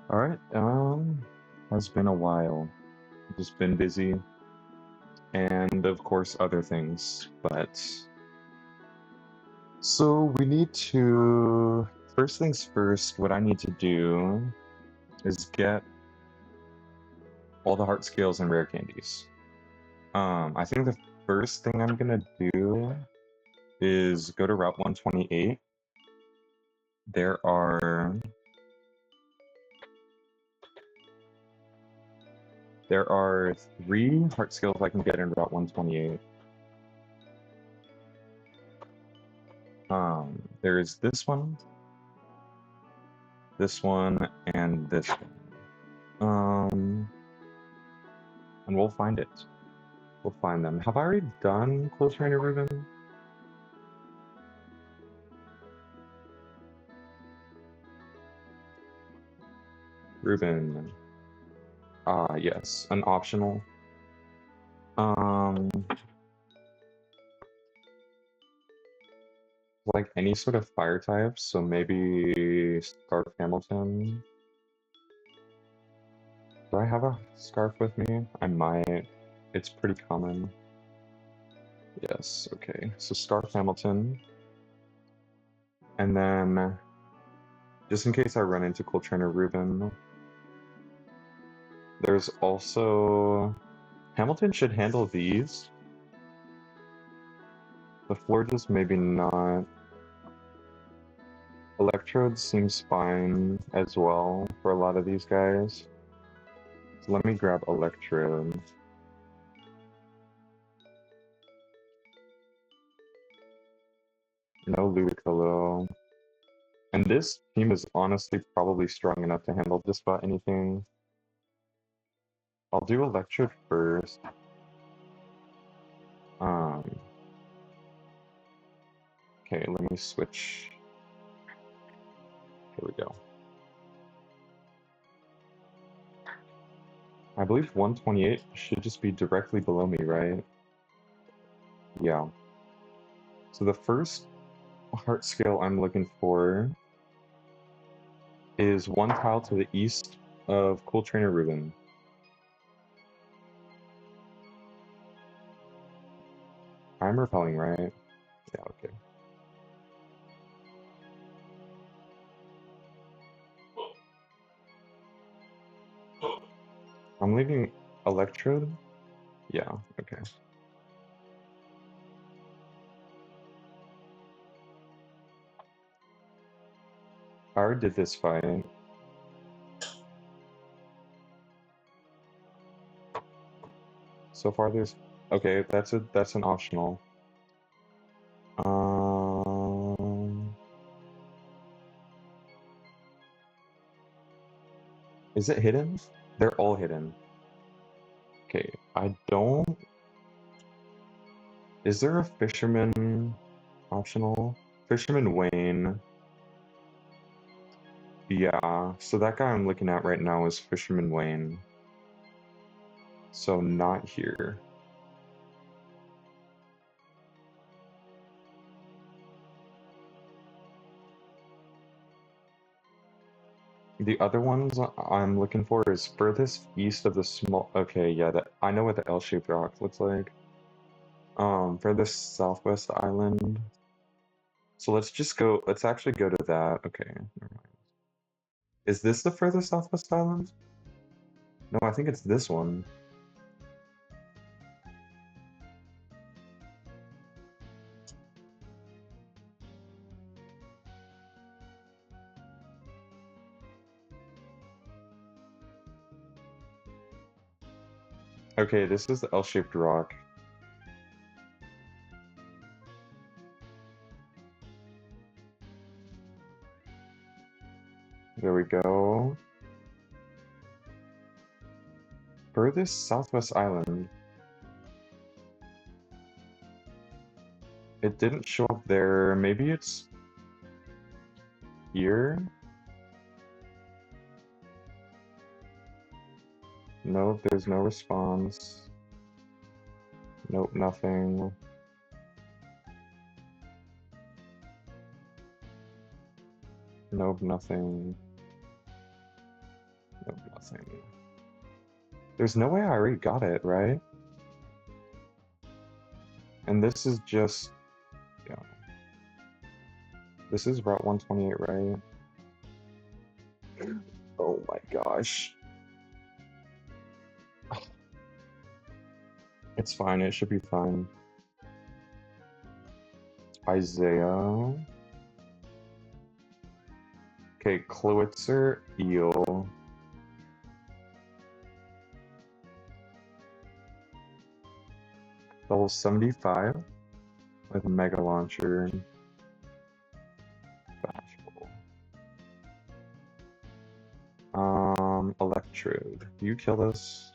All right. Has been a while. Just been busy, and of course other things. But so we need to first things first. What I need to do is get all the heart scales and rare candies. I think the first thing I'm gonna do is go to Route 128. There are there are 3 heart scales I can get in Route 128. There's this one, and this one. And we'll find it. We'll find them. Have I already done Close Range Reuben? Reuben. Yes, an optional. Um, like any sort of fire type, so maybe Scarf Hamilton. Do I have a scarf with me? I might. It's pretty common. Yes, okay. So Scarf Hamilton. And then, just in case I run into Cool Trainer Reuben, there's also... Hamilton should handle these. The floor just maybe not. Electrode seems fine as well for a lot of these guys. So let me grab Electrode. No Ludicolo. And this team is honestly probably strong enough to handle just about anything. I'll do Electrode first. Um, okay, let me switch. Here we go. I believe 128 should just be directly below me, right? Yeah. So the first heart scale I'm looking for is 1 tile to the east of Cool Trainer Reuben. I'm repelling, right? Yeah, okay. I'm leaving Electrode? Yeah, okay. I already did this fight. So far there's... Okay, that's an optional. Um... Is it hidden? They're all hidden. Okay, I don't... Is there a Fisherman optional? Fisherman Wayne. Yeah, so that guy I'm looking at right now is Fisherman Wayne. So not here. The other ones I'm looking for is furthest east of the small... Okay, yeah, I know what the L-shaped rock looks like. Furthest southwest island. So let's actually go to that. Okay, never mind. Is this the furthest southwest island? No, I think it's this one. Okay, this is the L-shaped rock. There we go. Furthest southwest island. It didn't show up there. Maybe it's here? Nope, there's no response. Nope, nothing. Nope, nothing. thing. There's no way I already got it, right? And this is just, yeah. This is Route 128, right? Oh my gosh. It's fine, it should be fine. Isaiah. Okay, Klowitzer, Eel. Level 75 with Mega Launcher. Bashful. Electrode. Do you kill this?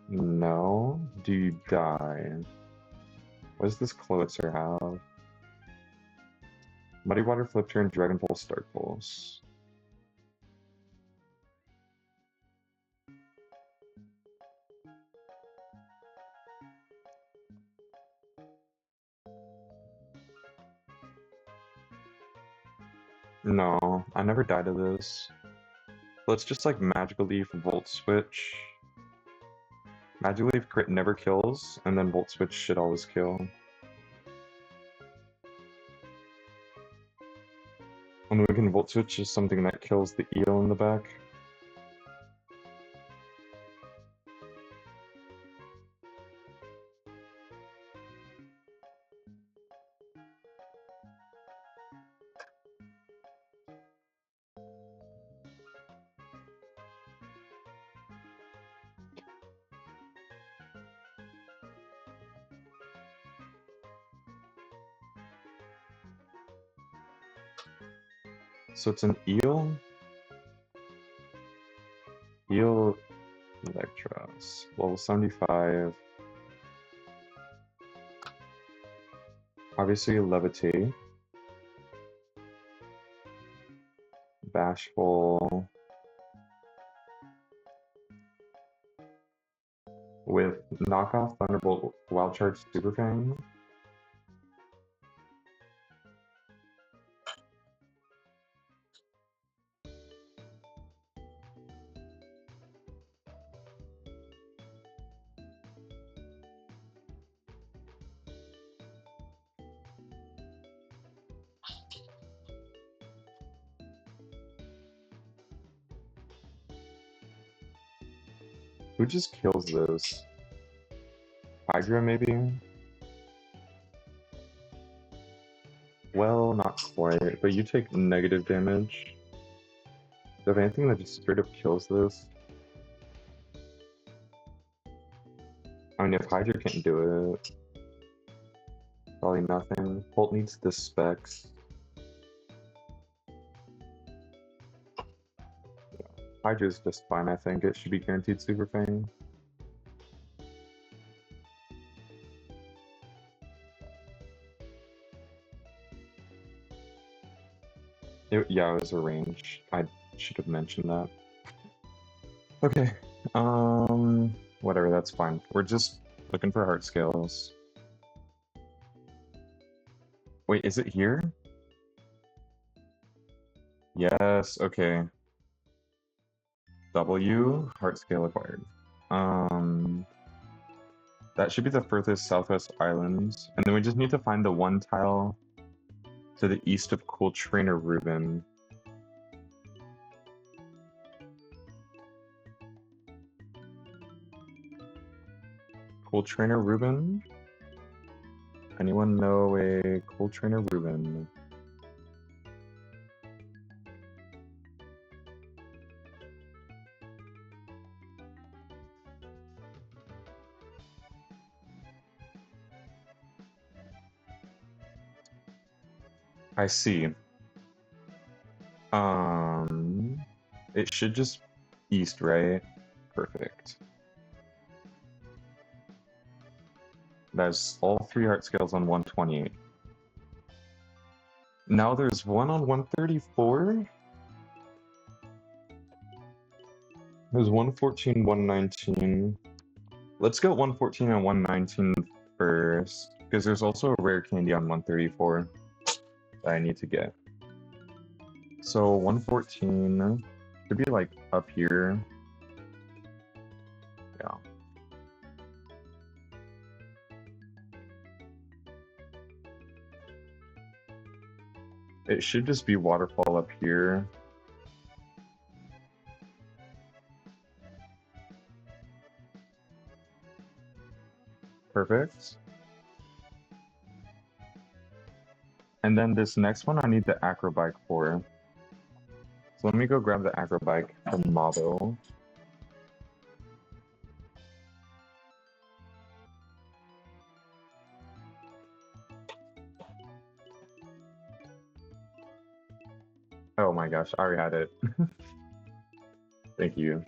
No. Do you die? What does this Klowitzer have? Muddy Water, Flip Turn, Dragon Pulse, Dark Pulse. No, I never died to this. Let's just like Magical Leaf, Volt Switch. Magical Leaf crit never kills, and then Volt Switch should always kill. And we can Volt Switch is something that kills the eel in the back. So it's an eel. Eel Electros. Level 75. Obviously Levitate. Bashful. With knockoff Thunderbolt Wild Charge Super Fang. Who just kills this? Hydra, maybe? Well, not quite, but you take negative damage. Do you have anything that just straight up kills this? I mean, if Hydra can't do it, probably nothing. Holt needs the specs. Yeah. Hydra's just fine, I think. It should be guaranteed Super Fang. Yeah, it was a range. I should have mentioned that. Okay. Whatever, that's fine. We're just looking for heart scales. Wait, is it here? Yes, okay. W, heart scale acquired. That should be the furthest southwest islands. And then we just need to find the one tile to the east of Cool Trainer Reuben. Cool Trainer Reuben? Anyone know a Cool Trainer Reuben? I see. It should just east, right? Perfect. That's all 3 heart scales on 128. Now there's one on 134. There's 114, 119. Let's go 114 and 119 first, because there's also a rare candy on 134 that I need to get. So 114 should be like up here. Yeah. It should just be waterfall up here. Perfect. And then this next one I need the acrobike for. So let me go grab the acrobike from Mabo. Oh my gosh, I already had it. Thank you.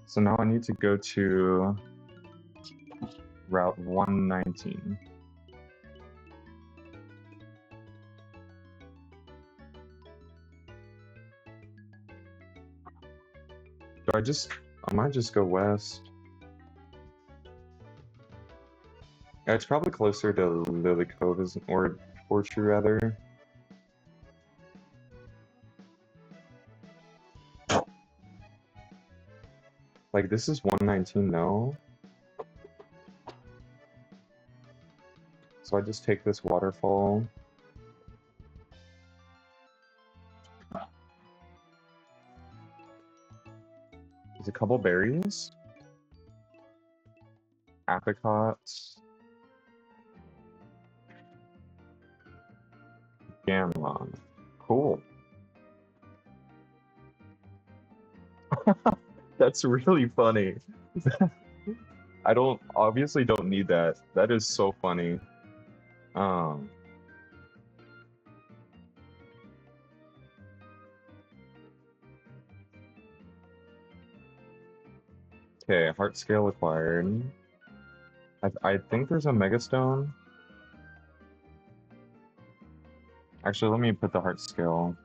So now I need to go to Route 119. I might just go west. Yeah, it's probably closer to Lily Cove, or Fortree rather. Like, this is 119 though. So I just take this waterfall. There's a couple berries. Apricots. Gammon. Cool. That's really funny. I obviously don't need that. That is so funny. Um, okay, heart scale acquired. I think there's a megastone. Actually, let me put the heart scale.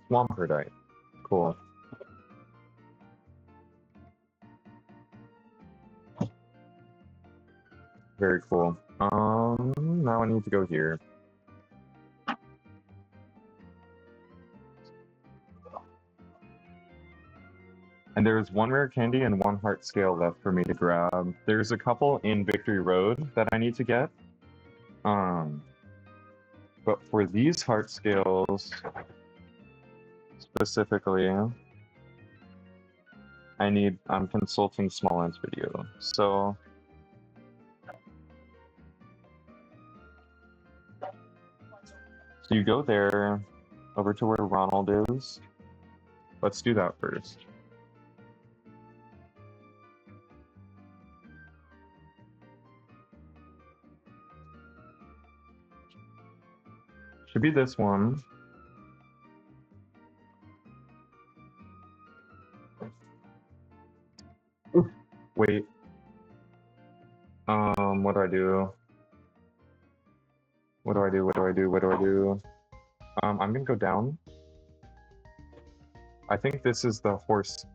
Swamperdite. Cool. Very cool. Now I need to go here. And there's one rare candy and one heart scale left for me to grab. There's a couple in Victory Road that I need to get. But for these heart scales specifically, I'm consulting Smolland's video. So you go there, over to where Ronald is. Let's do that first. Should be this one. Wait. What do I do? What do I do? What do I do? What do I do? I'm gonna go down. I think this is the horse.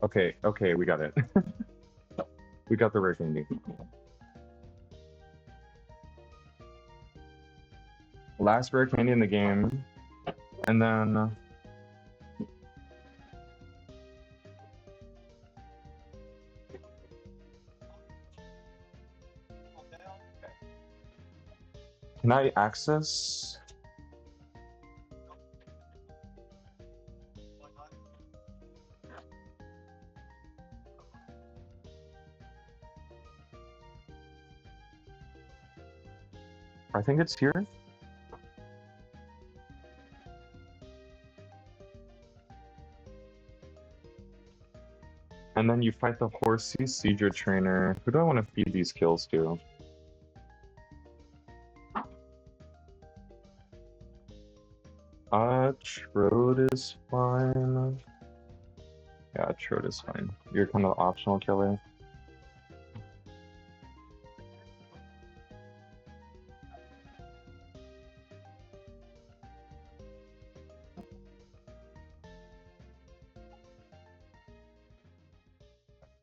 Okay, okay, we got it. We got the rare candy. Last rare candy in the game. And then... Can I access? I think it's here. And then you fight the horsey Seedra trainer. Who do I want to feed these kills to? Trode is fine. Yeah, Trode is fine. You're kind of the optional killer.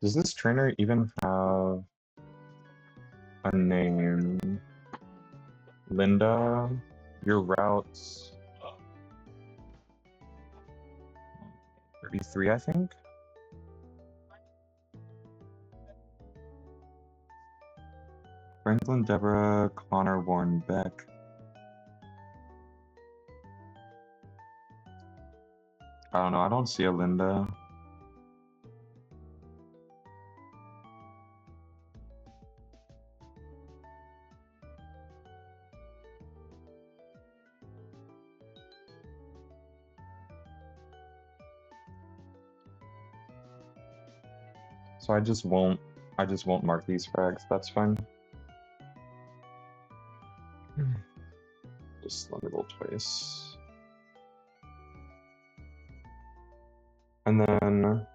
Does this trainer even have a name? Linda, your routes 33, I think. Franklin, Deborah, Connor, Warren, Beck. I don't know. I don't see a Linda. So I just won't mark these frags. That's fine. Just Thunderbolt twice. And then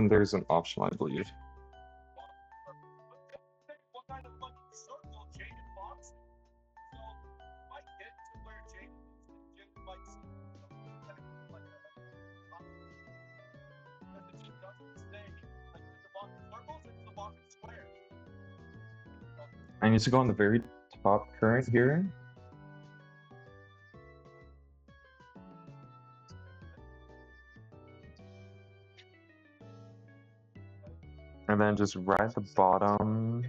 there's an optional, I believe. I need to go on the very top current here. And then just ride the bottom.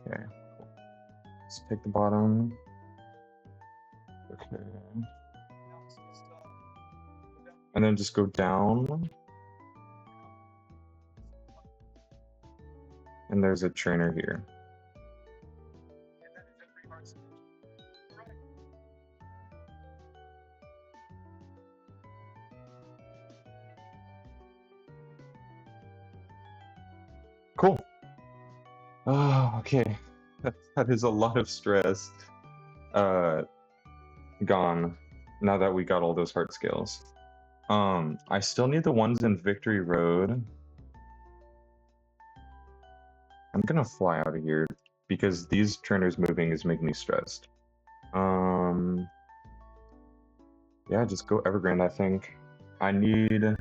Okay. Let's take the bottom. Okay. And then just go down. And there's a trainer here. Cool. Oh, okay. That is a lot of stress gone now that we got all those heart scales. I still need the ones in Victory Road. I'm gonna fly out of here because these trainers moving is making me stressed. Yeah, just go Evergrande, I think. I need...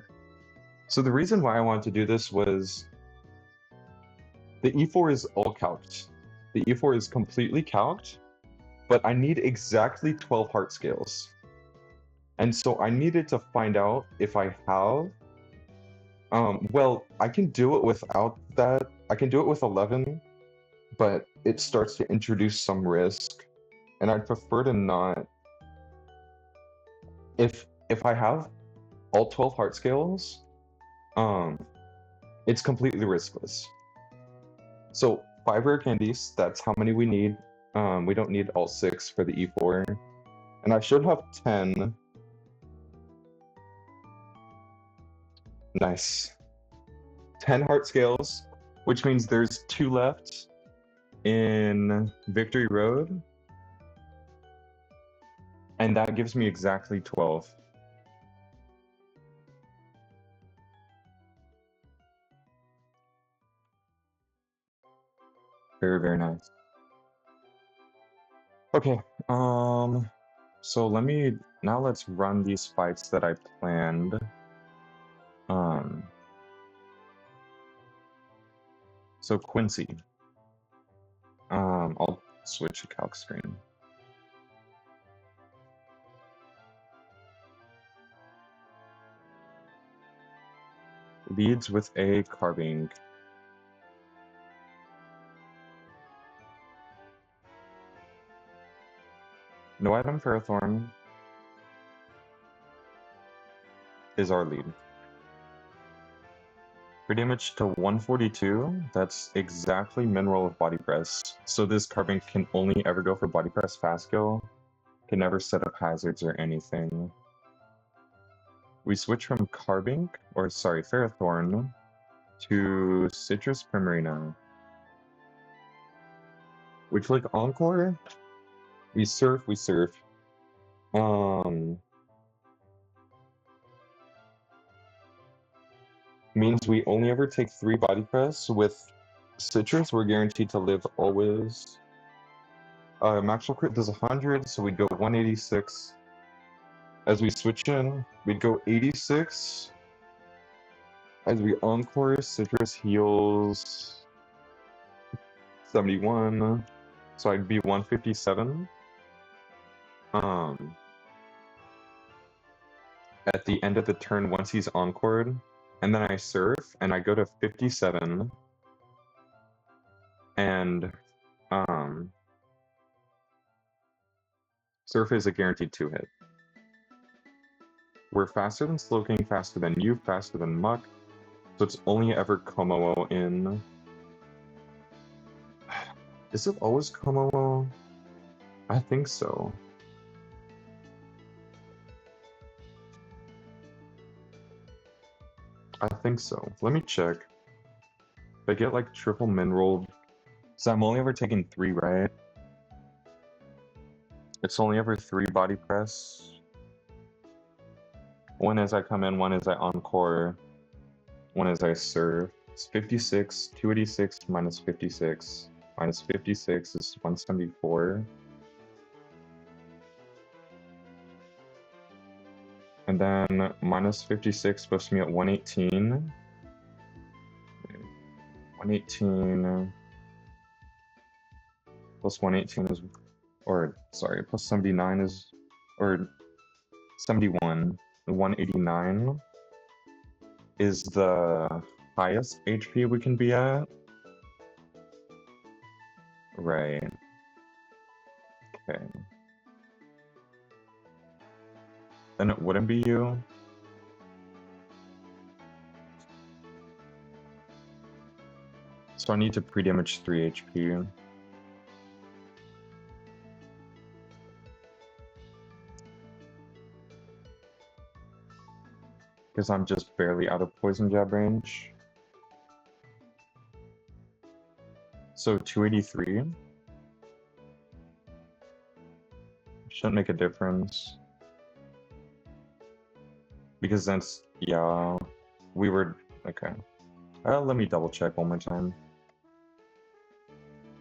So the reason why I wanted to do this was the E4 is all calced. The E4 is completely calced, but I need exactly 12 heart scales. And so I needed to find out if I have... well, I can do it without that. I can do it with 11, but it starts to introduce some risk. And I'd prefer to not... If I have all 12 heart scales, it's completely riskless. So 5 rare candies, that's how many we need. We don't need all 6 for the E4. And I should have 10. Nice. 10 heart scales, which means there's 2 left in Victory Road. And that gives me exactly 12. Very, very nice. Okay, so let's run these fights that I planned. So Quincy. I'll switch to calc screen. Leads with a carbine. No item Ferrothorn is our lead. Crit damage to 142, that's exactly Mineral of Body Press. So this carbine can only ever go for Body Press fast kill, can never set up hazards or anything. We switch from Ferrothorn to Citrus Primarina. We click Encore, we surf. Means we only ever take 3 body press. With citrus, we're guaranteed to live always. Maximum crit does 100, so we'd go 186. As we switch in, we'd go 86. As we encore, citrus heals 71. So I'd be 157. At the end of the turn, once he's encored, and then I surf, and I go to 57. And surf is a guaranteed 2-hit. We're faster than Slowking, faster than you, faster than Muck, so it's only ever Komodo in. Is it always Komodo? I think so. I think so. Let me check. If I get like triple min rolled, so I'm only ever taking 3, right? It's only ever 3 body press. One as I come in, one as I encore, one as I serve. It's 56, 286 minus 56. Minus 56 is 174. And then minus 56 puts me at 118. 118 plus 118 is, or sorry, plus 79 is, or 71. 189 is the highest HP we can be at. Right. Okay. Then it wouldn't be you. So I need to pre-damage 3 HP. Because I'm just barely out of poison jab range. So 283. Shouldn't make a difference. Because that's, yeah, we were, okay. Let me double check one more time.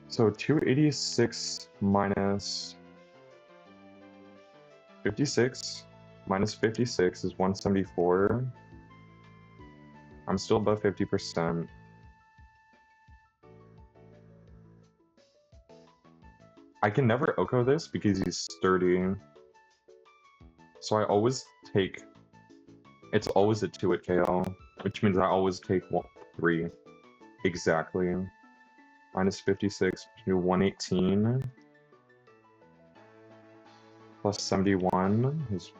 So 286 minus 56 minus 56 is 174. I'm still above 50%. I can never Oko this because he's sturdy. So I always take, it's always a 2-hit KO, which means I always take 3. Exactly. Minus 56 to 118. Plus 71 is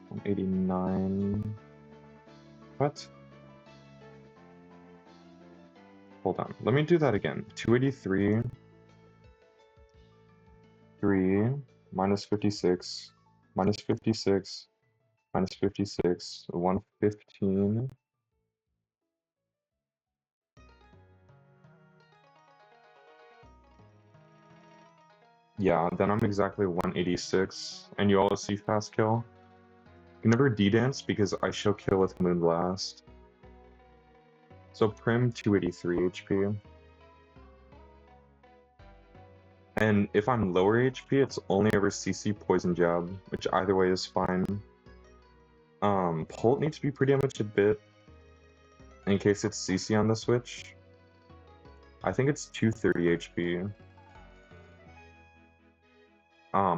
189. What? Hold on. Let me do that again. 283. 3 minus 56. Minus 56. Minus 56. 115. Yeah, then I'm exactly 186. And you always see fast kill. You can never D-dance because I show kill with Moonblast. So Prim 283 HP. And if I'm lower HP, it's only ever CC Poison Jab, which either way is fine. Pult needs to be pre-damaged a bit, in case it's CC on the switch. I think it's 230 HP.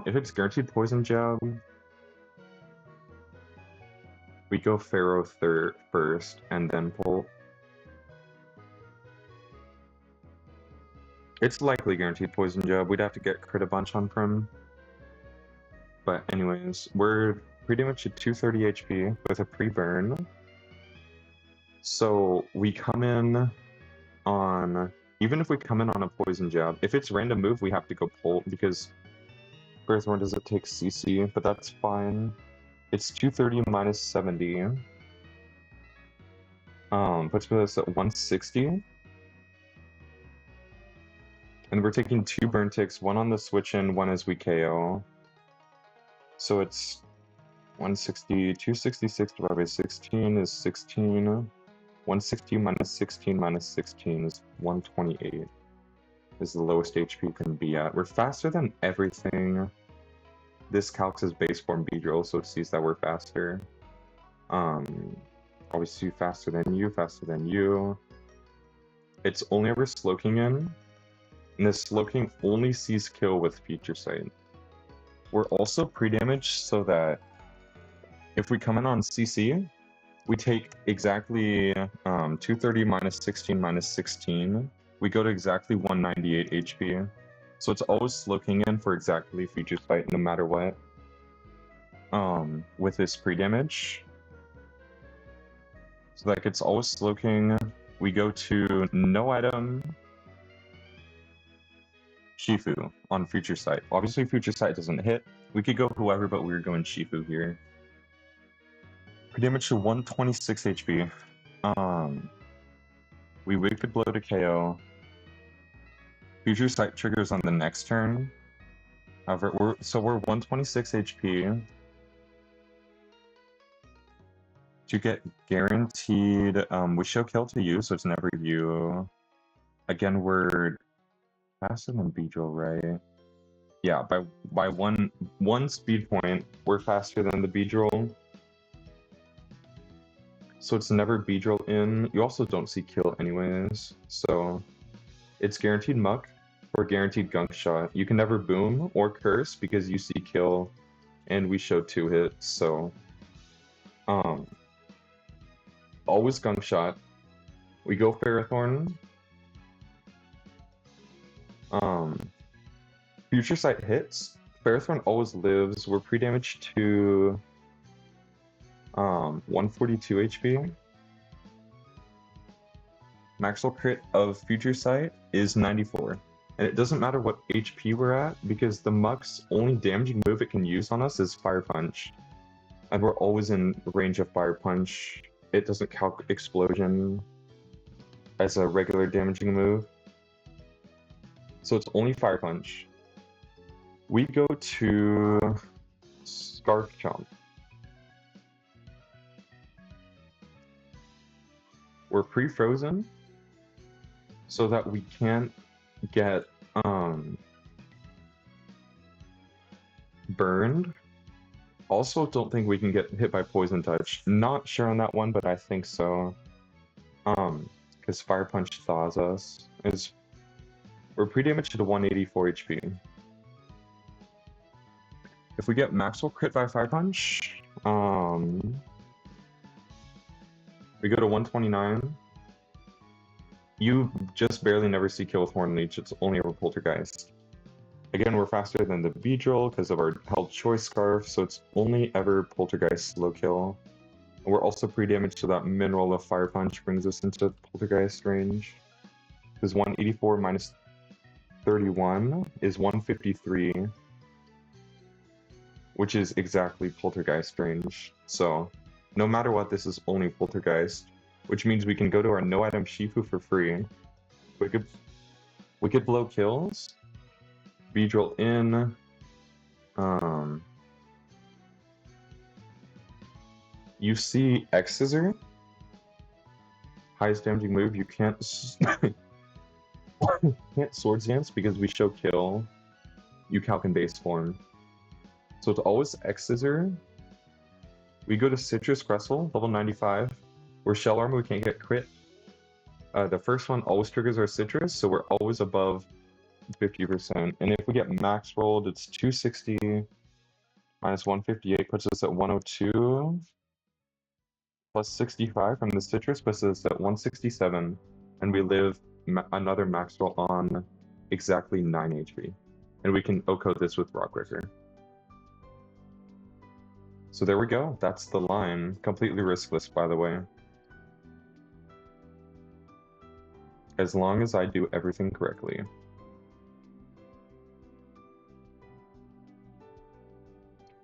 If it's guaranteed Poison Jab, we go Pharaoh first, and then Pult. It's likely guaranteed Poison Jab. We'd have to get crit a bunch on Prim. But anyways, we're pretty much at 230 HP with a pre-burn. So we come in on, even if we come in on a Poison Jab, if it's random move, we have to go Pult because Birthworm doesn't take CC, but that's fine. It's 230 minus 70. Puts us at 160. And we're taking 2 burn ticks, one on the switch in, one as we KO. So it's 160, 266 divided by 16 is 16. 116 minus 16 minus 16 is 128. Is the lowest HP can be at. We're faster than everything. This calcs as base form Beedrill, so it sees that we're faster. Obviously faster than you, faster than you. It's only ever Slowking in, and this Slowking only sees kill with Future Sight. We're also pre-damaged so that if we come in on CC, we take exactly 230 minus 16 minus 16. We go to exactly 198 HP. So it's always Slowking in for exactly Future Sight no matter what. With this pre-damage. So like it's always Slowking. We go to no item Shifu on Future Sight. Obviously Future Sight doesn't hit. We could go whoever, but we're going Shifu here. Pre-damage to 126 HP. We Wicked Blow to KO. Future Sight triggers on the next turn. However, we're 126 HP. To get guaranteed, we show kill to you, so it's never you. Again, we're faster than Beedrill, right? Yeah, by one speed point, we're faster than the Beedrill. So it's never Beedrill in. You also don't see kill anyways, so it's guaranteed Muck or guaranteed Gunk Shot. You can never Boom or Curse because you see kill, and we show 2 hits, so always Gunk Shot. We go Ferrothorn. Future Sight hits. Ferrothorn always lives. We're pre-damaged to 142 HP. Maximal crit of Future Sight is 94. And it doesn't matter what HP we're at, because the Muck's only damaging move it can use on us is Fire Punch. And we're always in range of Fire Punch. It doesn't calc Explosion as a regular damaging move. So it's only Fire Punch. We go to Scarf Chomp. We're pre-frozen so that we can't get burned. Also don't think we can get hit by Poison Touch. Not sure on that one, but I think so. Because Fire Punch thaws us. We're pre-damaged to 184 HP. If we get maximal crit by Fire Punch, we go to 129. You just barely never see kill with Horn Leech, it's only over Poltergeist. Again, we're faster than the Beedrill because of our Held Choice Scarf, so it's only ever Poltergeist slow kill. And we're also pre-damaged, so that Mineral of Fire Punch brings us into Poltergeist range. Because 184 minus 31 is 153. Which is exactly Poltergeist range. So, no matter what, this is only Poltergeist, which means we can go to our no-item Shifu for free. Wicked Blow kills. Beedrill in. You see X-Scissor. Highest damaging move. You can't can't Swords Dance because we show kill. You calc in base form. So it's always X-Scissor. We go to Citrus Cressel, level 95. We're Shell Armor, we can't get crit. The first one always triggers our Citrus, so we're always above 50%. And if we get max rolled, it's 260 minus 158 puts us at 102. Plus 65 from the Citrus puts us at 167. And we live another max roll on exactly 9 HP. And we can O-code this with Rockbreaker. So there we go, that's the line. Completely riskless, by the way. As long as I do everything correctly.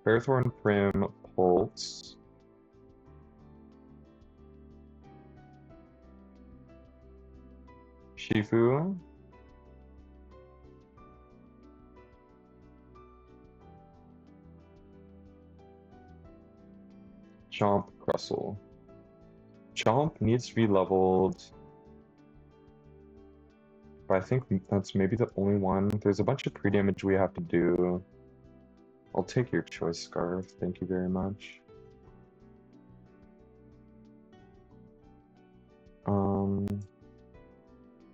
Ferrothorn, Prim, Pulse. Shifu. Chomp, Crustle. Chomp needs to be leveled, but I think that's maybe the only one. There's a bunch of pre-damage we have to do. I'll take your choice, Scarf. Thank you very much.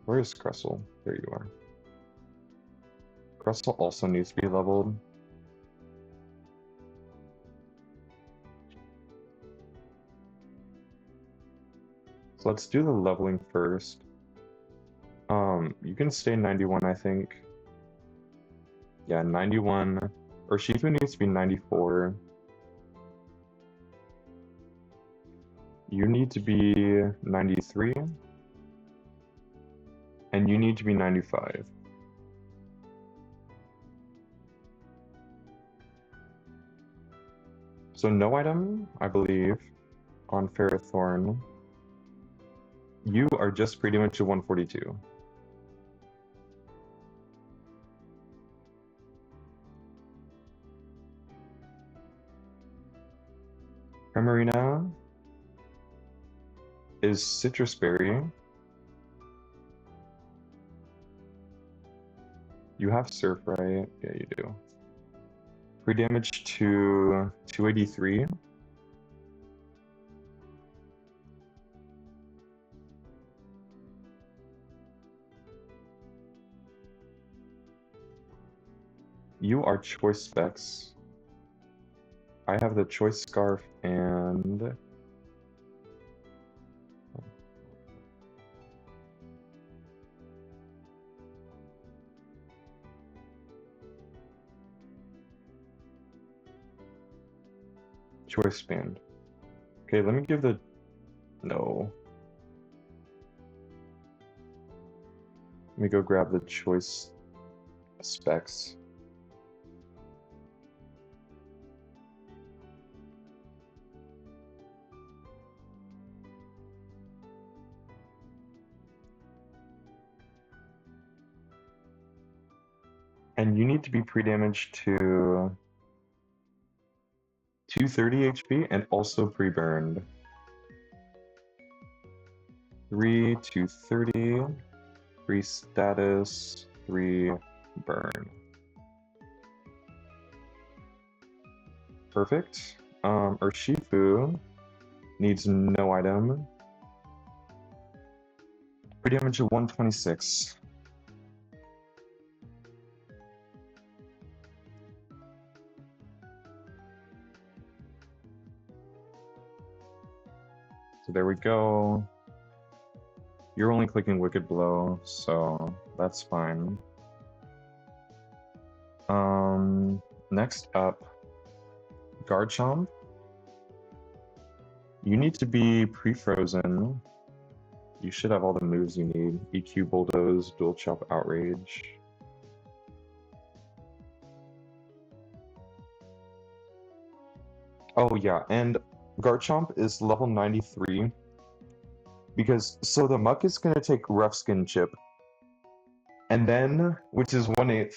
Where is Cressel? There you are. Cressel also needs to be leveled. So let's do the leveling first. You can stay 91, I think. Yeah, 91. Urshifu needs to be 94. You need to be 93. And you need to be 95. So no item, I believe, on Ferrothorn. You are just pretty much a 142. Primarina is Citrus Berry. You have Surf, right? Yeah, you do. Pre-damage to 283. You are choice specs. I have the choice scarf and choice band. Okay, let me give the no. Let me go grab the choice specs. And you need to be pre-damaged to 230 HP and also pre-burned. 3 to 30, 3 status, 3 burn. Perfect. Urshifu needs no item. Pre-damage of 126. So there we go. You're only clicking Wicked Blow, so that's fine. Next up, Garchomp. You need to be pre-frozen. You should have all the moves you need. EQ, Bulldoze, Dual Chop, Outrage. Oh yeah, and Garchomp is level 93. Because, so the Muck is going to take Rough Skin Chip. And then, which is 1/8,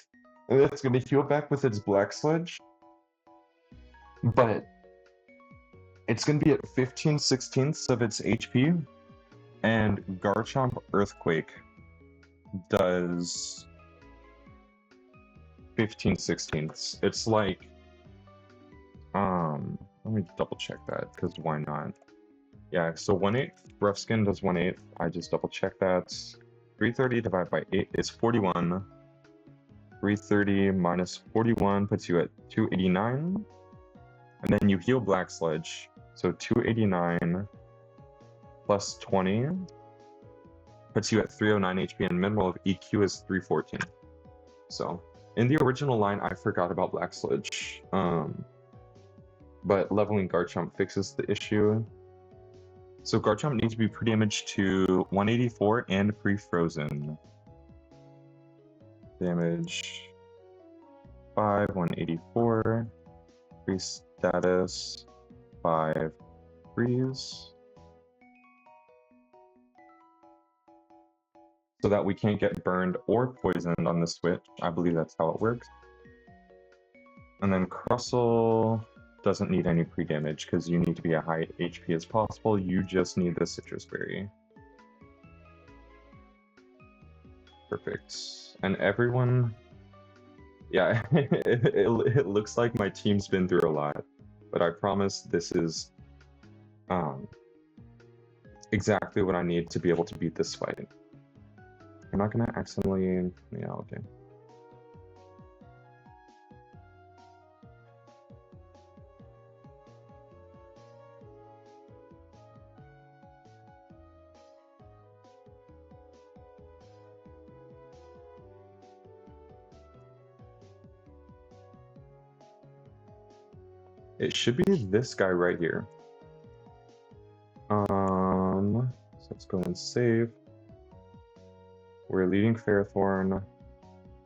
it's going to heal back with its Black Sludge. But it's going to be at 15/16 of its HP. And Garchomp Earthquake does 15/16. It's like, let me double check that, because why not? Yeah, so 1/8, Rough Skin does 1/8. I just double check that. 330 divided by 8 is 41. 330 minus 41 puts you at 289. And then you heal Black Sledge. So 289 plus 20 puts you at 309 HP, and minimal of EQ is 314. So in the original line, I forgot about Black Sledge. But leveling Garchomp fixes the issue. So Garchomp needs to be pre-damaged to 184 and pre-frozen. Damage 5, 184. Pre-status 5, freeze. So that we can't get burned or poisoned on the switch. I believe that's how it works. And then Crustle doesn't need any pre-damage because you need to be a high HP as possible. You just need the citrus berry. Perfect. And everyone, yeah, it looks like my team's been through a lot, but I promise this is exactly what I need to be able to beat this fight. I'm not gonna accidentally, yeah, okay. It should be this guy right here. So let's go and save. We're leading Fairthorn.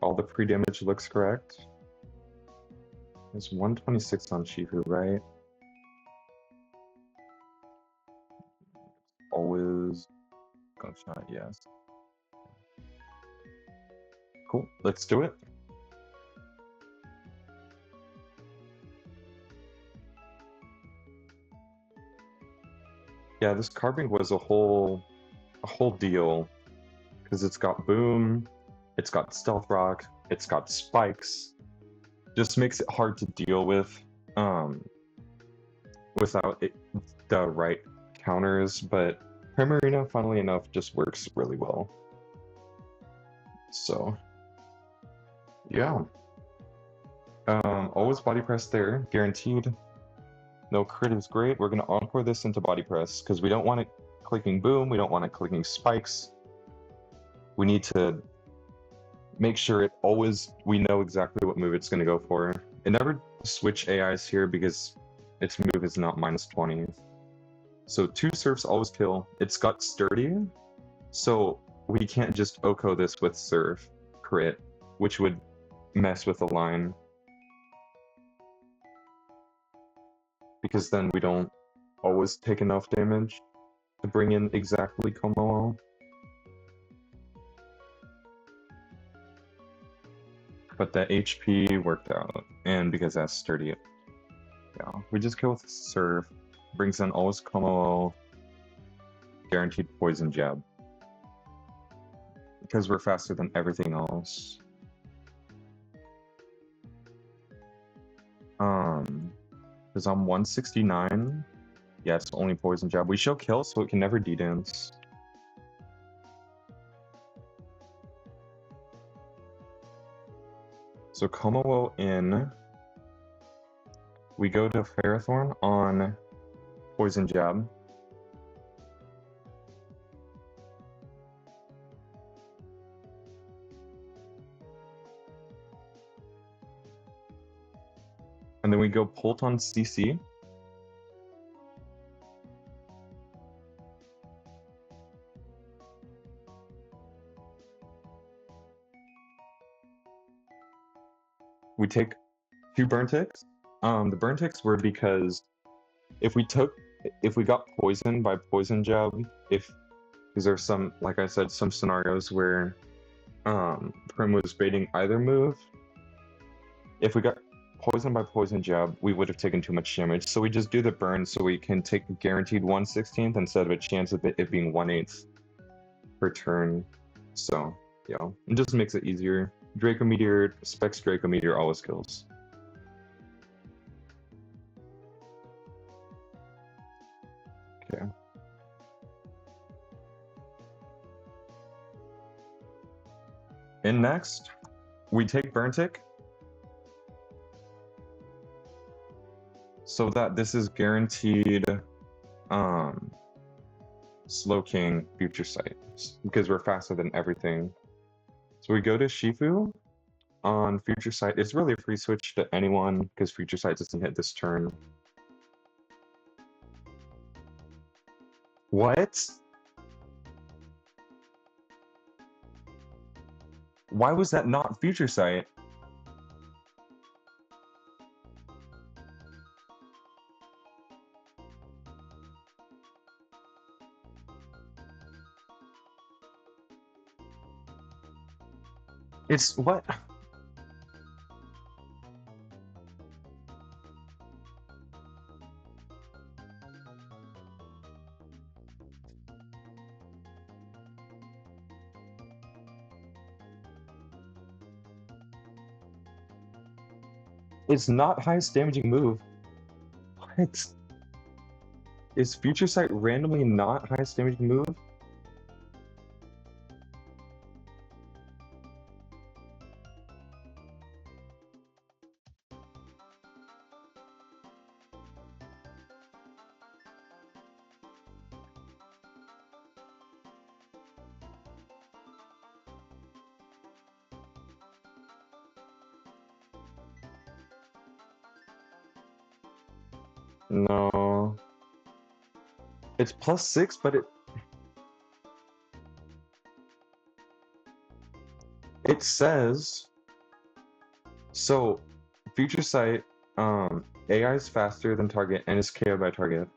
All the pre-damage looks correct. There's 126 on Shifu, right? Always gunshot, yes. Cool, let's do it. Yeah, this carving was a whole deal because it's got boom, it's got stealth rock, it's got spikes. Just makes it hard to deal with without the right counters, but Primarina, funnily enough, just works really well. So, yeah. Always body press there, guaranteed. No crit is great. We're going to encore this into body press because we don't want it clicking boom. We don't want it clicking spikes. We need to make sure we know exactly what move it's going to go for. It never switch AIs here because its move is not -20. So 2 surfs always kill. It's got sturdy, so we can't just OHKO this with surf crit, which would mess with the line. Because then we don't always take enough damage to bring in exactly Como. But the HP worked out, and because that's sturdy, yeah, we just kill with Surf, brings in always Como, guaranteed poison jab. Because we're faster than everything else. Because I'm 169. Yes, only poison jab. We show kill, so it can never D-dance. So Como in. We go to Ferrothorn on poison jab. And then we go Pult on CC. We take 2 burn ticks. The burn ticks were because if we got poisoned by poison jab, because there's some, like I said, some scenarios where Prim was baiting either move. If we got poisoned by poison jab, we would have taken too much damage. So we just do the burn so we can take guaranteed 1/16 instead of a chance of it being 1/8 per turn. So yeah, it just makes it easier. Draco Meteor, Specs Draco Meteor always kills. Okay. And next, we take Burn Tick. So that this is guaranteed Slow King Future Sight, because we're faster than everything. So we go to Shifu on Future Sight. It's really a free switch to anyone because Future Sight doesn't hit this turn. What? Why was that not Future Sight? It's what? It's not highest damaging move. What? Is Future Sight randomly not highest damaging move? No. It's +6, but it says so Future Sight AI is faster than target and is KO by target.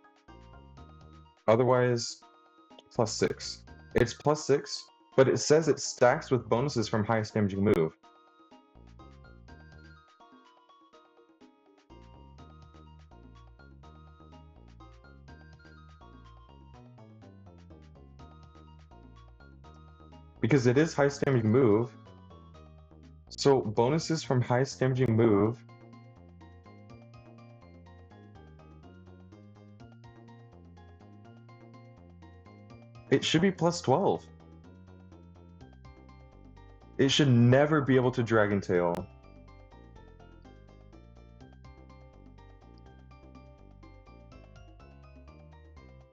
Otherwise +6. It's +6, but it says it stacks with bonuses from highest damaging move. Because it is highest damaging move. So bonuses from highest damaging move. It should be +12. It should never be able to Dragon Tail.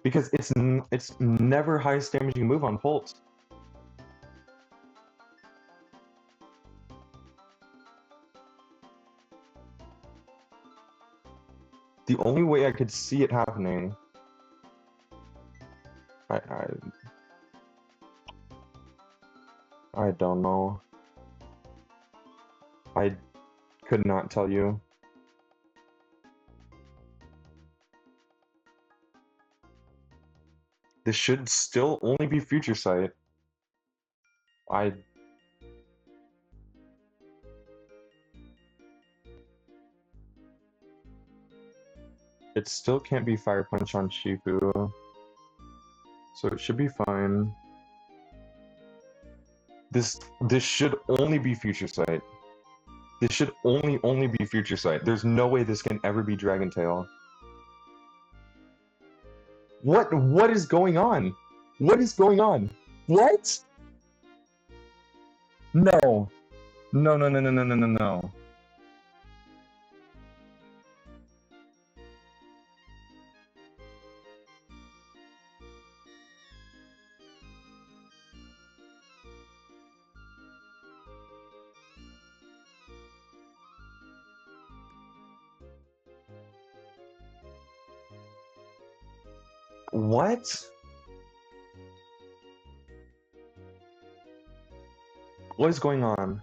Because it's never highest damaging move on Holt. The only way I could see it happening, I don't know. I could not tell you. This should still only be Future Sight. It still can't be Fire Punch on Shifu. So it should be fine. This should only be Future Sight. This should only be Future Sight. There's no way this can ever be Dragon Tail. What is going on? What is going on? What? No. No, no, no, no, no, no, no, no. What? What is going on?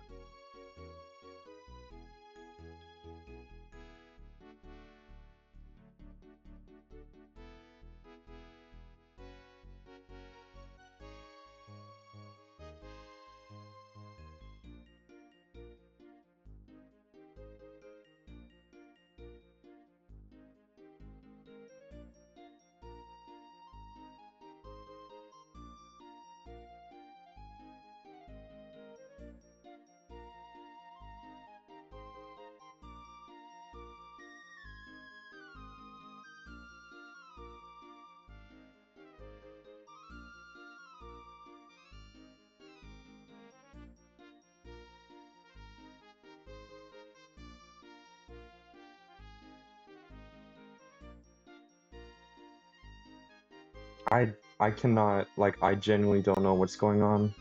I cannot, like, I genuinely don't know what's going on.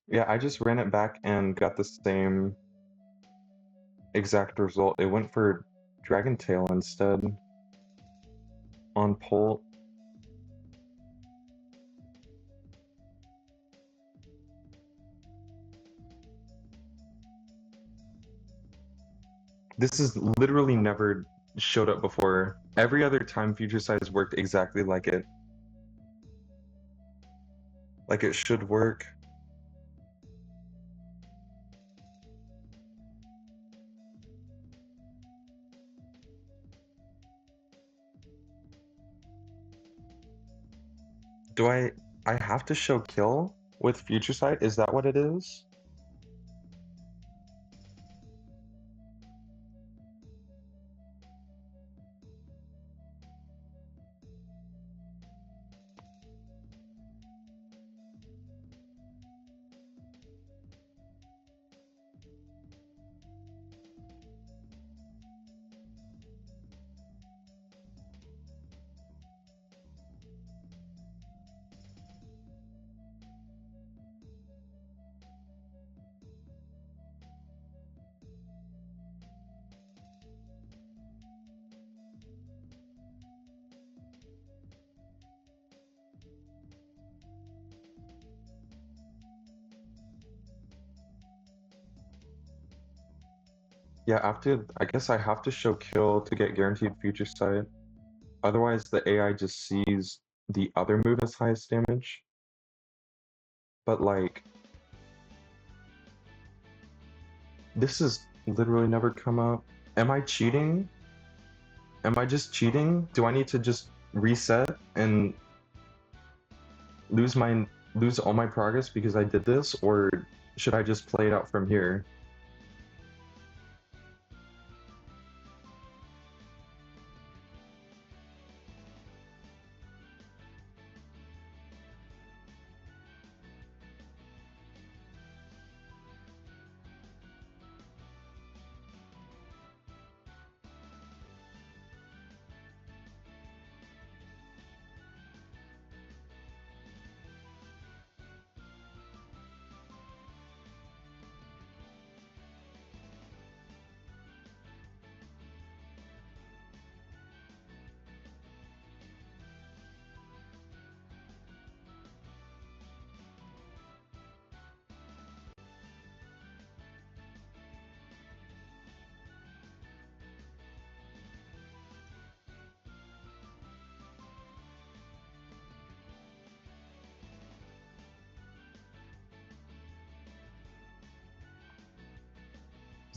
Yeah, I just ran it back and got the same exact result. It went for Dragon Tail instead on Polt. This has literally never showed up before. Every other time Future Size worked exactly like it. Like it should work. Do I have to show kill with Future Sight? Is that what it is? Yeah, I guess I have to show kill to get guaranteed Future Sight. Otherwise, the AI just sees the other move as highest damage. But like, this has literally never come up. Am I cheating? Am I just cheating? Do I need to just reset and lose my lose all my progress because I did this, or should I just play it out from here?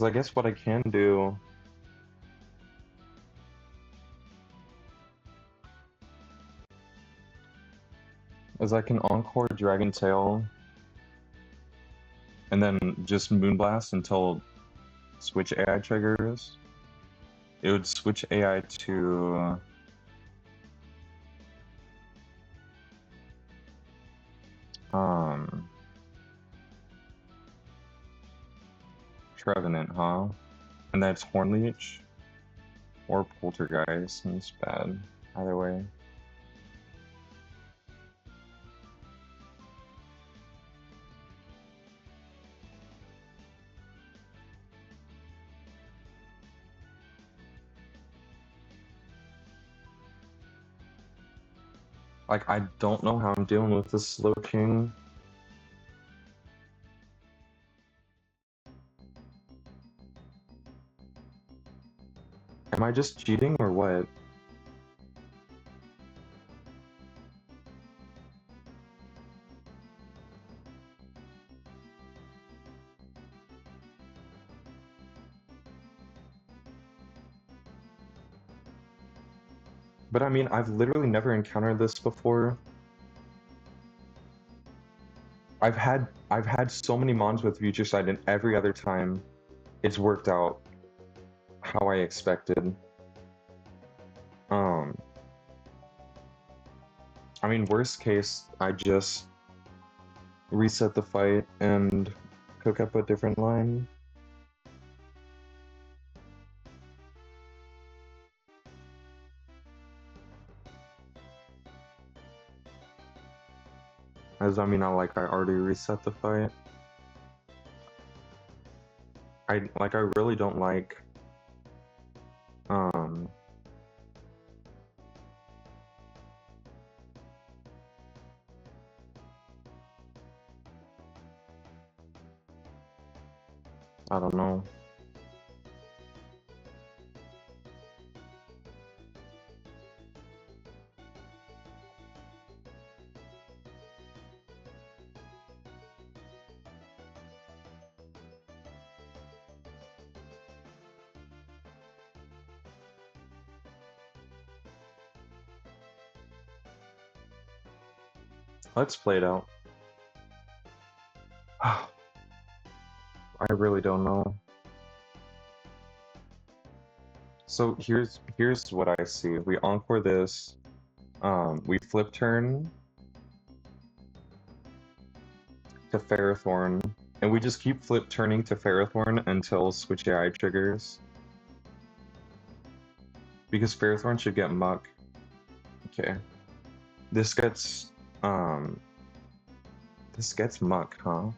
Because I guess what I can do is I can encore Dragon Tail and then just Moonblast until switch AI triggers. It would switch AI to um Trevenant, huh? And that's Hornleech or Poltergeist, and it's bad. Either way. Like, I don't know how I'm dealing with this slow king. Am I just cheating or what? But I mean, I've literally never encountered this before. I've had so many mons with Future Sight, and every other time it's worked out how I expected. Um, I mean, worst case, I just reset the fight and cook up a different line. As I mean, I already reset the fight. I really don't like um I don't know. Let's play it out. I really don't know. So here's what I see. We encore this. We flip turn to Ferrothorn, and we just keep flip turning to Ferrothorn until Switch AI triggers. Because Ferrothorn should get Muck. Okay. This gets Muck, huh?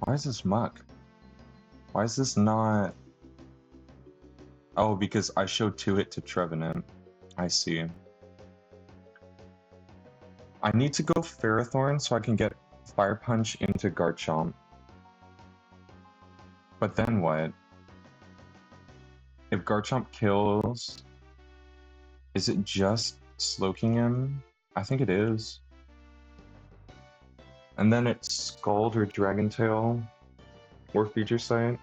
Why is this Muck? Why is this not? Oh, because I showed 2-hit to Trevenant. I see. I need to go Ferrothorn so I can get Fire Punch into Garchomp. But then what? If Garchomp kills, is it just Slowking him? I think it is. And then it's Scald or Dragon Tail or Future Sight.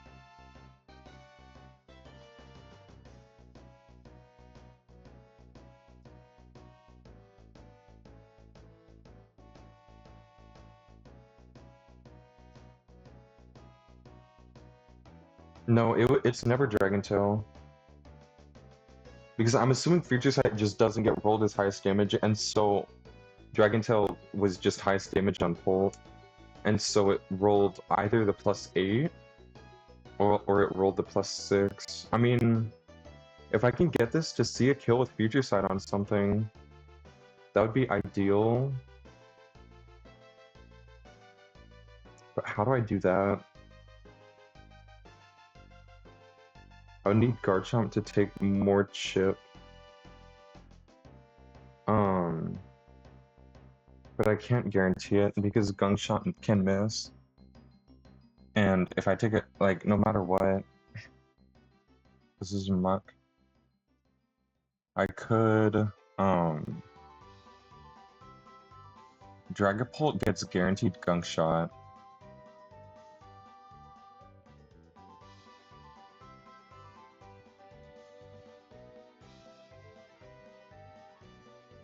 No, it's never Dragon Tail. Because I'm assuming Future Sight just doesn't get rolled as highest damage, and so Dragon Tail was just highest damage on pull, and so it rolled either the +8 or it rolled the +6. I mean, if I can get this to see a kill with Future Sight on something, that would be ideal. But how do I do that? I would need Garchomp to take more chip. But I can't guarantee it because Gungshot can miss. And if I take it, like, no matter what, this is Muck. I could, Dragapult gets guaranteed Gungshot.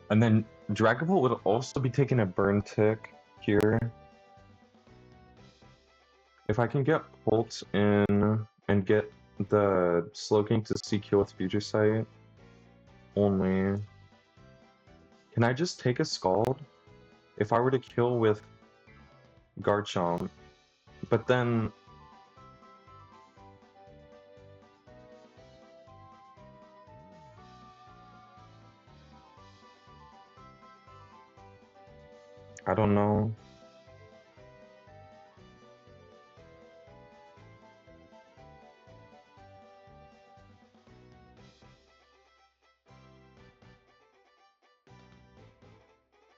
And then Dragapult would also be taking a Burn Tick here. If I can get Pult in and get the Slowking to CQ with Future Sight only. Can I just take a Scald? If I were to kill with Garchomp, but then I don't know.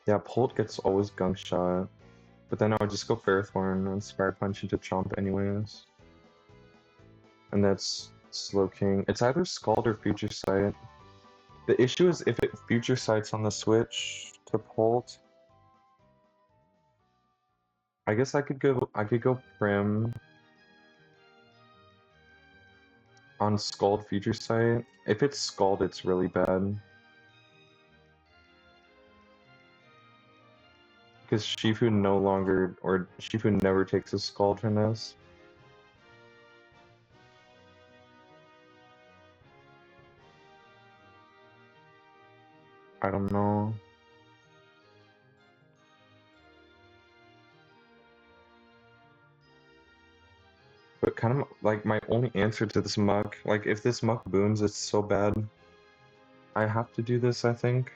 Yeah, Pult gets always Gunk Shot, but then I would just go Ferrothorn and Spire Punch into Chomp anyways. And that's Slowking. It's either Scald or Future Sight. The issue is if it Future Sights on the switch to Pult. I guess I could go Prim on Scald Future Sight. If it's Scald, it's really bad. Because Shifu no longer, or Shifu never takes a Scald from this. I don't know. But kind of like my only answer to this Muck, like if this Muck boons, it's so bad. I have to do this, I think.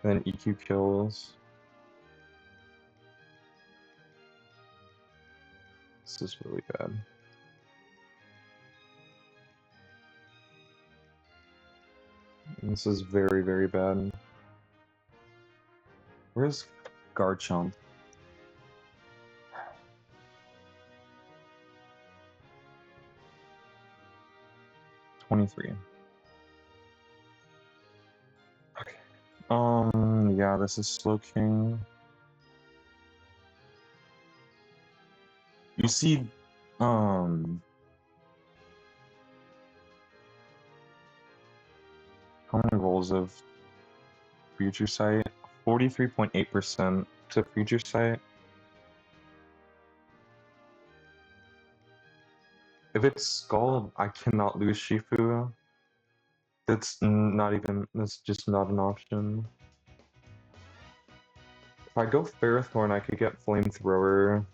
Then EQ kills. This is really bad. This is very, very bad. Where's Garchomp? $23. Okay. Yeah, this is Slowking. You see, how many rolls of Future Sight? 43.8% to Future Sight. If it's Scald, I cannot lose Shifu. That's just not an option. If I go Ferrothorn, I could get Flamethrower.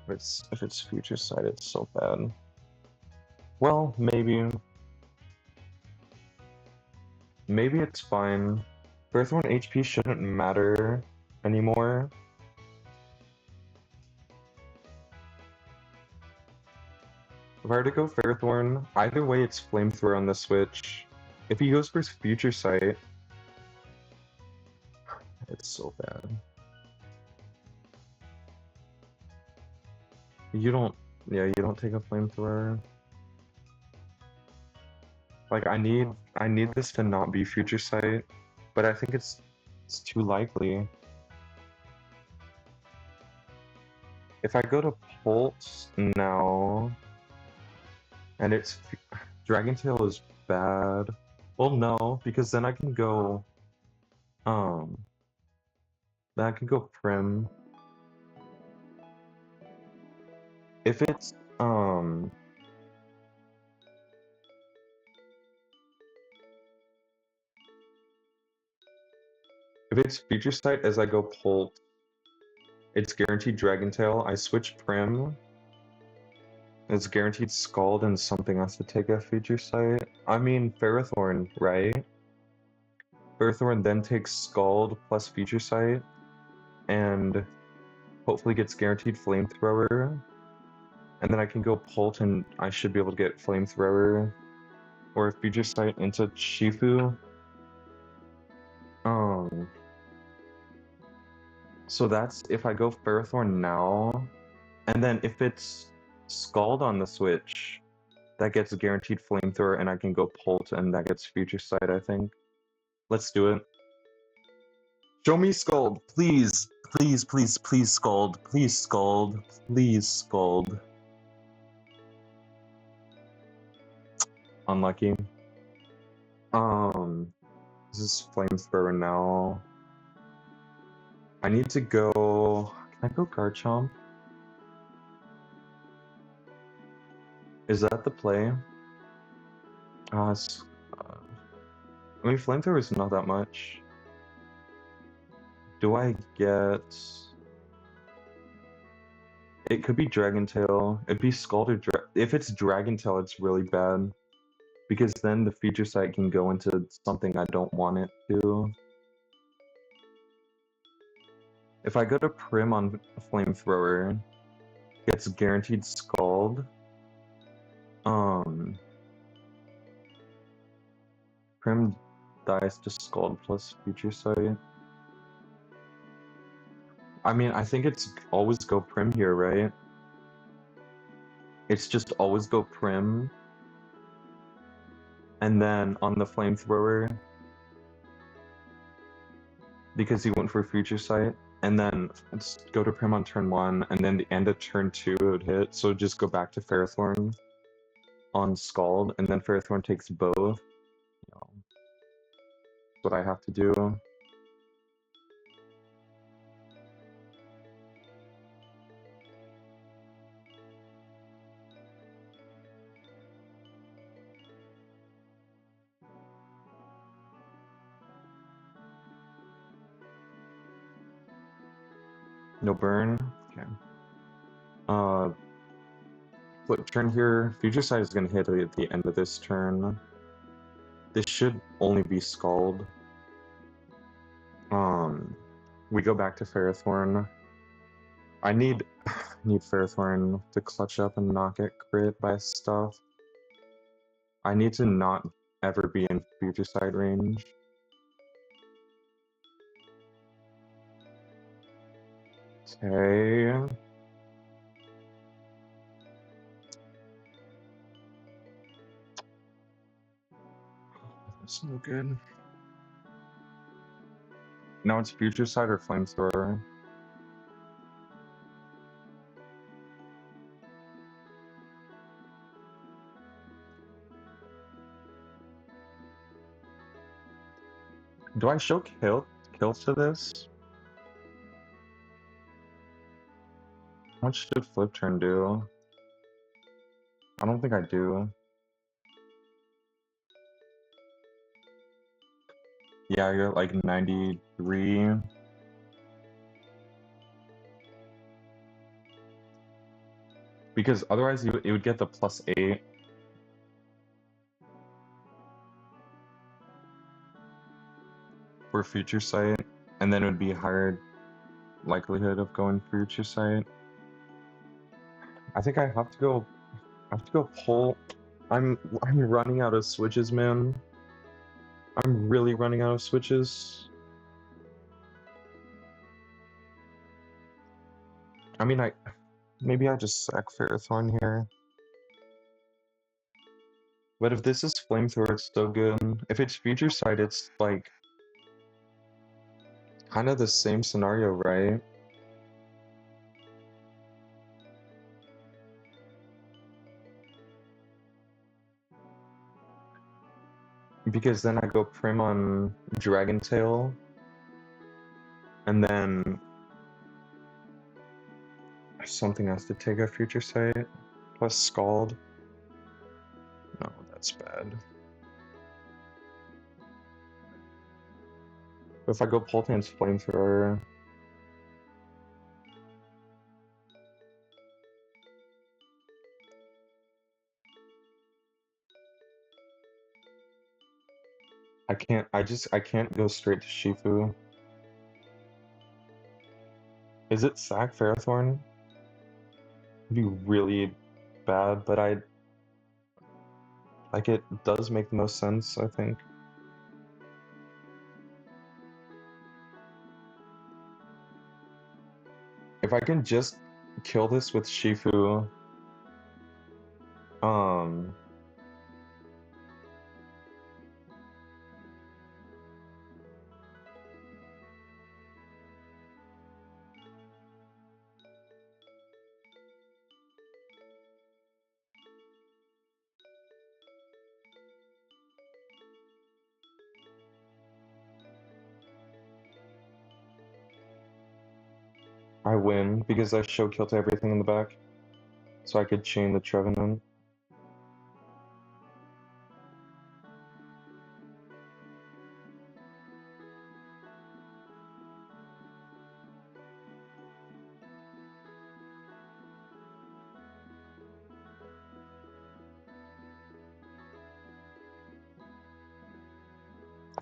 If it's Future Sight, it's so bad. Well, maybe. Maybe it's fine. Ferrothorn HP shouldn't matter anymore. If I were to go Ferrothorn, either way it's Flamethrower on the Switch. If he goes for Future Sight, it's so bad. You don't take a Flamethrower. Like, I need this to not be Future Sight, but I think it's too likely. If I go to Pulse now, and it's Dragon Tail is bad. Well, no, because then I can go Prim. If it's if it's Future Sight as I go Pulse, it's guaranteed Dragon Tail. I switch Prim. It's guaranteed Scald and something has to take a Future Sight. I mean Ferrothorn, right? Ferrothorn then takes Scald plus Future Sight, and hopefully gets guaranteed Flamethrower. And then I can go Pult and I should be able to get Flamethrower. Or Future Sight into Shifu. So that's if I go Ferrothorn now. And then if it's Scald on the Switch, that gets guaranteed Flamethrower and I can go Pult and that gets Future Sight, I think. Let's do it. Show me Scald, please. Please, please, please Scald. Please Scald. Please Scald. Unlucky. This is Flamethrower now. I need to go... Can I go Garchomp? Is that the play? I mean, Flamethrower is not that much. Do I get... It could be Dragon Tail. It'd be Scald or if it's Dragon Tail, it's really bad. Because then the Future Sight can go into something I don't want it to. If I go to Prim on Flamethrower, gets guaranteed Scald. Prim dies to Scald plus Future Sight. I mean, I think it's always go Prim here, right? It's just always go Prim. And then on the Flamethrower, because he went for Future Sight, and then let's go to Prim on turn 1, and then the end of turn 2 it would hit, so just go back to Ferrothorn on Scald, and then Ferrothorn takes both. That's what I have to do. No burn? Okay. Flip turn here. Future Sight is going to hit at the end of this turn. This should only be Scald. Um, we go back to Ferrothorn. I need need Ferrothorn to clutch up and not get crit by stuff. I need to not ever be in future side range. Okay. That's no good. Now it's future side or flamethrower. Do I show kills to this? How much did flip turn do? I don't think I do. Yeah, you're like 93. Because otherwise you would get the +8. For future sight, and then it would be higher likelihood of going future sight. I think I have to go pull. I'm running out of switches, man. I'm really running out of switches. I mean, maybe I just sack Ferrothorn here. But if this is flamethrower, it's so good. If it's future sight, it's like kind of the same scenario, right? Because then I go prim on Dragon Tail, and then something has to take a future sight plus Scald. No, that's bad. If I go Poltan's Flamethrower, I can't go straight to Shifu. Is it sack Ferrothorn? It'd be really bad, but like it does make the most sense, I think. If I can just kill this with Shifu, I win because I show kill to everything in the back. So I could chain the Trevenant.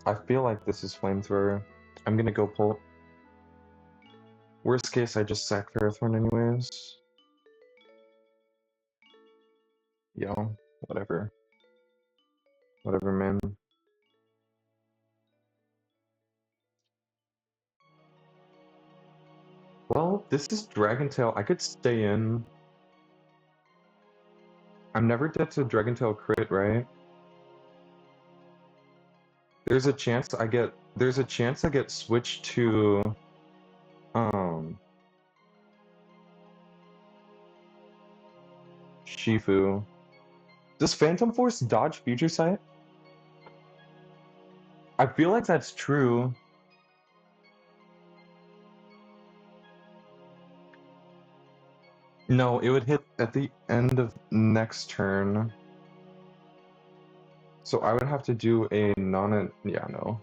I feel like this is Flamethrower. I'm gonna go pull. Worst case, I just sack Ferrothorn anyways. Yo, whatever. Whatever, man. Well, this is Dragon Tail. I could stay in. I'm never dead to Dragon Tail crit, right? There's a chance I get switched to Shifu. Does Phantom Force dodge Future Sight? I feel like that's true. No, it would hit at the end of next turn. So I would have to do a yeah, no.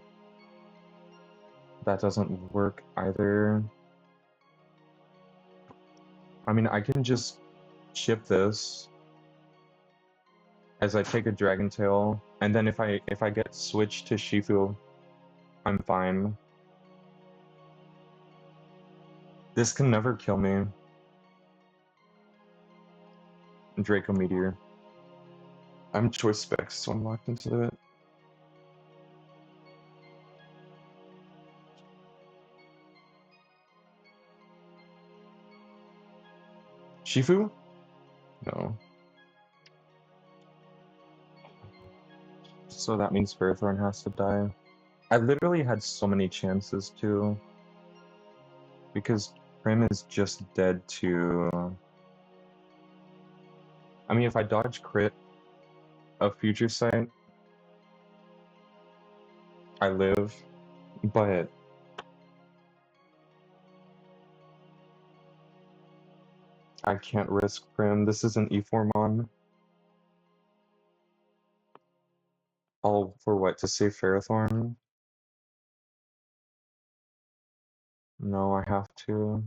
That doesn't work either. I mean, I can just chip this as I take a Dragon Tail, and then if I get switched to Shifu, I'm fine. This can never kill me. Draco Meteor. I'm choice specs, so I'm locked into it. Shifu? No. So that means Ferrothorn has to die. I literally had so many chances to. Because Prim is just dead to... I mean, if I dodge crit a Future Sight, I live, but... I can't risk Prim. This is an E4 All for what? To save Ferrothorn? No, I have to.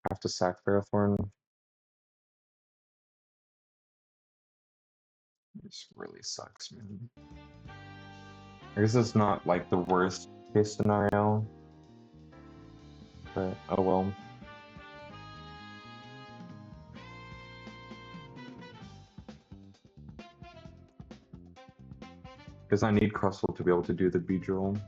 I have to sack Ferrothorn. This really sucks, man. I guess it's not like the worst case scenario, but oh well. Because I need Crustle to be able to do the Beedrill.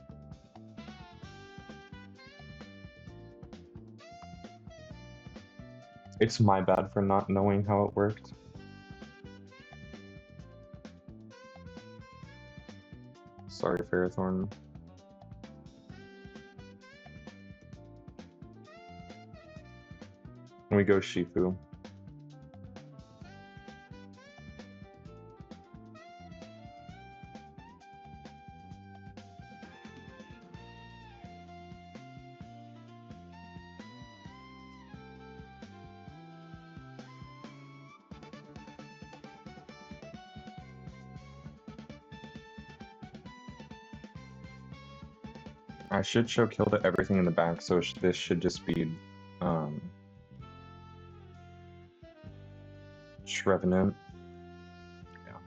It's my bad for not knowing how it worked. Sorry, Ferrothorn. And we go Shifu. I should show kill to everything in the back, so this should just be Shrevenant. Yeah.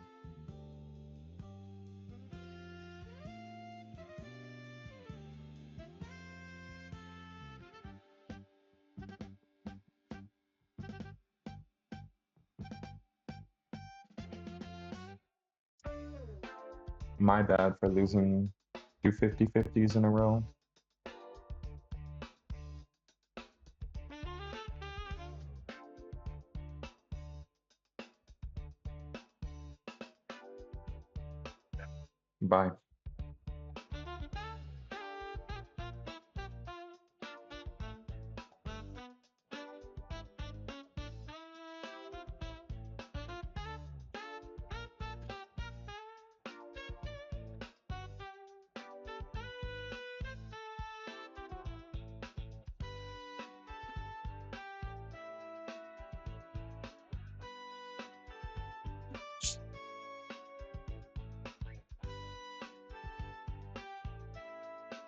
My bad for losing two 50-50s in a row. Bye.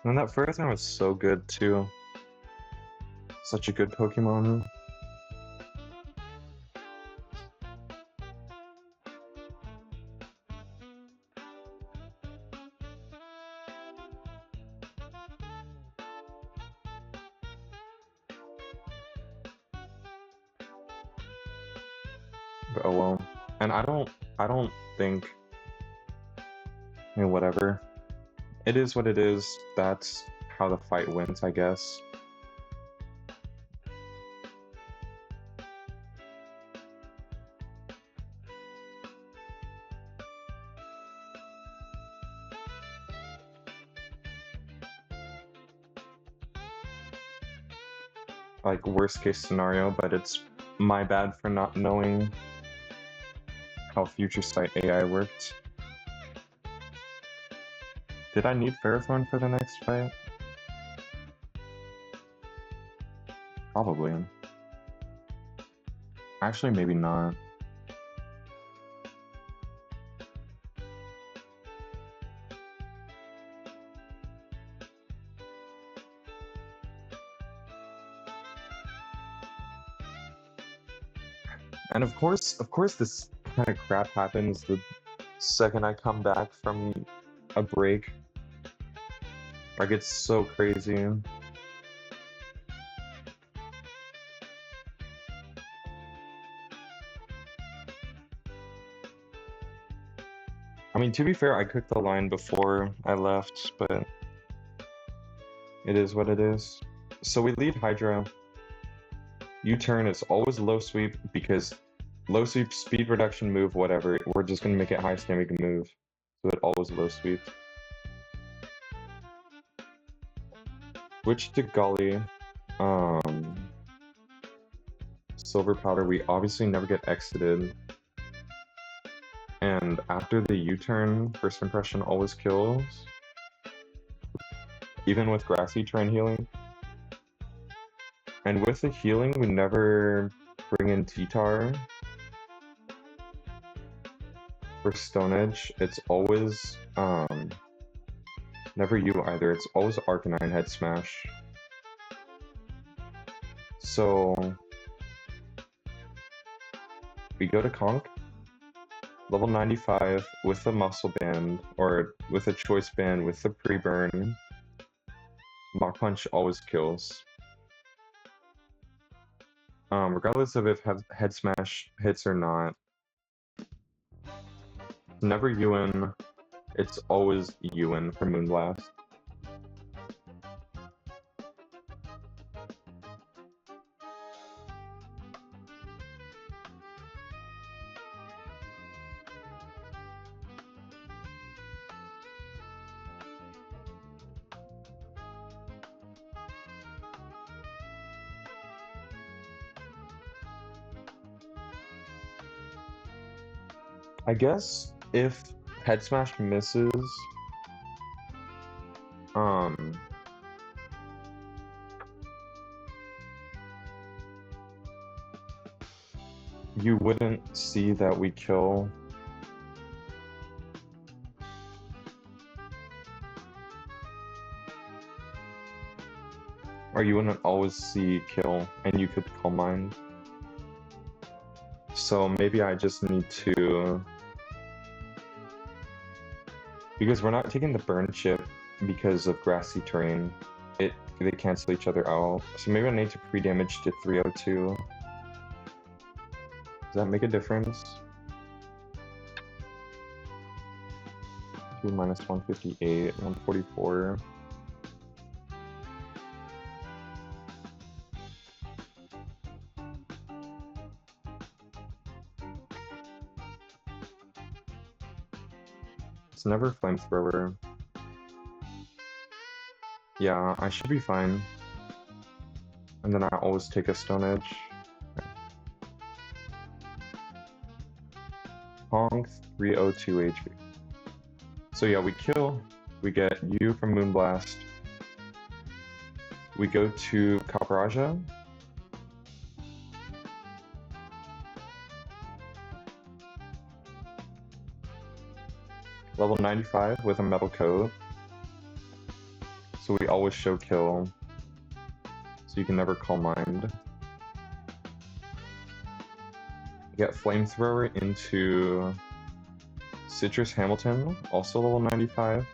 And that Ferrothorn was so good too. Such a good Pokemon. But oh well. And I don't think, I mean, whatever. It is what it is. That's how the fight wins, I guess. Like, worst case scenario, but it's my bad for not knowing how Future Sight AI worked. Did I need Ferrothorn for the next fight? Probably. Actually, maybe not. And of course this kind of crap happens the second I come back from a break. Like, it's so crazy. I mean, to be fair, I cooked the line before I left, but it is what it is. So we lead Hydra. U-turn is always low sweep because low sweep, speed reduction move, whatever. We're just gonna make it high standing move. So it always low sweep. Switch to Gully. Silver powder, we obviously never get exited. And after the U-turn, first impression always kills. Even with grassy train healing. And with the healing, we never bring in T-Tar. For Stone Edge, it's always never you either. It's always Arcanine Head Smash. So we go to Conk, level 95 with the Muscle Band, or with a Choice Band with the pre-burn. Mach Punch always kills. Regardless of if Head Smash hits or not. Never Ewan, it's always Ewan for Moonblast. I guess if Head Smash misses, you wouldn't see that we kill. Or you wouldn't always see kill, and you could Calm Mind. So maybe I just need to... Because we're not taking the burn chip because of grassy terrain. They cancel each other out. So maybe I need to pre-damage to 302. Does that make a difference? 2 minus 158, 144. It's never Flamethrower. Yeah, I should be fine. And then I always take a Stone Edge. Honk, 302 HP. So yeah, we kill. We get you from Moonblast. We go to Kaparaja. Level 95 with a Metal Coat. So we always show kill. So you can never Calm Mind. Get Flamethrower into Citrus Hamilton, also level 95.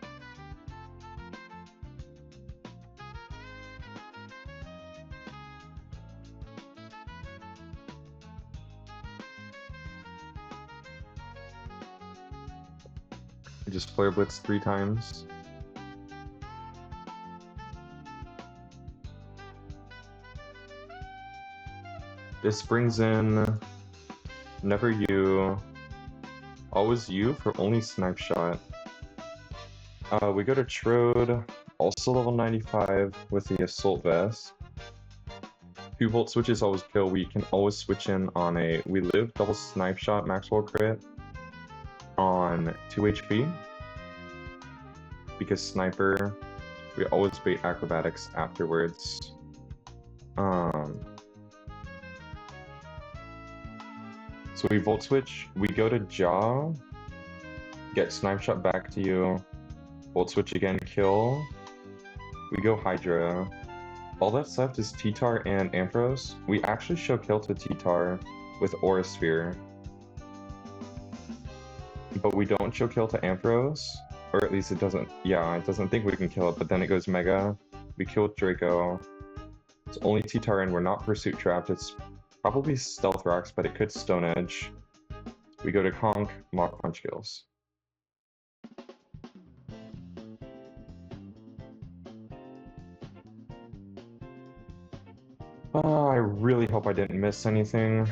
Just Flare Blitz 3 times. This brings in Never You, Always You for only Snipe Shot. We go to Trode, also level 95 with the Assault Vest. 2 volt switches always kill. We can always switch in on a We Live double Snipe Shot Maxwell crit on 2 HP. Because Sniper, we always bait Acrobatics afterwards. So we Volt Switch, we go to Jaw, get Snipe Shot back to you, Volt Switch again, kill, we go Hydra. All that's left is T-Tar and Ampharos. We actually show kill to T-Tar with Aura Sphere. But we don't show kill to Ampharos. Or at least it doesn't, yeah, it doesn't think we can kill it, but then it goes Mega. We killed Draco. It's only T-Tar and we're not Pursuit Trapped. It's probably Stealth Rocks, but it could Stone Edge. We go to Conk, Mach Punch kills. I really hope I didn't miss anything.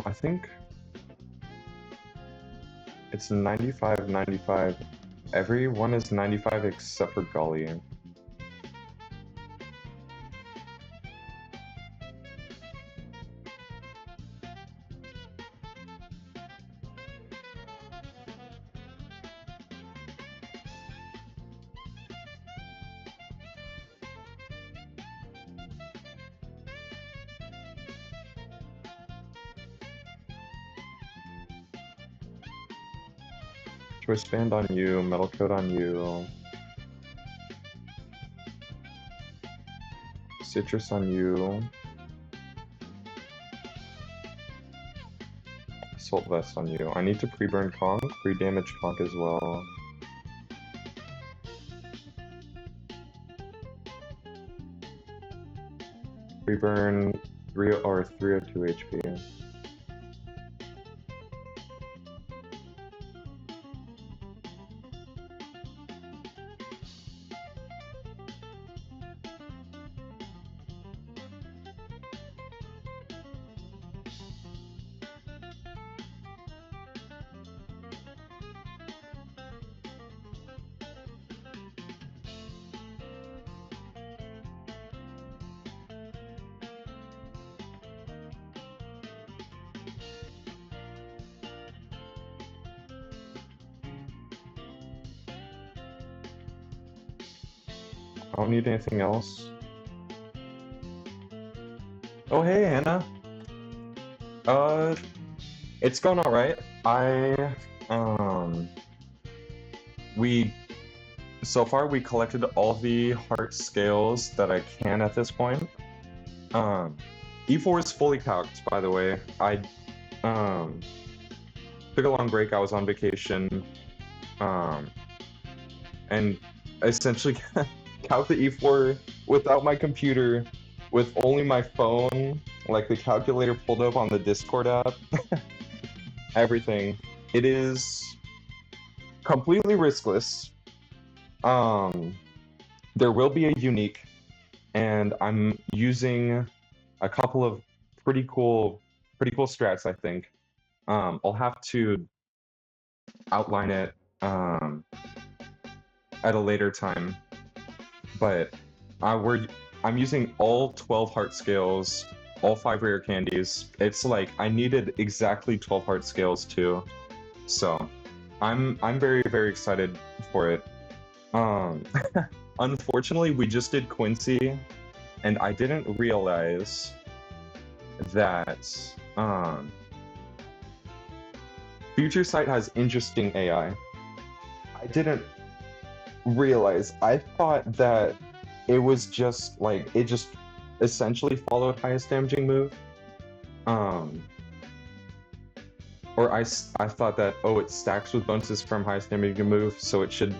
I think it's 95, 95. Everyone is 95 except for Gully. Choice Band on you, Metal Coat on you. Citrus on you. Assault Vest on you. I need to pre-burn Conk, pre-damage Conk as well. Pre-burn 302 HP. I don't need anything else. Oh, hey, Hannah. It's going all right. So far we collected all the heart scales that I can at this point. E4 is fully calced, by the way. I took a long break. I was on vacation, and essentially calc the E4 without my computer, with only my phone, like the calculator pulled up on the Discord app. Everything. It is completely riskless. There will be a unique, and I'm using a couple of pretty cool strats, I think. I'll have to outline it at a later time, but I'm using all 12 heart scales, all 5 rare candies. It's like I needed exactly 12 heart scales too, so I'm very, very excited for it. Unfortunately, we just did Quincy, and I didn't realize that Future Sight has interesting AI. I didn't realize. I thought that it was just like it just essentially followed highest damaging move. Or I thought that, oh, it stacks with bonuses from highest damaging move, so it should,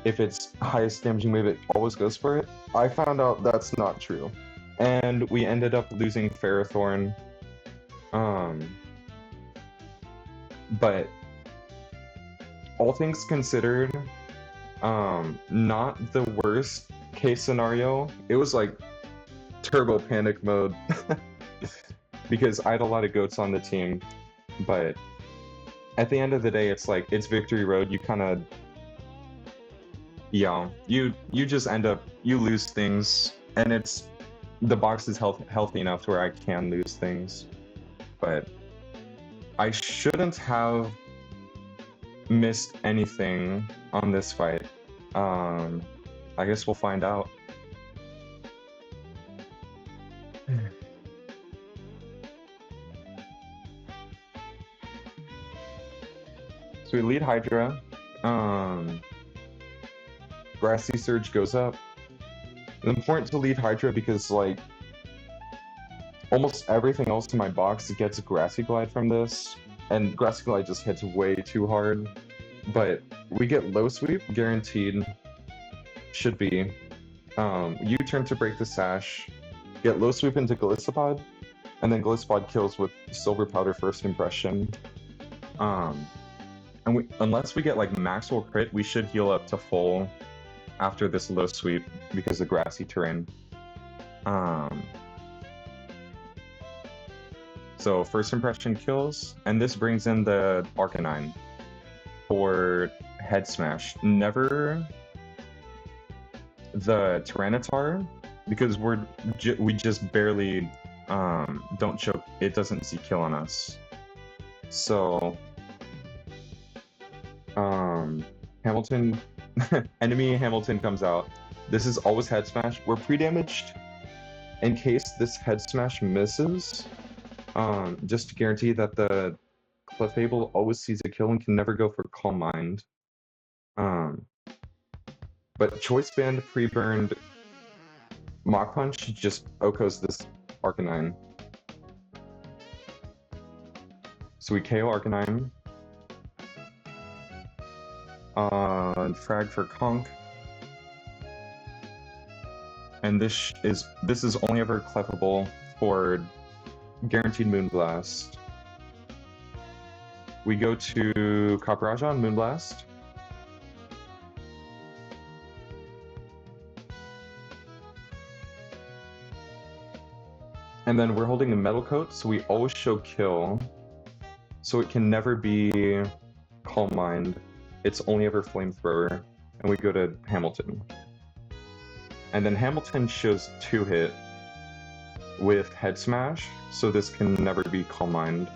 if it's highest damaging move, it always goes for it. I found out that's not true, and we ended up losing Ferrothorn. But all things considered, not the worst case scenario. It was like turbo panic mode because I had a lot of goats on the team, but at the end of the day, it's like it's victory road. You kind of, yeah, you just end up you lose things, and it's the box is healthy enough to where I can lose things, but I shouldn't have missed anything on this fight. Um, I guess we'll find out. So we lead Hydra. Um, Grassy Surge goes up. It's important to lead Hydra because like almost everything else in my box gets Grassy Glide from this, and Grassy Glide just hits way too hard. But we get low sweep guaranteed. Should be. U-turn to break the sash. Get low sweep into Gliscopod, and then Gliscopod kills with Silver Powder first impression. And unless we get like Maxwell crit, we should heal up to full after this low sweep because of grassy terrain. So first impression kills, and this brings in the Arcanine for head smash. Never the Tyranitar because we just barely don't choke. It doesn't see kill on us. So Hamilton, enemy Hamilton comes out. This is always head smash. We're pre-damaged in case this head smash misses. Just to guarantee that the Clefable always sees a kill and can never go for Calm Mind. But Choice Band pre-burned Mach Punch just Okos this Arcanine. So we KO Arcanine. Frag for Conk. And this is only ever clefable for guaranteed Moonblast. We go to Copperajah on Moonblast. And then we're holding the Metal Coat, so we always show kill. So it can never be Calm Mind. It's only ever Flamethrower. And we go to Hamilton. And then Hamilton shows 2-hit with Head Smash, so this can never be Calm Mind.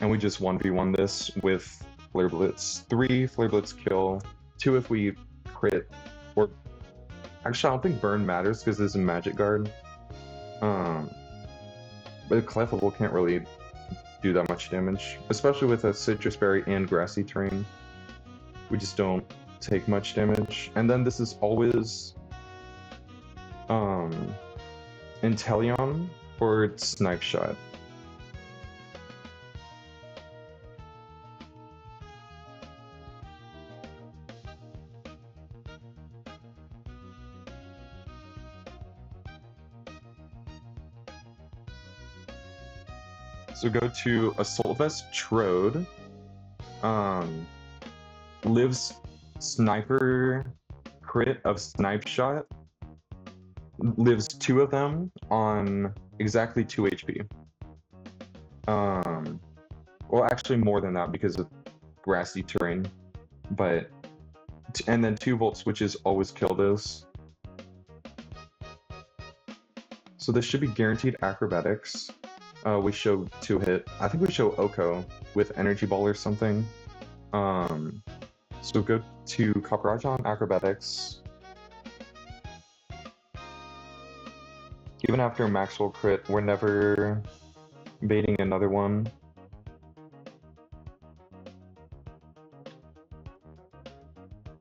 And we just 1v1 this with Flare Blitz. 3 Flare Blitz kill, 2 if we crit, or actually I don't think burn matters because this is a Magic Guard. But Clefable can't really do that much damage, especially with a Citrus Berry and Grassy terrain. We just don't take much damage. And then this is always Inteleon or Snipe Shot. So go to Assault Vest Trode. Lives Sniper crit of Snipe Shot. Lives 2 of them on exactly 2 HP. Well, actually more than that because of grassy terrain. But and then 2 Volt Switches always kill this. So this should be guaranteed acrobatics. We show 2-hit. I think we show Oko with Energy Ball or something. So go to Copperajah on acrobatics. Even after Maxwell crit, we're never baiting another one.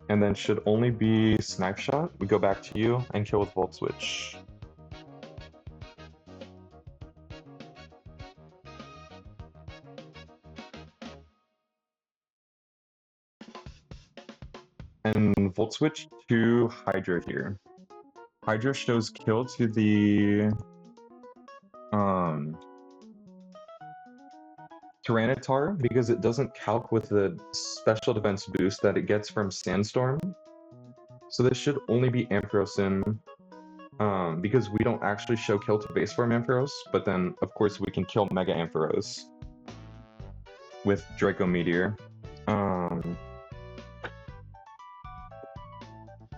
And then should only be Snipe Shot. We go back to you and kill with Volt Switch. And Volt Switch to Hydra here. Hydra shows kill to the Tyranitar because it doesn't calc with the special defense boost that it gets from Sandstorm. So this should only be Ampharos because we don't actually show kill to base form Ampharos, but then of course we can kill Mega Ampharos. with Draco Meteor. Um,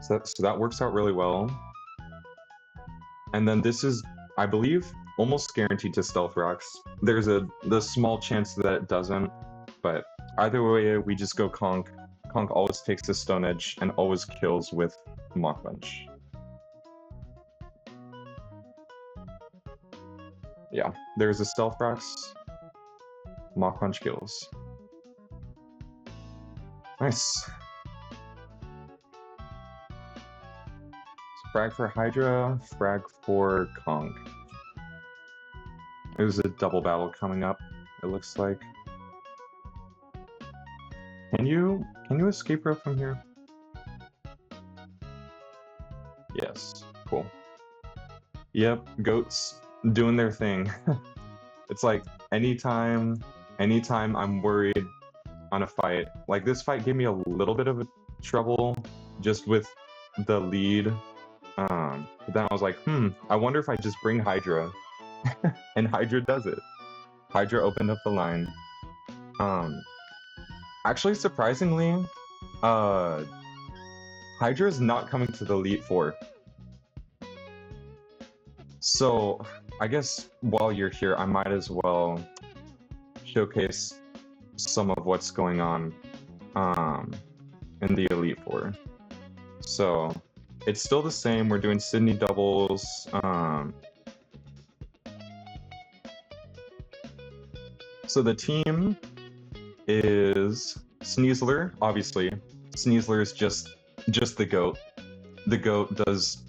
so that works out really well. And then this is, I believe, almost guaranteed to Stealth Rocks. There's the small chance that it doesn't, but either way, we just go Conk. Conk always takes the Stone Edge and always kills with Mach Punch. Yeah, there's a Stealth Rocks. Mach Punch kills. Nice. Frag for Hydra, frag for Conk. There's a double battle coming up, it looks like. Can you escape rope from here? Yes, cool. Yep, goats doing their thing. It's like anytime I'm worried on a fight, like this fight gave me a little bit of a trouble just with the lead. But then I was like, I wonder if I just bring Hydra. And Hydra does it. Hydra opened up the line. Actually, surprisingly, Hydra is not coming to the Elite Four. So, I guess while you're here, I might as well showcase some of what's going on in the Elite Four. So, it's still the same. We're doing Sydney doubles. So the team is Sneasler, obviously. Sneasler is just the GOAT. The GOAT does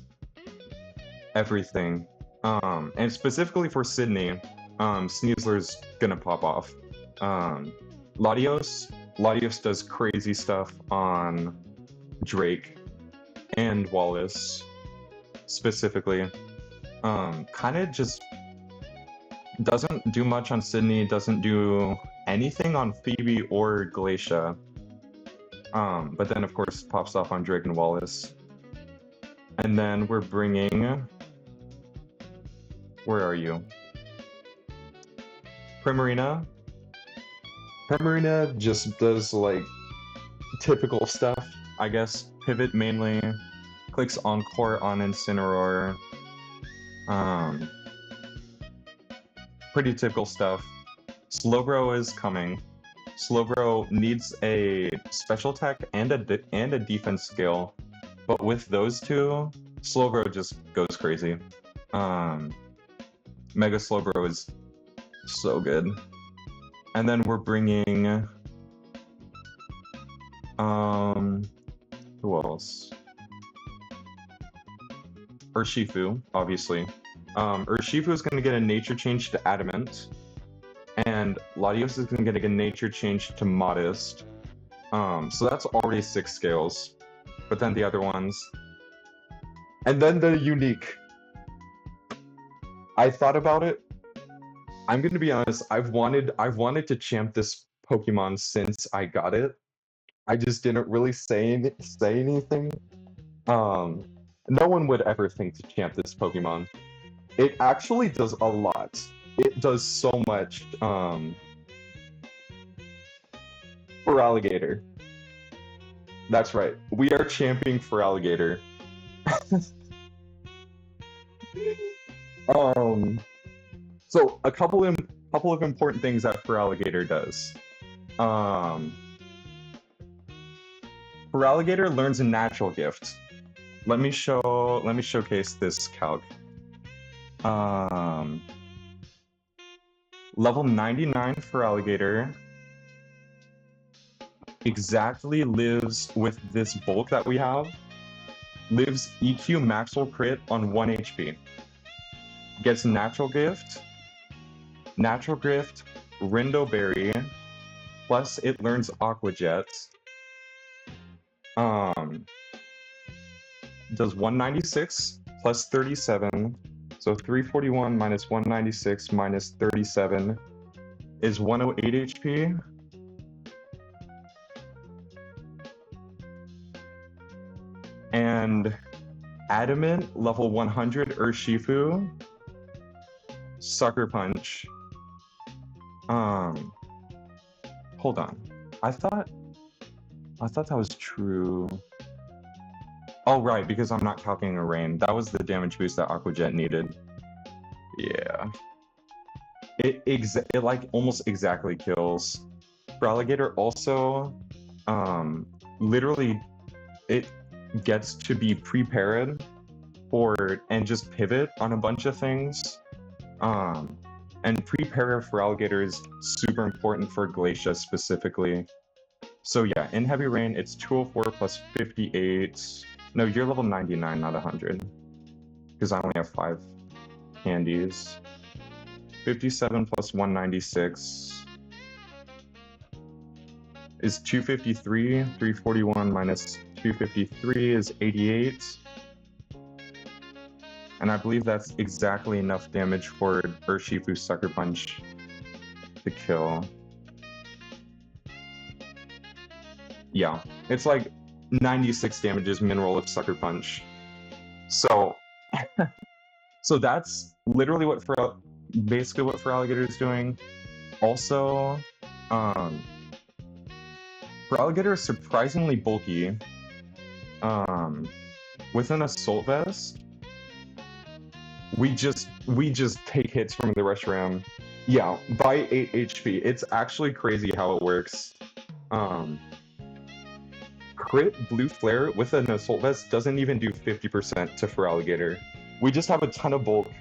everything. And specifically for Sydney, Sneasler's gonna pop off. Latios does crazy stuff on Drake and Wallace, specifically. Kind of just doesn't do much on Sydney, doesn't do anything on Phoebe or Glacia. But then, of course, pops off on Drake and Wallace. And then we're bringing... Where are you? Primarina. Primarina just does, like, typical stuff, I guess. Pivot mainly. Clicks Encore on Incineroar. Pretty typical stuff. Slowbro is coming. Slowbro needs a special attack and a defense skill, but with those two, Slowbro just goes crazy. Mega Slowbro is so good. And then we're bringing who else? Urshifu, obviously. Urshifu is going to get a nature change to Adamant, and Latios is going to get a nature change to Modest. So that's already 6 scales, but then the other ones. And then the unique. I thought about it. I'm going to be honest, I've wanted to champ this Pokemon since I got it. I just didn't really say anything. No one would ever think to champ this Pokemon. It actually does a lot. It does so much for Alligator. That's right. We are championing for Alligator. So a couple of important things that for Alligator does. For Alligator learns a natural gift. Let me showcase this calc. Level 99 for Alligator exactly lives with this bulk that we have. Lives EQ Maxwell crit on 1 HP. Gets Natural Gift, Rindo Berry, plus it learns Aqua Jet. Does 196 plus 37, so 341 minus 196 minus 37 is 108 HP. And Adamant, level 100 Urshifu, Sucker Punch. Hold on. I thought that was true. Oh right, because I'm not calculating a rain. That was the damage boost that Aquajet needed. Yeah. It like almost exactly kills. For Alligator also, literally it gets to be prepared for and just pivot on a bunch of things. And prepare for Alligator is super important for Glacia specifically. So yeah, in Heavy Rain, it's 204 plus 58. No, you're level 99, not 100. Because I only have 5 candies. 57 plus 196 is 253. 341 minus 253 is 88. And I believe that's exactly enough damage for Urshifu's Sucker Punch to kill. Yeah, it's like 96 damages min-roll of Sucker Punch. So, so that's literally what basically what Alligator is doing. Also, for Alligator is surprisingly bulky. With an Assault Vest, we just take hits from the Rush Ram. Yeah, by 8 HP. It's actually crazy how it works. Crit Blue Flare with an Assault Vest doesn't even do 50% to for Alligator. We just have a ton of bulk.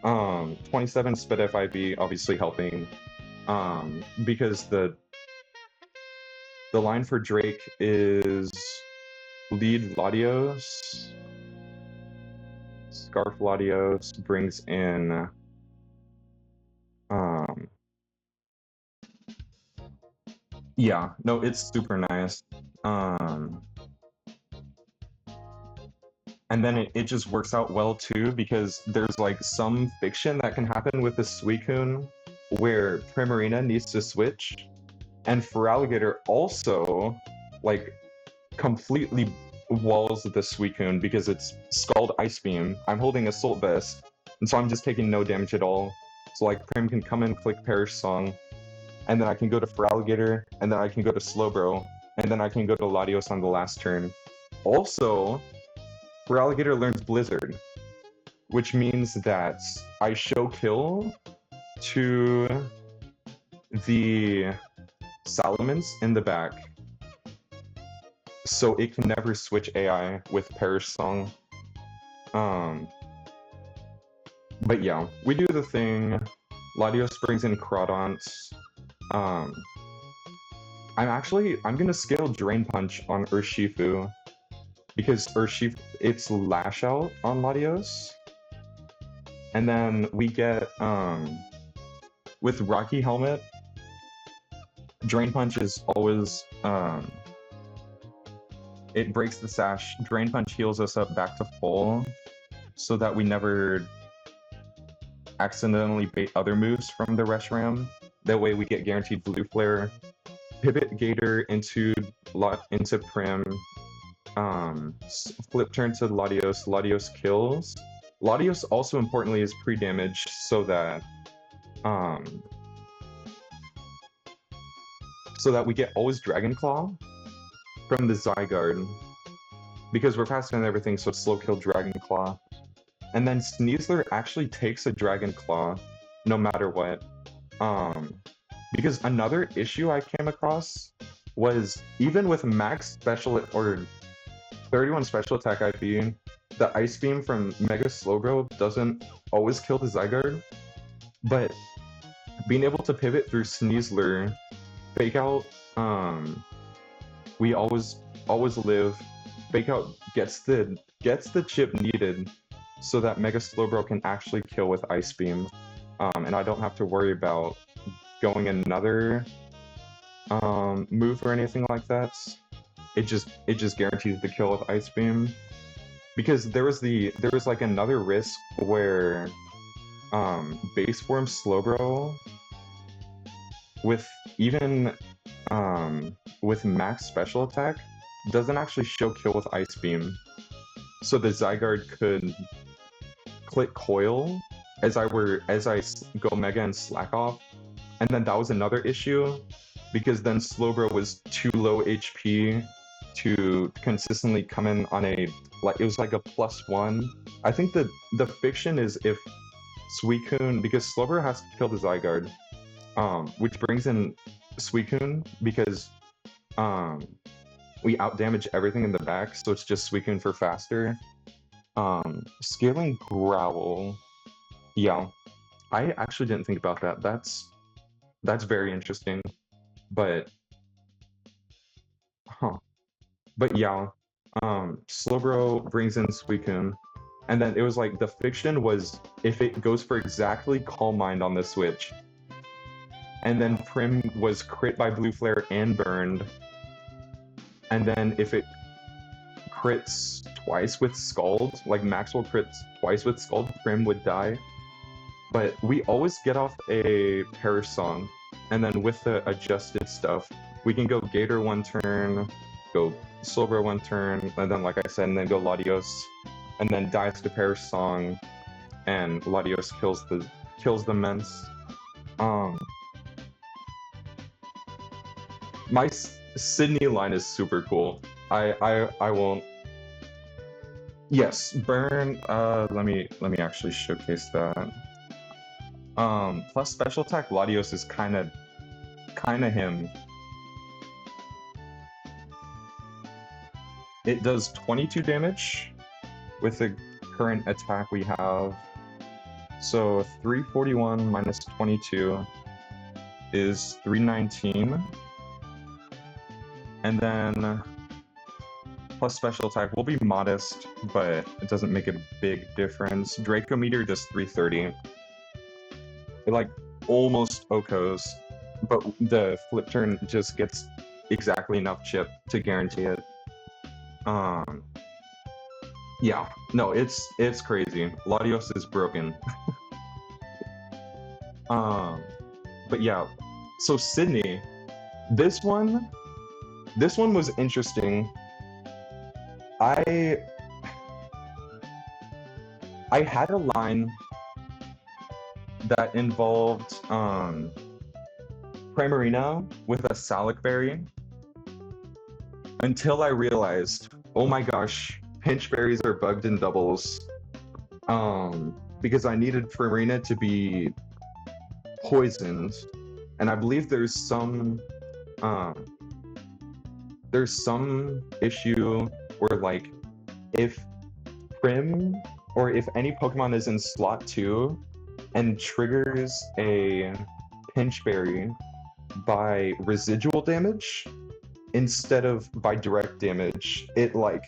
27 Sped FIV obviously helping. Because the line for Drake is lead Latios. Scarf Latios brings in yeah, no, it's super nice. And then it just works out well too, because there's like some fiction that can happen with the Suicune where Primarina needs to switch, and for Alligator also like completely walls the Suicune because it's Scald Ice Beam. I'm holding Assault Vest, and so I'm just taking no damage at all. So like Prim can come in, click Perish Song, and then I can go to for Alligator, and then I can go to Slowbro, and then I can go to Latios on the last turn. Also, for Alligator learns Blizzard, which means that I show kill to the Salamence in the back, so it can never switch AI with Perish Song. But yeah, we do the thing. Latios brings in Crawdonts. I'm gonna scale Drain Punch on Urshifu, because Urshifu, it's Lash Out on Latios. And then we get, with Rocky Helmet, Drain Punch is always, it breaks the sash. Drain Punch heals us up back to full, so that we never accidentally bait other moves from the Reshiram. That way we get guaranteed Blue Flare. Pivot Gator into Prim. Flip turn to Latios. Latios kills. Latios also importantly is pre-damaged so that we get always Dragon Claw from the Zygarde, because we're faster than everything, so slow kill Dragon Claw. And then Sneasler actually takes a Dragon Claw no matter what. Because another issue I came across was even with max special or 31 special attack IP, the Ice Beam from Mega Slowbro doesn't always kill the Zygarde, but being able to pivot through Sneasler, Fake Out, we always live. Fake Out gets the chip needed so that Mega Slowbro can actually kill with Ice Beam, and I don't have to worry about going another move or anything like that. It just guarantees the kill with Ice Beam. Because there was like another risk where base form Slowbro with even with max special attack doesn't actually show kill with Ice Beam. So the Zygarde could click Coil as I go Mega and slack off. And then that was another issue, because then Slowbro was too low HP to consistently come in on a, like, it was like a +1. I think the fiction is if Suicune, because Slowbro has to kill the Zygarde, which brings in Suicune because we outdamage everything in the back, so it's just Suicune for faster. Scaling Growl. Yeah, I actually didn't think about that. That's very interesting. But but yeah, Slowbro brings in Suicune, and then it was like the fiction was if it goes for exactly Calm Mind on the Switch, and then Prim was crit by Blue Flare and burned, and then if it crits twice with Scald, like Maxwell crits twice with Scald, Prim would die. But we always get off a Perish Song, and then with the adjusted stuff, we can go Gator one turn, go Slowbro one turn, and then like I said, and then go Latios, and then dies to Perish Song, and Latios kills the Mence. My Sydney line is super cool. I won't. Yes, burn. Let me actually showcase that. Plus special attack Latios is kind of him. It does 22 damage with the current attack we have. So 341 minus 22 is 319. And then plus special attack will be modest, but it doesn't make a big difference. Draco Meteor does 330. It like almost OHKOs, but the flip turn just gets exactly enough chip to guarantee it. Yeah, no, it's crazy. Latios is broken. But yeah, so Sydney, this one was interesting. I had a line that involved Primarina with a Salic Berry until I realized, oh my gosh, pinch berries are bugged in doubles. Because I needed Primarina to be poisoned, and I believe there's some issue where like if Prim or if any Pokemon is in slot 2 and triggers a pinch berry by residual damage instead of by direct damage, it like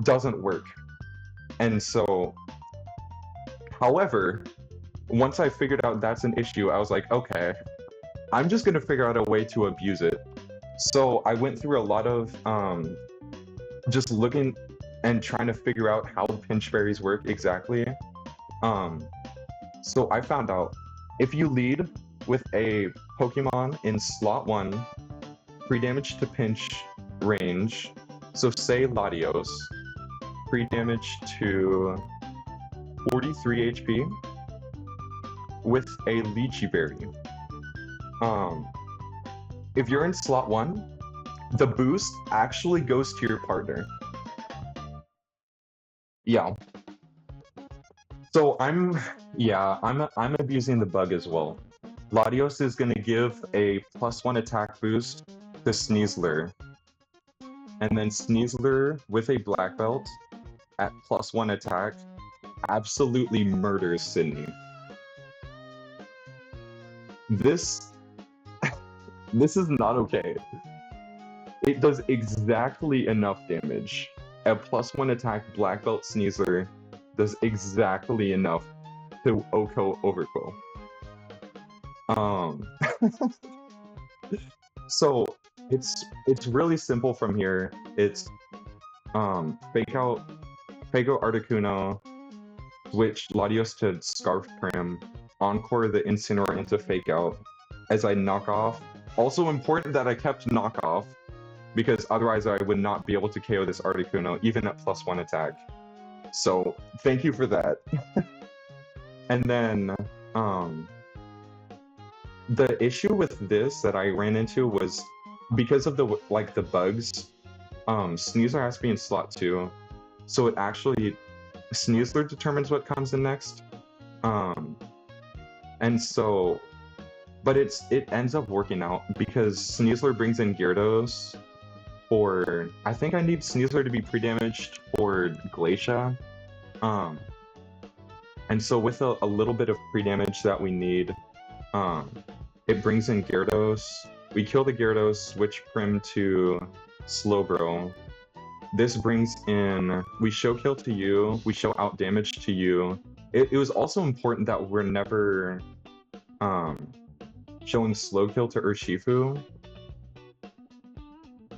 doesn't work. And so, however, once I figured out that's an issue, I was like, okay, I'm just gonna figure out a way to abuse it. So I went through a lot of just looking and trying to figure out how pinch berries work exactly. So I found out if you lead with a Pokemon in slot 1, free damage to pinch range, so say Latios, free damage to 43 HP with a Lychee Berry. If you're in slot 1, the boost actually goes to your partner. Yeah. So I'm abusing the bug as well. Latios is gonna give a +1 attack boost to Sneasler. And then Sneasler with a black belt at +1 attack absolutely murders Sydney. This is not okay. It does exactly enough damage. A +1 attack black belt Sneasler does exactly enough to OHKO Overkill. So it's really simple from here. It's fake out Articuno, switch Latios to Scarf Prim, encore the Incineroar into fake out as I knock off. Also important that I kept knock off, because otherwise I would not be able to KO this Articuno even at +1 attack. So thank you for that. And then The issue with this that I ran into was because of the bugs. Sneasler has to be in slot 2, so it actually Sneasler determines what comes in next. Um, and so, but it ends up working out because Sneasler brings in Gyarados for. I think I need Sneasler to be pre-damaged for Glacia. Um, and so with a little bit of pre-damage that we need, um, it brings in Gyarados. We kill the Gyarados, switch Prim to Slowbro. This brings in, we show kill to you, we show out damage to you. It was also important that we're never showing slow kill to Urshifu.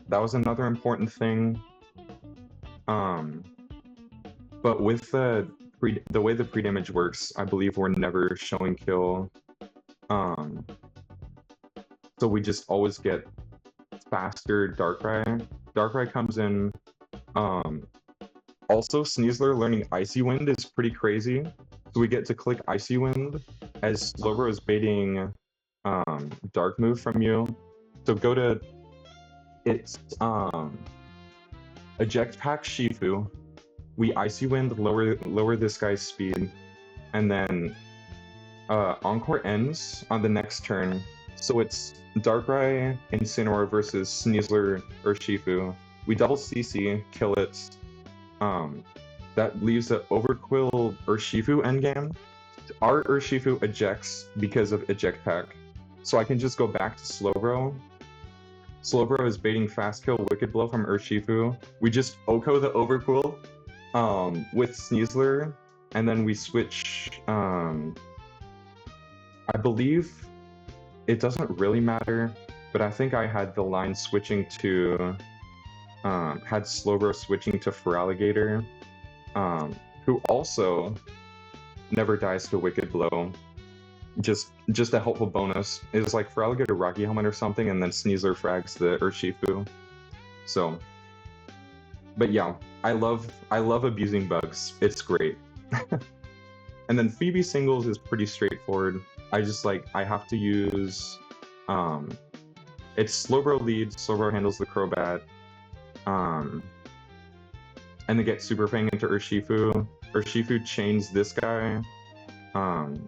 That was another important thing. But with the way the pre-damage works, I believe we're never showing kill. So we just always get faster Darkrai. Darkrai comes in. Also, Sneasler learning Icy Wind is pretty crazy. So we get to click Icy Wind as Slowbro is baiting Dark Move from you. So go to it's Eject Pack Shifu. We Icy Wind, lower this guy's speed, and then Encore ends on the next turn. So it's Darkrai Incineroar versus Sneasler Urshifu. We double CC, kill it. That leaves the Overquill Urshifu endgame. Our Urshifu ejects because of Eject Pack. So I can just go back to Slowbro. Slowbro is baiting Fast Kill Wicked Blow from Urshifu. We just Oko the Overquill with Sneasler, and then we switch. I believe it doesn't really matter, but I think I had the line switching to had Slowbro switching to Feraligatr, who also never dies to Wicked Blow. Just a helpful bonus. It was like Feraligatr Rocky Helmet or something, and then Sneasler frags the Urshifu. So, but yeah, I love abusing bugs. It's great. And then Phoebe singles is pretty straightforward. I have to use it's Slowbro leads, Slowbro handles the Crobat, and they get Super Fang into Urshifu. Urshifu chains this guy,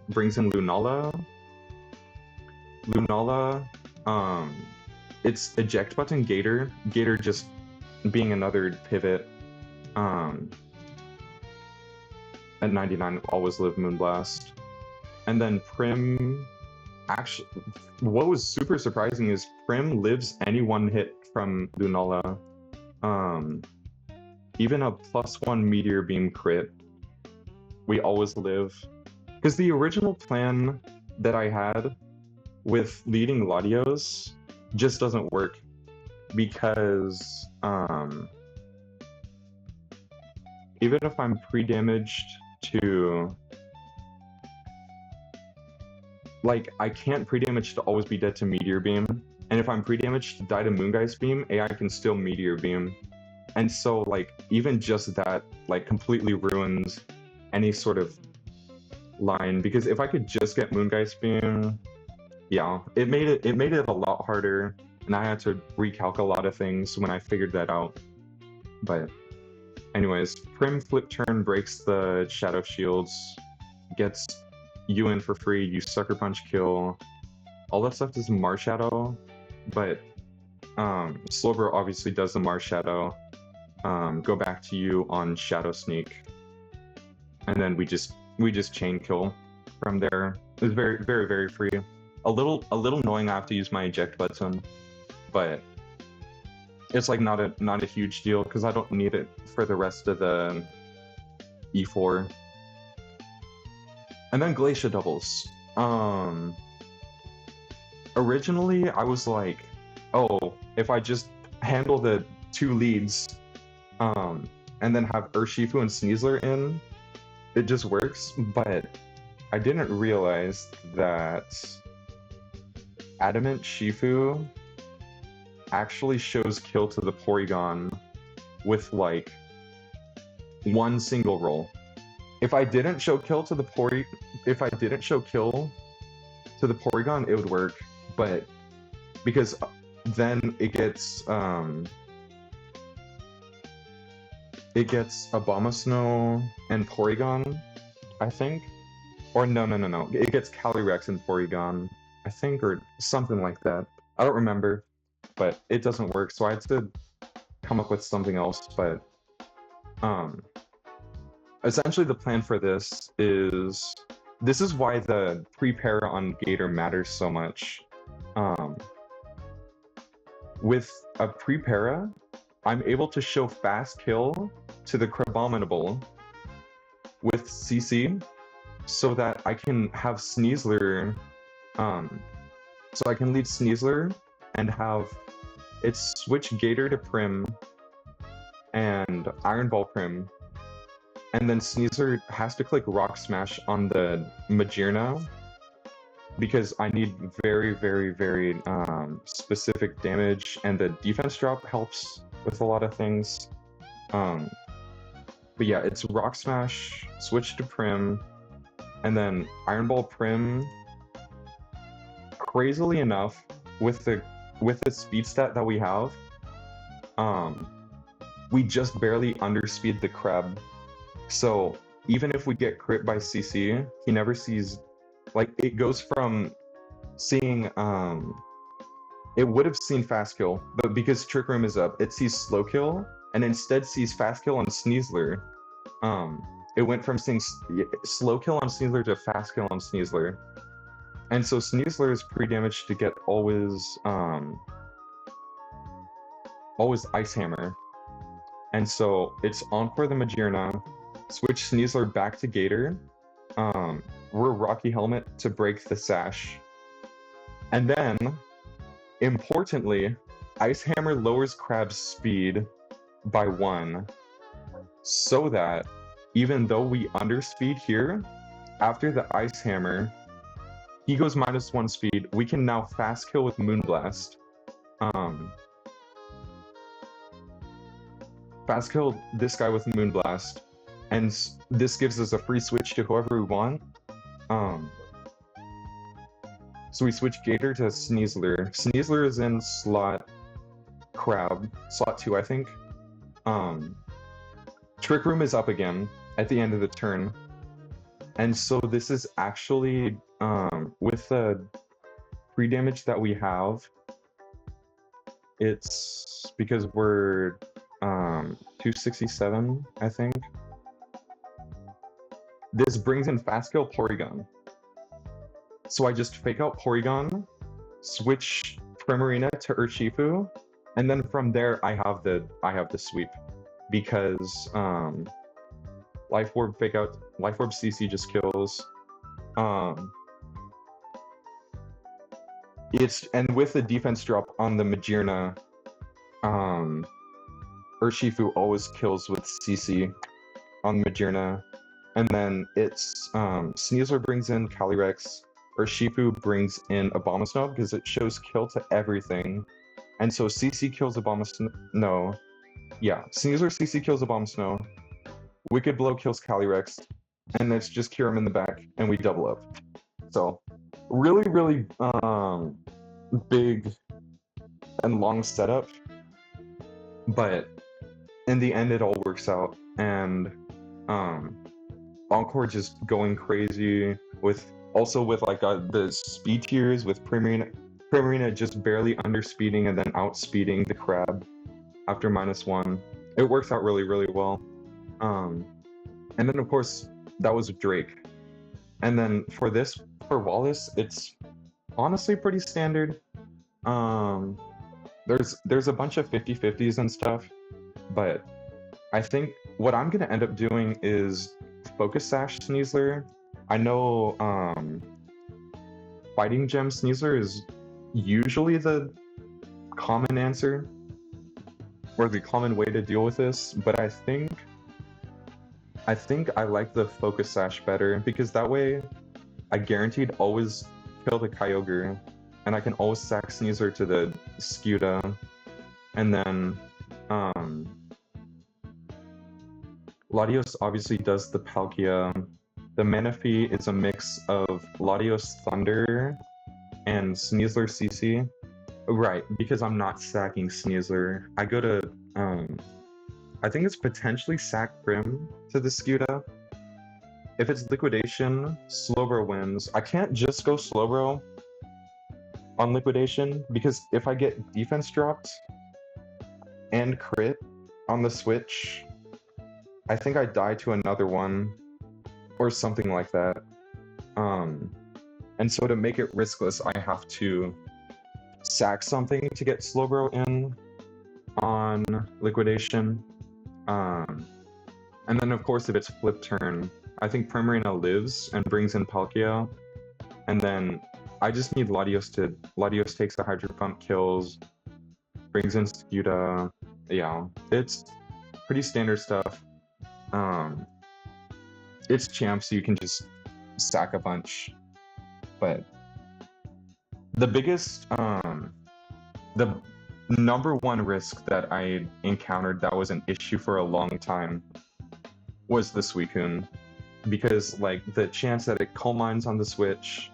brings in Lunala. It's eject button Gator. Gator just being another pivot. At 99, always live Moonblast. And then Prim, actually, what was super surprising is Prim lives any one hit from Lunala. Even a +1 Meteor Beam crit, we always live. Because the original plan that I had with leading Latios just doesn't work. Because even if I'm pre-damaged to... I can't pre-damage to always be dead to Meteor Beam. And if I'm pre-damaged to die to Moongeist Beam, AI can still Meteor Beam. And so, even just that, completely ruins any sort of line. Because if I could just get Moongeist Beam, yeah, it made it a lot harder. And I had to recalc a lot of things when I figured that out. But anyways, Prim flip turn breaks the Shadow Shields, gets you in for free, you Sucker Punch kill. All that's left is Marshadow, but Slowbro obviously does the Marshadow. Go back to you on Shadow Sneak, and then we just chain kill from there. It's very, very, very free. A little annoying I have to use my eject button, but it's not a huge deal because I don't need it for the rest of the E4. And then Glacia doubles. Originally I was like, oh, if I just handle the 2 leads, and then have Urshifu and Sneasler in, it just works. But I didn't realize that Adamant Shifu actually shows kill to the Porygon with 1 single roll. If I didn't show kill to the to the Porygon, it would work, but because then it gets Abomasnow and Porygon, I think. Or no. It gets Calyrex and Porygon, I think, or something like that. I don't remember, but it doesn't work, so I had to come up with something else, but essentially the plan for this is why the pre-para on Gator matters so much. With a pre-para, I'm able to show fast kill to the Crabominable with CC so that I can have Sneasler, so I can lead Sneasler and have it switch Gator to Prim and Iron Ball Prim, and then Sneasler has to click Rock Smash on the Magearna because I need very, very, very specific damage, and the defense drop helps with a lot of things. But yeah, it's Rock Smash, switch to Prim, and then Iron Ball Prim. Crazily enough, with the speed stat that we have, we just barely underspeed the Crab. So even if we get crit by CC, he never sees, like, it goes from seeing, it would have seen Fast Kill, but because Trick Room is up, it sees Slow Kill, and instead sees Fast Kill on Sneasler. It went from seeing Slow Kill on Sneasler to Fast Kill on Sneasler. And so Sneasler is pre-damaged to get always Ice Hammer. And so it's Encore the Magearna, switch Sneasler back to Gator, we're Rocky Helmet to break the Sash. And then, importantly, Ice Hammer lowers Crab's speed by 1, so that even though we underspeed here, after the Ice Hammer, he goes -1 speed, we can now fast kill with Moonblast. Fast kill this guy with Moonblast, and this gives us a free switch to whoever we want. So we switch Gator to Sneasler. Sneasler is in slot slot 2, I think. Trick Room is up again at the end of the turn. And so this is actually, with the pre-damage that we have, it's because we're 267, I think. This brings in Fast Kill Porygon. So I just fake out Porygon, switch Primarina to Urshifu, and then from there I have the sweep, because Life Orb fake out, Life Orb CC just kills. And with the defense drop on the Magearna, Urshifu always kills with CC on Magearna, and then it's Sneasler brings in Calyrex, Urshifu brings in Abomasnow because it shows kill to everything, and so CC kills Abomasnow. No, yeah, Sneasler CC kills Abomasnow, Wicked Blow kills Calyrex, and it's just cure him in the back, and we double up. So really, really big and long setup, but in the end it all works out, and Encore just going crazy with like the speed tiers with Primarina just barely underspeeding and then outspeeding the Crab after -1. It works out really, really well. And then of course that was Drake. And then for Wallace, it's honestly pretty standard. There's a bunch of 50/50s and stuff, but I think what I'm gonna end up doing is Focus Sash Sneasler. I know Fighting Gem Sneasler is usually the common answer, or the common way to deal with this, but I think I like the Focus Sash better, because that way I guaranteed always kill the Kyogre, and I can always sack Sneasler to the Scuda, and then Latios obviously does the Palkia. The Manaphy is a mix of Latios Thunder and Sneasler CC. Right, because I'm not sacking Sneasler. I go to, I think it's potentially sack Prim to the Scuda. If it's liquidation, Slowbro wins. I can't just go Slowbro on liquidation because if I get defense dropped and crit on the switch, I think I die to another one or something like that. And so to make it riskless, I have to sack something to get Slowbro in on liquidation. And then of course if it's flip turn, I think Primarina lives and brings in Palkia, and then I just need Latios takes the Hydro Pump, kills, brings in Scuda. Yeah, it's pretty standard stuff. It's champ, so you can just sack a bunch. But the biggest, the number one risk that I encountered that was an issue for a long time was the Suicune. Because like the chance that it coal mines on the switch,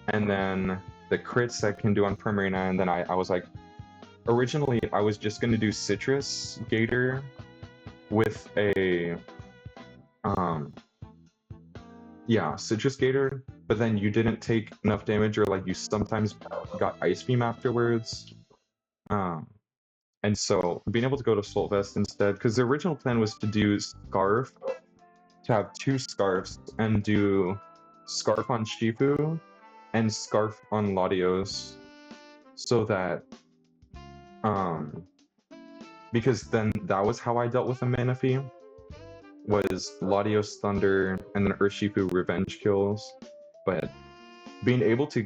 and then the crits that can do on Primarina, and then I was like, originally I was just gonna do Citrus Gator with a Citrus Gator, but then you didn't take enough damage, or like you sometimes got Ice Beam afterwards. And so being able to go to Assault Vest instead, because the original plan was to do Scarf, to have 2 Scarfs, and do Scarf on Shifu and Scarf on Latios, so that because then that was how I dealt with the Manaphy, was Latios Thunder and then Urshifu Revenge kills. But being able to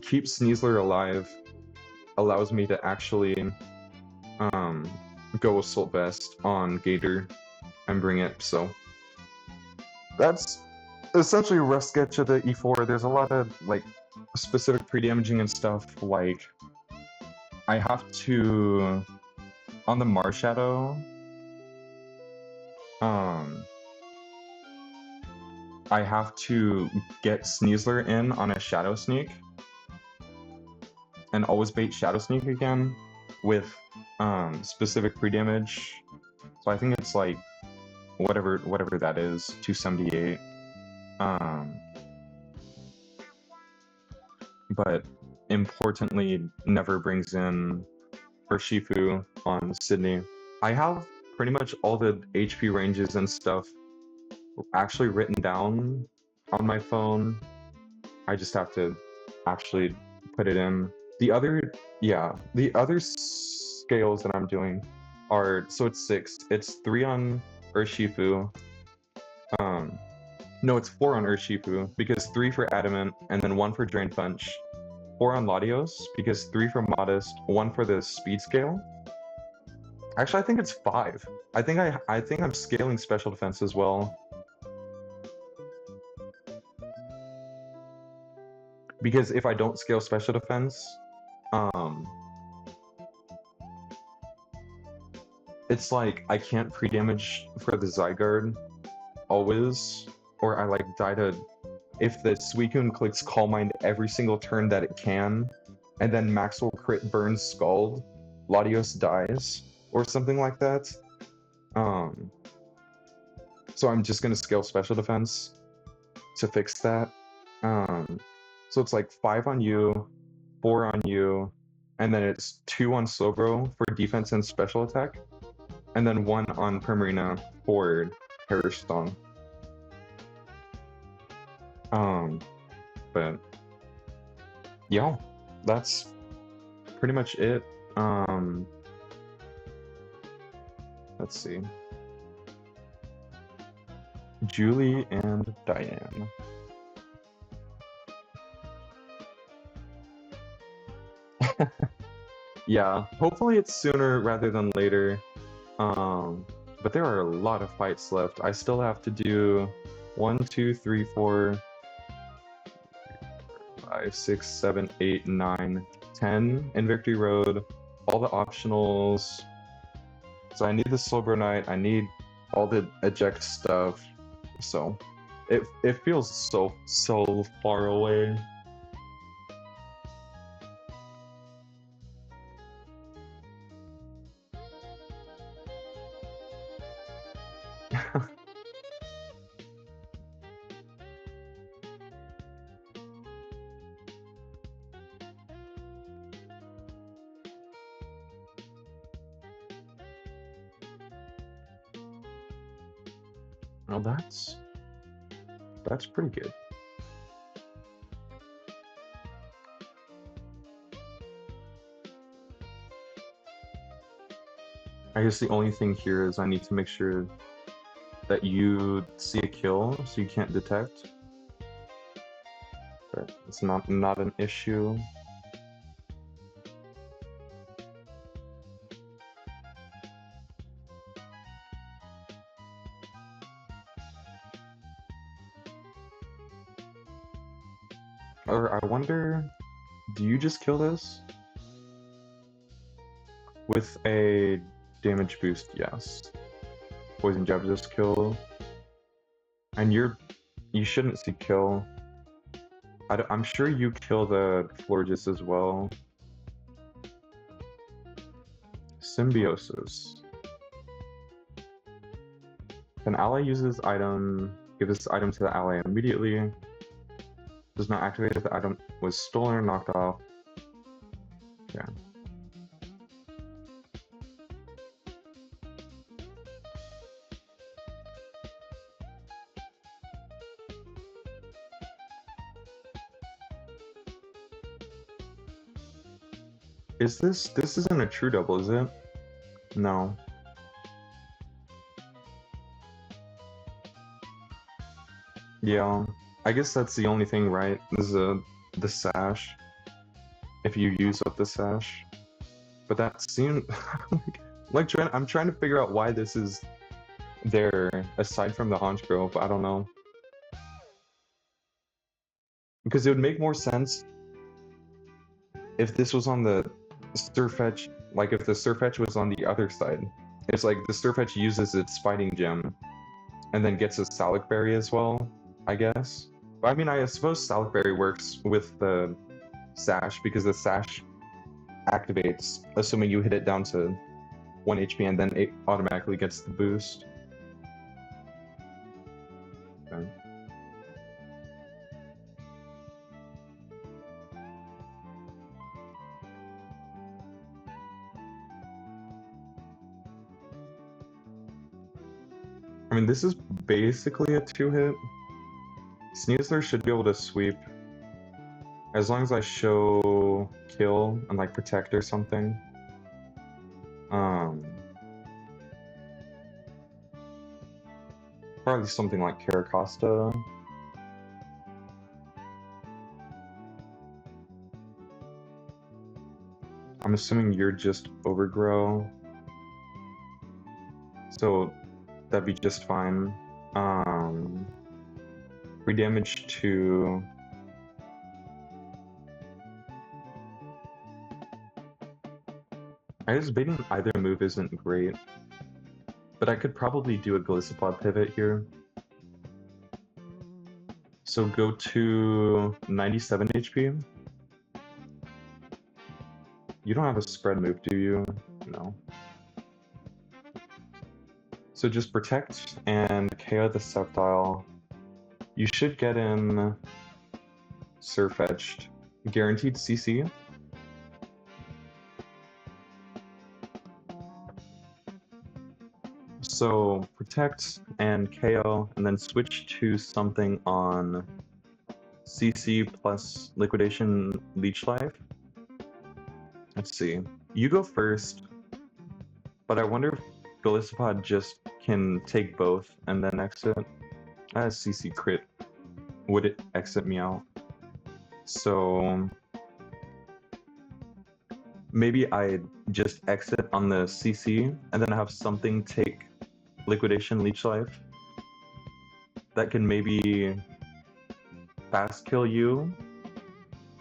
keep Sneasler alive allows me to actually go Assault Vest on Gator and bring it. So that's essentially a rough sketch of the E4. There's a lot of like specific pre-damaging and stuff, like I have to, on the Marshadow, I have to get Sneasler in on a Shadow Sneak and always bait Shadow Sneak again with specific pre-damage. So I think it's like whatever that is, 278. But importantly, never brings in Urshifu on Sydney. I have pretty much all the HP ranges and stuff actually written down on my phone. I just have to actually put it in. The other scales that I'm doing are, so it's 6. It's 3 on Urshifu. No, it's 4 on Urshifu, because 3 for Adamant, and then 1 for Drain Punch. 4 on Latios, because 3 for Modest, 1 for the Speed Scale. Actually, I think it's 5. I think I'm scaling Special Defense as well. Because if I don't scale Special Defense, it's like I can't pre-damage for the Zygarde always, or I like die to, if the Suicune clicks Calm Mind every single turn that it can, and then Maxwell crit burns Scald, Latios dies, or something like that. So I'm just gonna scale Special Defense to fix that. So it's like 5 on you, 4 on you, and then it's 2 on Slowbro for defense and special attack, and then 1 on Primarina for Terror Stone. But yeah, that's pretty much it. Let's see. Julie and Diane. Yeah, hopefully it's sooner rather than later. But there are a lot of fights left. I still have to do 1, 2, 3, 4, 5, 6, 7, 8, 9, 10 in Victory Road. All the optionals. So I need the Silver Knight. I need all the eject stuff. So it feels so far away. Well, that's pretty good. I guess the only thing here is I need to make sure that you see a kill, so you can't detect. But it's not an issue. Or I wonder, do you just kill this? With a damage boost, yes. Poison jab just kill. And you shouldn't see kill. I'm sure you kill the Florges as well. Symbiosis. If an ally uses item, give this item to the ally immediately. Does not activate if the item was stolen or knocked off. Yeah. This isn't a true double, is it? No. Yeah. I guess that's the only thing, right? This is the sash. If you use up the sash. But that seemed I'm trying to figure out why this is there aside from the Haunch Grove. I don't know. Because it would make more sense if this was on the Surfetch, like if the Surfetch was on the other side. It's like the Surfetch uses its fighting gem and then gets a Salic Berry as well, I guess. But I mean, I suppose Salic Berry works with the Sash because the Sash activates, assuming you hit it down to 1 HP and then it automatically gets the boost. Okay. I mean, this is basically a 2-hit. Sneasler should be able to sweep as long as I show kill and like protect or something. Probably something like Caracosta. I'm assuming you're just Overgrow. So that'd be just fine. Free damage to... I guess baiting either move isn't great. But I could probably do a Gliscopod pivot here. So go to 97 HP. You don't have a spread move, do you? No. So just protect and KO the Sceptile. You should get in Surfetched. Guaranteed CC. So protect and KO, and then switch to something on CC plus Liquidation Leech Life. Let's see. You go first, but I wonder if Gliscopod just can take both and then exit. As CC crit, would it exit me out? So maybe I just exit on the CC and then have something take Liquidation Leech Life that can maybe fast kill you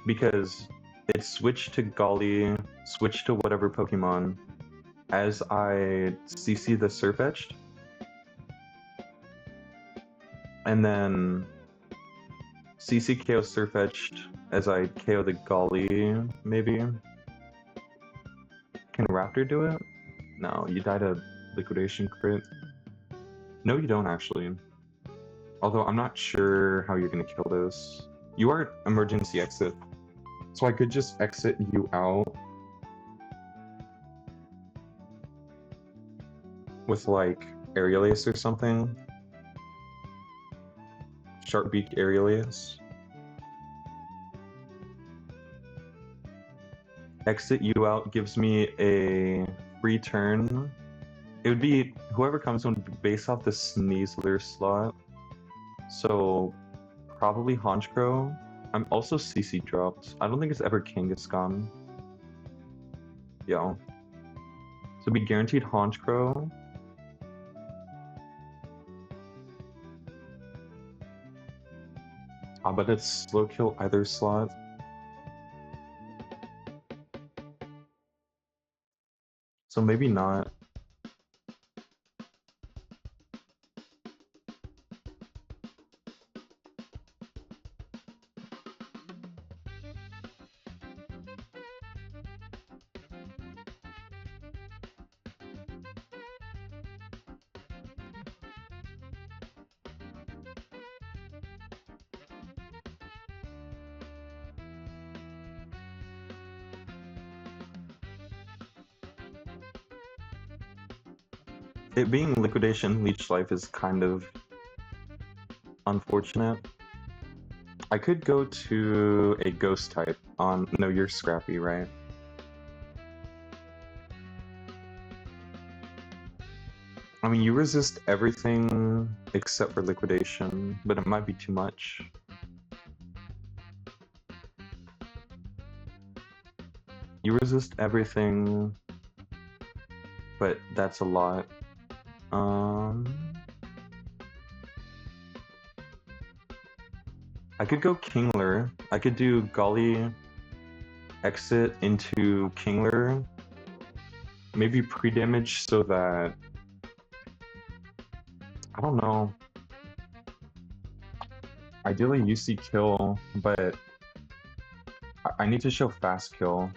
because it switched to Golly, switched to whatever Pokemon as I CC the Surfetched, and then CC KO Surfetched as I KO the Golly, maybe? Can Raptor do it? No, you died a Liquidation crit. No, you don't actually. Although I'm not sure how you're gonna kill this. You are emergency exit. So I could just exit you out with like Aerial Ace or something. Sharp Beak Aurelius. Exit you out gives me a free turn. It would be whoever comes in based off the Sneasler slot. So probably Honchkrow. I'm also CC dropped. I don't think it's ever Kangaskhan. Yeah. So we guaranteed Honchkrow. But it's slow kill either slot. So maybe not. It being Liquidation Leech Life is kind of unfortunate. I could go to a Ghost type on... No, you're Scrappy, right? I mean, you resist everything except for Liquidation, but it might be too much. You resist everything, but that's a lot. I could go Kingler. I could do Golly exit into Kingler. Maybe pre-damage so that... I don't know. Ideally UC kill, but I need to show fast kill.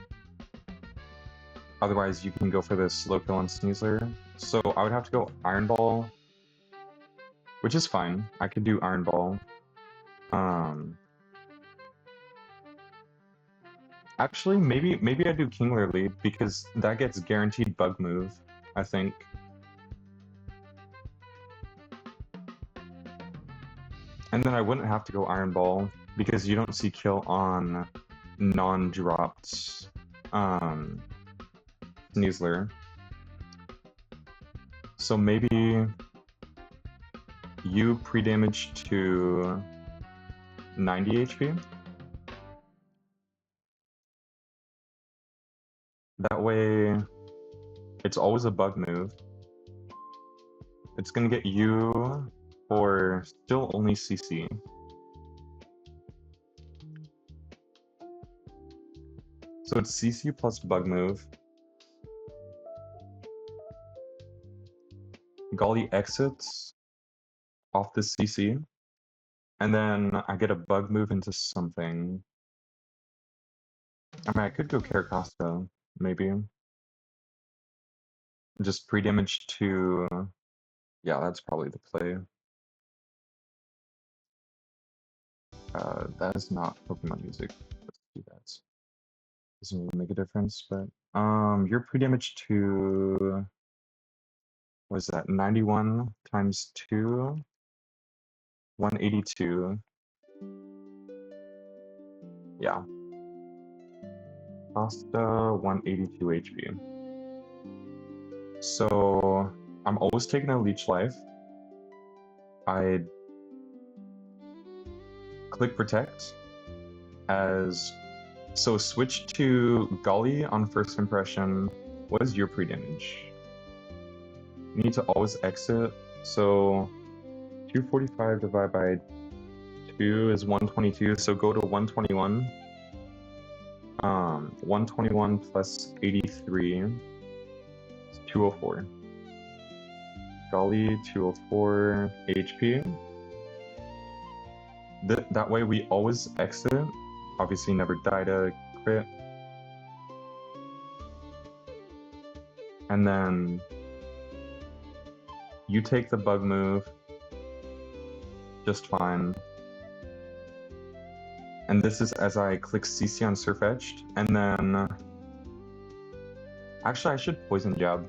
Otherwise you can go for the slow kill on Sneasler. So I would have to go Iron Ball, which is fine. I could do Iron Ball. Actually, maybe I do Kingler lead because that gets guaranteed bug move, I think. And then I wouldn't have to go Iron Ball because you don't see kill on non-dropped Sneasler. So maybe you pre-damage to 90 HP. That way, it's always a bug move. It's gonna get you for still only CC. So it's CC plus bug move. Golly exits off the CC. And then I get a bug move into something. I mean, I could go Carracosta, maybe. Just pre-damage to... Yeah, that's probably the play. That is not Pokemon music. Let's do that. Doesn't really make a difference, but... you're pre-damage to... What is that? 91 times 2? 182. Yeah. Costa, 182 HP. So I'm always taking a Leech Life. I click Protect as... So switch to Golly on first impression. What is your pre-damage? You need to always exit. So 245 divided by 2 is 122. So go to 121. 121 plus 83 is 204. Golly, 204 HP. That way we always exit. Obviously never die to crit. And then you take the bug move just fine. And this is as I click CC on Surfetched, and then... Actually, I should Poison Jab.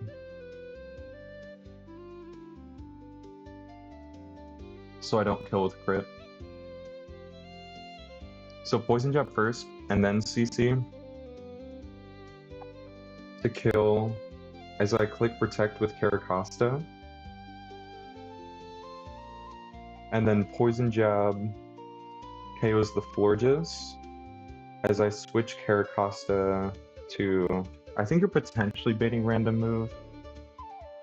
So I don't kill with crit. So poison jab first, and then CC to kill as I click protect with Caracosta. And then poison jab KOs the Florges as I switch Caracosta to... I think you're potentially baiting random move.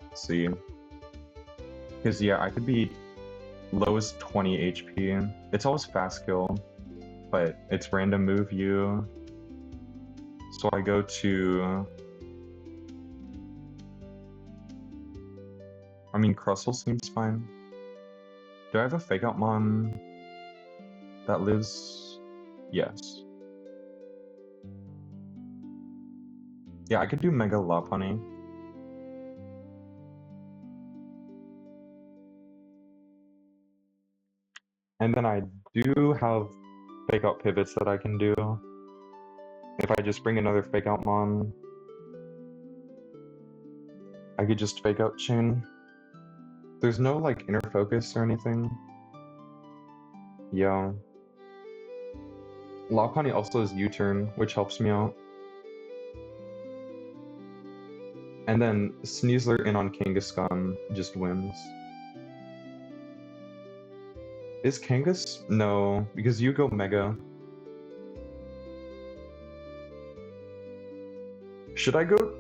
Let's see. Because yeah, I could be low as 20 HP. It's always fast kill, but it's random move you. So I go to... I mean, Crustle seems fine. Do I have a Fake Out Mon that lives? Yes. Yeah, I could do Mega Lopunny. And then I do have Fake Out Pivots that I can do. If I just bring another Fake Out Mon, I could just Fake Out Chain. There's no, like, inner focus or anything. Yeah. Lopunny also has U-Turn, which helps me out. And then Sneasler in on Kangaskhan just wins. Is Kangas? No, because you go Mega. Should I go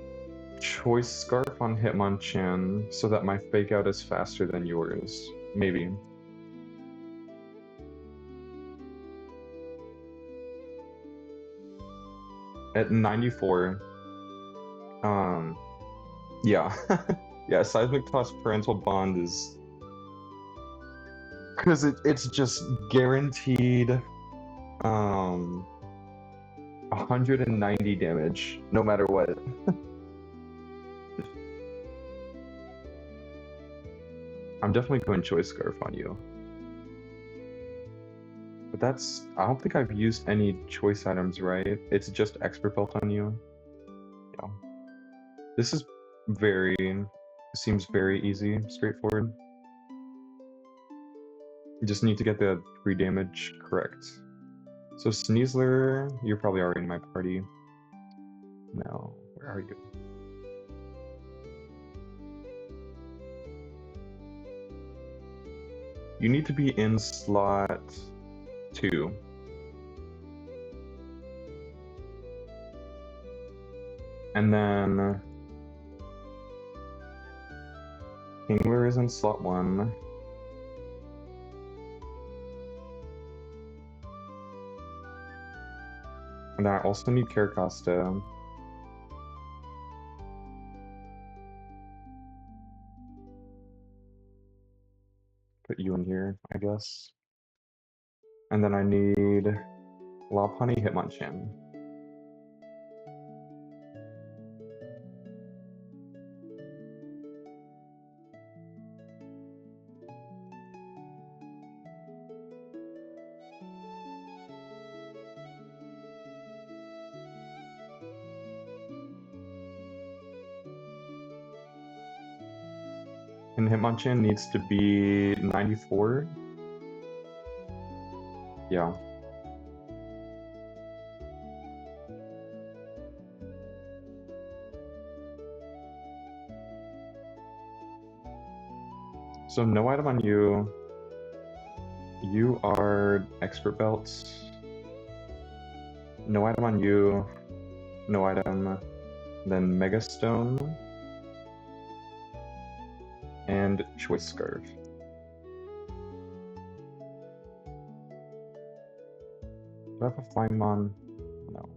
Choice Scarf on Hitmonchan so that my Fake Out is faster than yours? Maybe. At 94. Yeah. Yeah, Seismic Toss Parental Bond is... Because it's just guaranteed 190 damage, no matter what. I'm definitely going Choice Scarf on you. But that's... I don't think I've used any choice items, right? It's just Expert Belt on you. Yeah. This is very... seems very easy, straightforward. You just need to get the 3 damage correct. So Sneasler, you're probably already in my party. No, where are you? You need to be in slot 2. And then Kingler is in slot 1. And then I also need Caracosta. Put you in here, I guess. And then I need Lopunny, Hitmonchan. And Hitmonchan needs to be 94. Yeah. So no item on you. You are Expert Belts. No item on you. No item. Then Mega Stone. And Choice Scarf. Do I have a Flying Mon? No.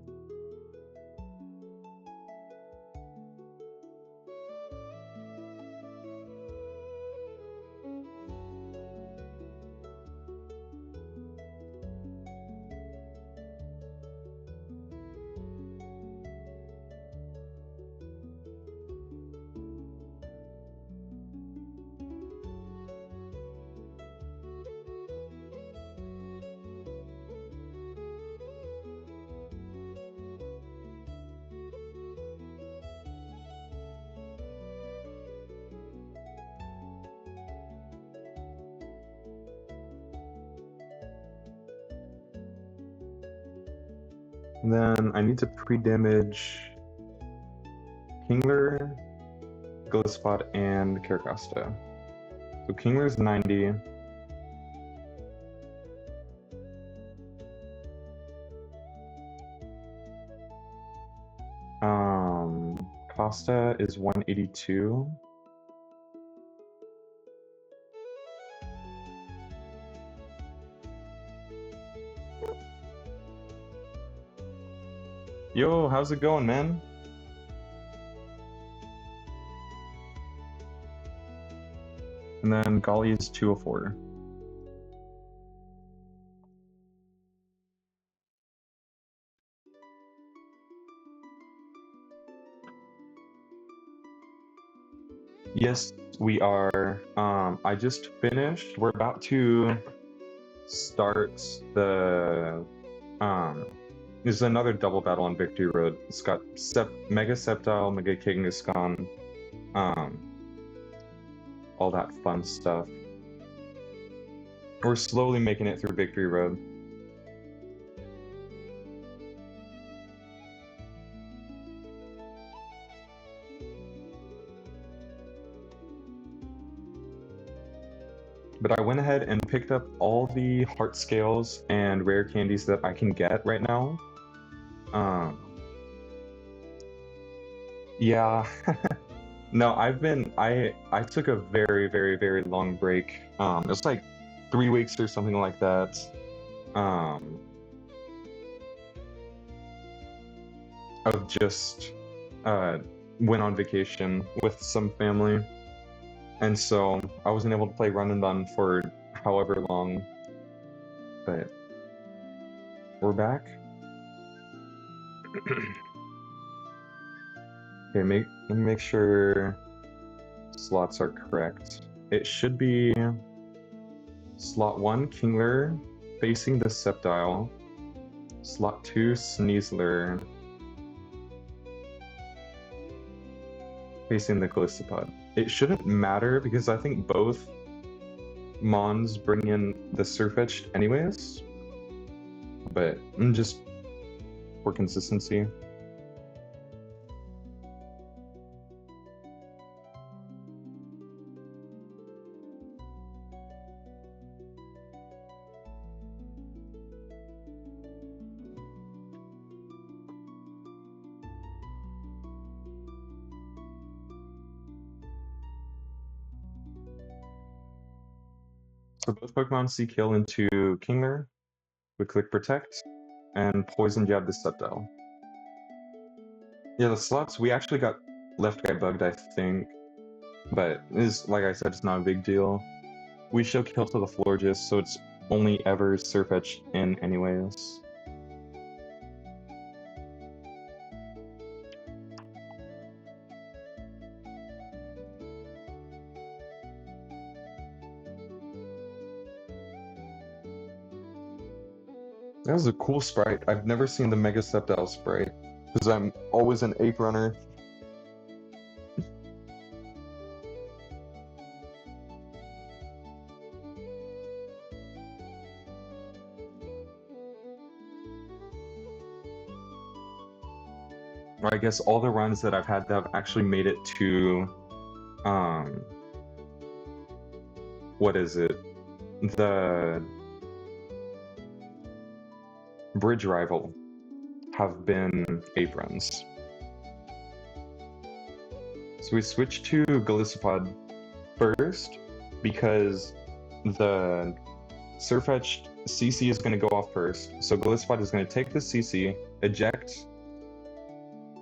Then I need to pre-damage Kingler, Glisspot, and Caracosta. So Kingler's 90. Costa is 182. Yo, how's it going, man? And then Golly is 204. Yes, we are. I just finished. We're about to start the this is another double battle on Victory Road. It's got Mega Sceptile, Mega Kangaskhan, all that fun stuff. We're slowly making it through Victory Road. But I went ahead and picked up all the heart scales and rare candies that I can get right now. Yeah. No, I took a very, very, very long break. It was like 3 weeks or something like that. Of just went on vacation with some family. And so I wasn't able to play Run and Gun for however long, but we're back. Okay, let me make sure slots are correct. It should be slot 1, Kingler, facing the Sceptile. Slot 2, Sneasler, facing the Gliscopod. It shouldn't matter because I think both Mons bring in the Surfetched anyways, but just for consistency. So both Pokemon seek heal into Kingler. We click Protect and Poison Jab the Sceptile. Yeah, the slots, we actually got Left Guy bugged, I think, but is like I said, it's not a big deal. We show kill to the Florges, so it's only ever Surfetched in anyways. That was a cool sprite. I've never seen the Mega Sceptile sprite, because I'm always an Ape Runner. Or I guess all the runs that I've had that have actually made it to, what is it? The Bridge Rival have been Ape runs. So we switch to Golisopod first because the Surfetched CC is going to go off first. So Golisopod is going to take the CC, eject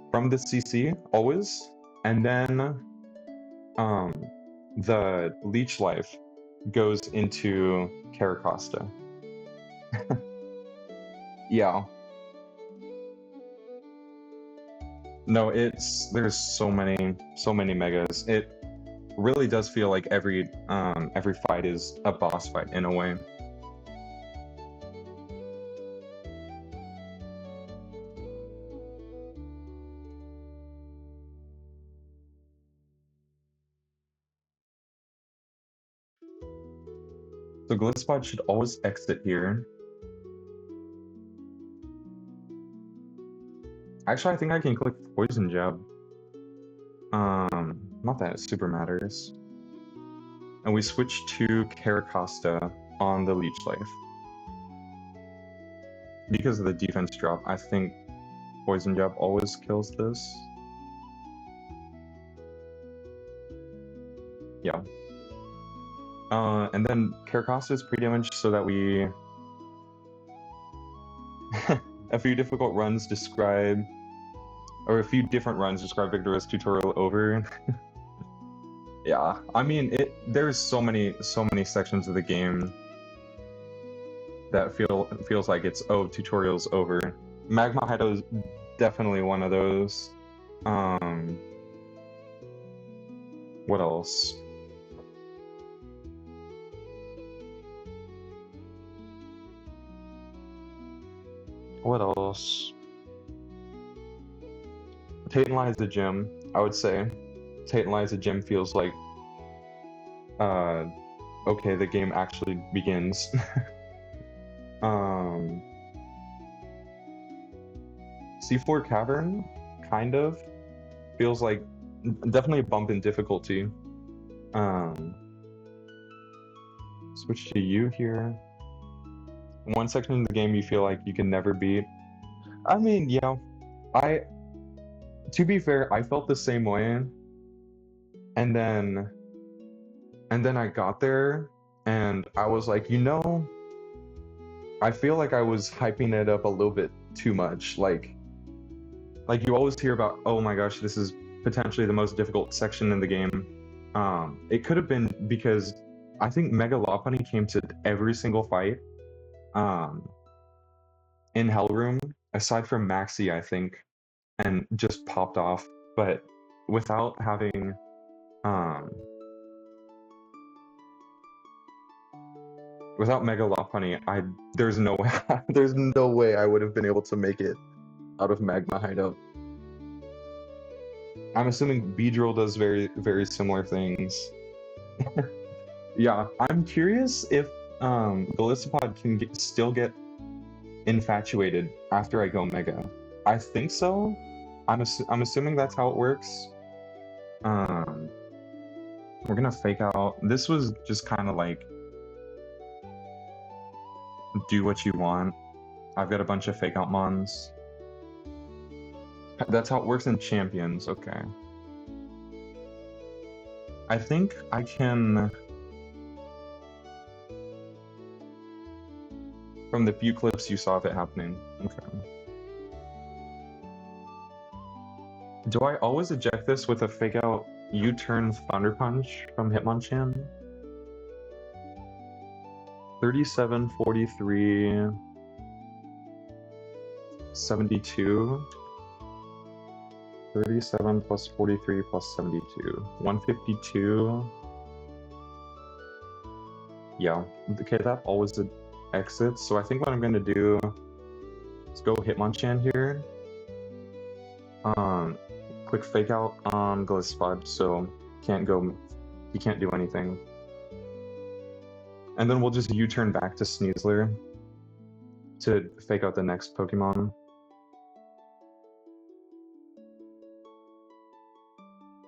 from the CC always, and then the Leech Life goes into Caracosta. Yeah. No, there's so many megas. It really does feel like every fight is a boss fight in a way. So Glisspot should always exit here. Actually, I think I can click Poison Jab. Not that it super matters. And we switch to Caracosta on the Leech Life. Because of the defense drop, I think Poison Jab always kills this. Yeah. And then Caracosta is pre-damaged so that we... a few difficult runs describe... Or a few different runs describe Victoria's tutorial over. Yeah, I mean, there's so many sections of the game that feels like it's, oh, tutorial's over. Magma Hideout is definitely one of those. What else? What else? Tate and Liza Gym, I would say. Tate and Liza Gym feels like, okay, the game actually begins. C4 Cavern, kind of. Feels like definitely a bump in difficulty. Switch to you here. One section of the game you feel like you can never beat. I mean, yeah, to be fair, I felt the same way. And then I got there and I was like, I feel like I was hyping it up a little bit too much. Like you always hear about, oh my gosh, this is potentially the most difficult section in the game. It could have been because I think Mega Lopunny came to every single fight in Hellroom, aside from Maxi, I think, and just popped off. But without having without Mega Lopunny, there's no way there's no way I would have been able to make it out of Magma Hideout. I'm assuming Beedrill does very, very similar things. Yeah, I'm curious if Golisopod can still get infatuated after I go Mega. I think so. I'm assuming that's how it works. We're gonna fake out. This was just kind of like do what you want. I've got a bunch of fake out mons. That's how it works in Champions. Okay. I think I can. From the few clips you saw of it happening. Okay. Do I always eject this with a fake out U-turn Thunder Punch from Hitmonchan? 37, 43, 72. 37 plus 43 plus 72. 152. Yeah. Okay, that always exits. So I think what I'm gonna do is go Hitmonchan here. Click fake out on Glisspod, so he can't do anything. And then we'll just U-turn back to Sneasler to fake out the next Pokemon.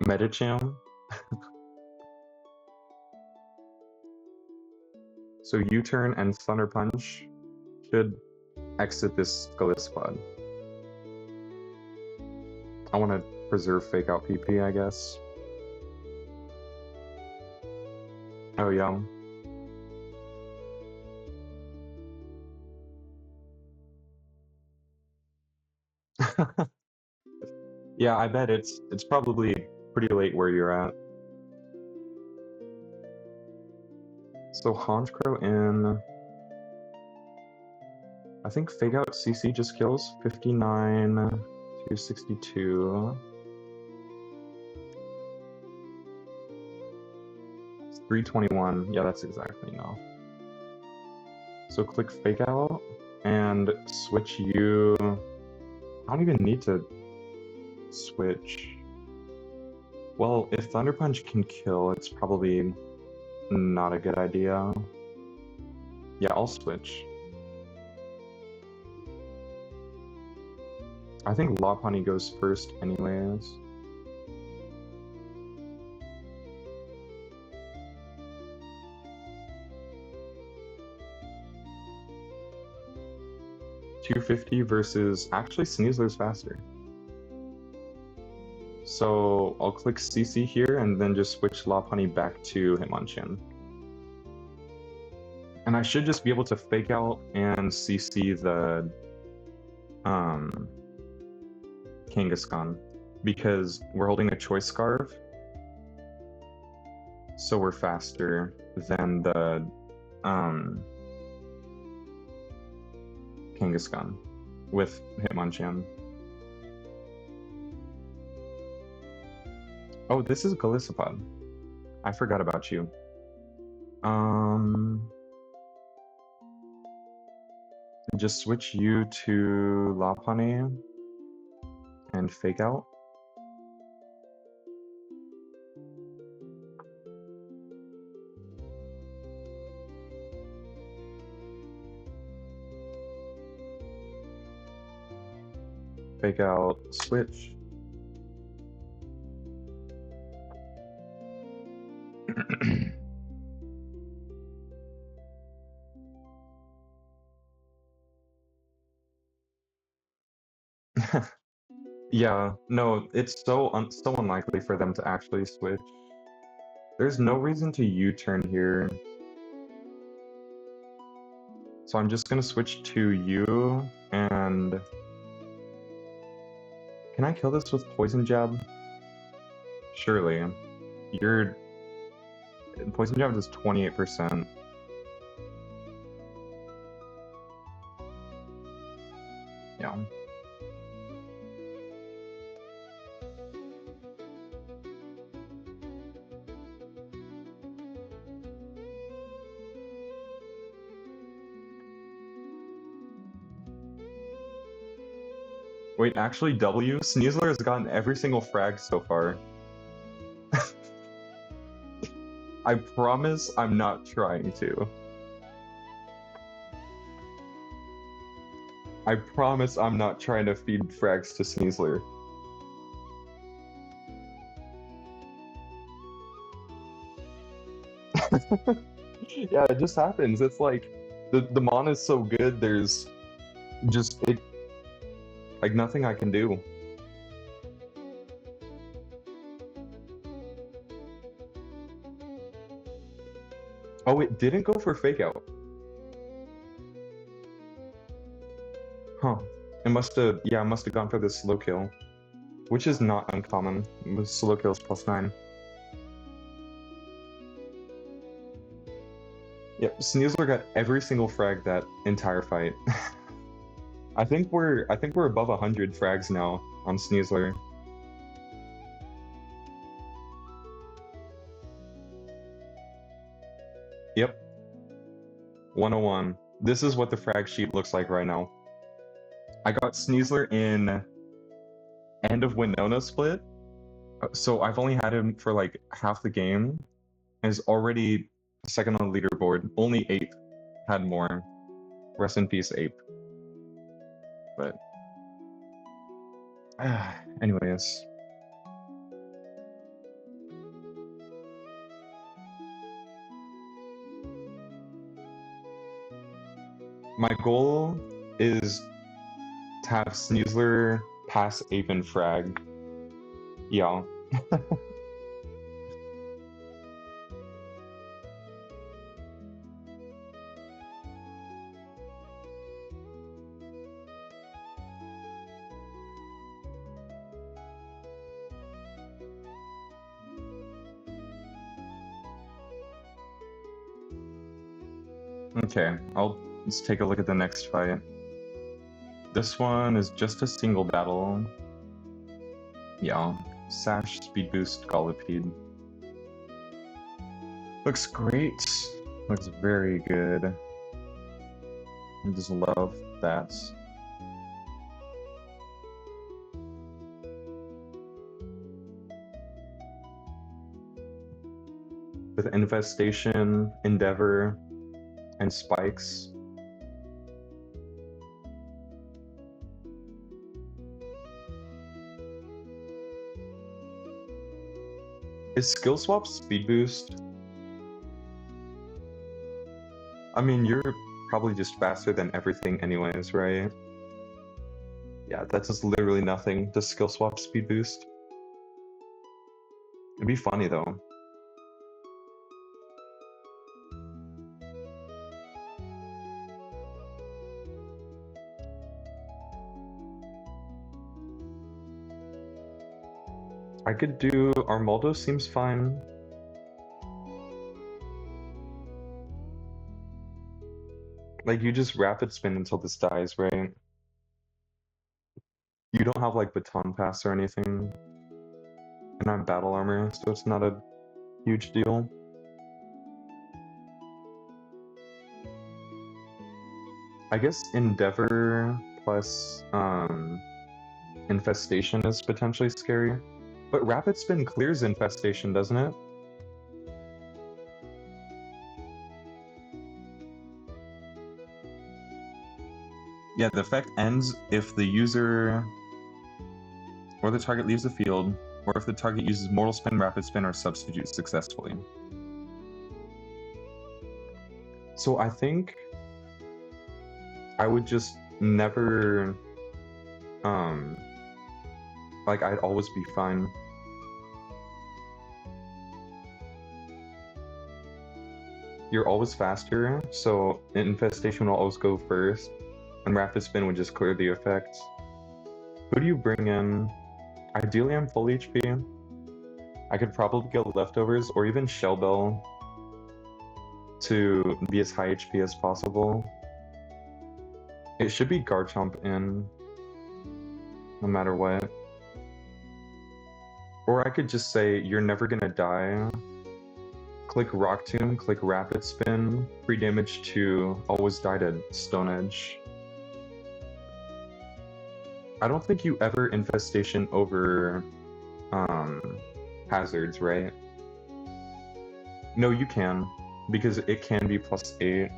Medicham. So U-turn and Thunder Punch should exit this Glisspod. I want to preserve fake out PP, I guess. Oh yeah. Yeah, I bet it's probably pretty late where you're at. So Honchkrow in. I think fake out CC just kills 59 to 62. 321. Yeah, that's exactly enough. So click fake out and switch you. I don't even need to switch. Well, if Thunder Punch can kill, it's probably not a good idea. Yeah, I'll switch. I think Lopunny goes first anyways. $250 versus actually Sneasler's faster. So I'll click CC here and then just switch Lopunny back to Hitmonchan. And I should just be able to fake out and CC the Kangaskhan because we're holding a Choice Scarf. So we're faster than the Kangaskhan with Hitmonchan. Oh, this is Golisopod. I forgot about you. Just switch you to Lopunny and fake out. Fake out, switch. Yeah, no, it's so unlikely for them to actually switch. There's no reason to U-turn here. So I'm just gonna switch to you, and... Can I kill this with Poison Jab? Surely. Your Poison Jab does 28%. Yeah. Wait, actually W? Sneasler has gotten every single frag so far. I promise I'm not trying to. I promise I'm not trying to feed frags to Sneasler. Yeah, it just happens. It's like the mon is so good, there's just like nothing I can do. Oh, it didn't go for fake out. Huh. It must have, yeah, it must have gone for the slow kill, which is not uncommon. With slow kills +9. Yep, Sneasler got every single frag that entire fight. I think we're above 100 frags now on Sneasler. Yep. 101. This is what the frag sheet looks like right now. I got Sneasler in end of Winona split, so I've only had him for like half the game, and is already second on the leaderboard. Only Ape had more. Rest in peace, Ape. But anyways. My goal is to have Sneasler pass Ape and frag. Yeah. Okay, let's take a look at the next fight. This one is just a single battle. Yeah, Sash, Speed Boost, Golipede. Looks great. Looks very good. I just love that. With Infestation, Endeavor, and Spikes. Is skill swap speed boost? I mean, you're probably just faster than everything anyways, right? Yeah, that's just literally nothing. Does skill swap speed boost? It'd be funny though. I could do Armaldo seems fine. Like you just rapid spin until this dies, right? You don't have like baton pass or anything. And I'm battle armor, so it's not a huge deal. I guess Endeavor plus Infestation is potentially scary. But Rapid Spin clears Infestation, doesn't it? Yeah, the effect ends if the user or the target leaves the field, or if the target uses Mortal Spin, Rapid Spin, or Substitute successfully. So I think I would just never, like I'd always be fine. You're always faster, so Infestation will always go first, and Rapid Spin would just clear the effects. Who do you bring in? Ideally, I'm full HP. I could probably get Leftovers or even Shell Bell to be as high HP as possible. It should be Garchomp in, no matter what. Or I could just say, you're never gonna die. Click Rock Tomb, click Rapid Spin, free damage to always die to Stone Edge. I don't think you ever Infestation over hazards, right? No, you can, because it can be +8,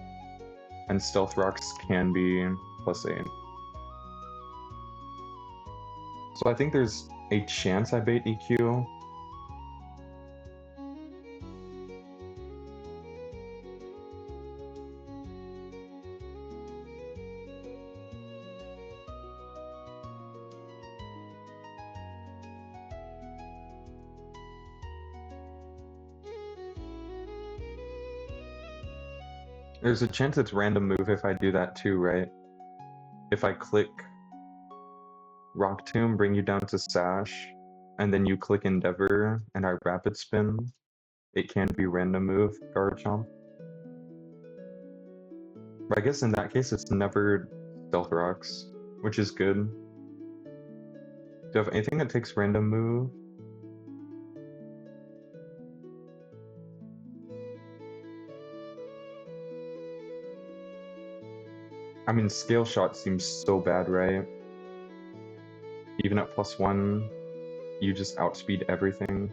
and Stealth Rocks can be +8. So I think there's a chance I bait EQ. There's a chance it's random move if I do that too, right? If I click Rock Tomb, bring you down to Sash, and then you click Endeavor, and I Rapid Spin, it can be random move, Garchomp. But I guess in that case, it's never Stealth Rocks, which is good. Do you have anything that takes random move? I mean, Scale Shot seems so bad, right? Even at +1, you just outspeed everything.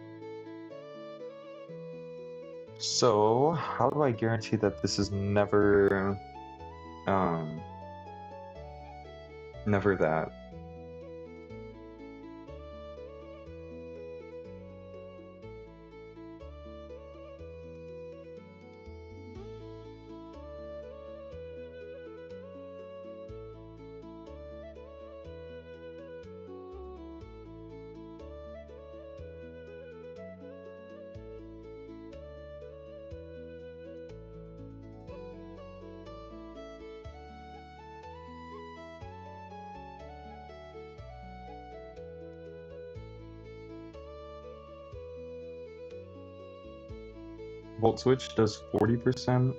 So, how do I guarantee that this is never, never that? Volt Switch does 40%.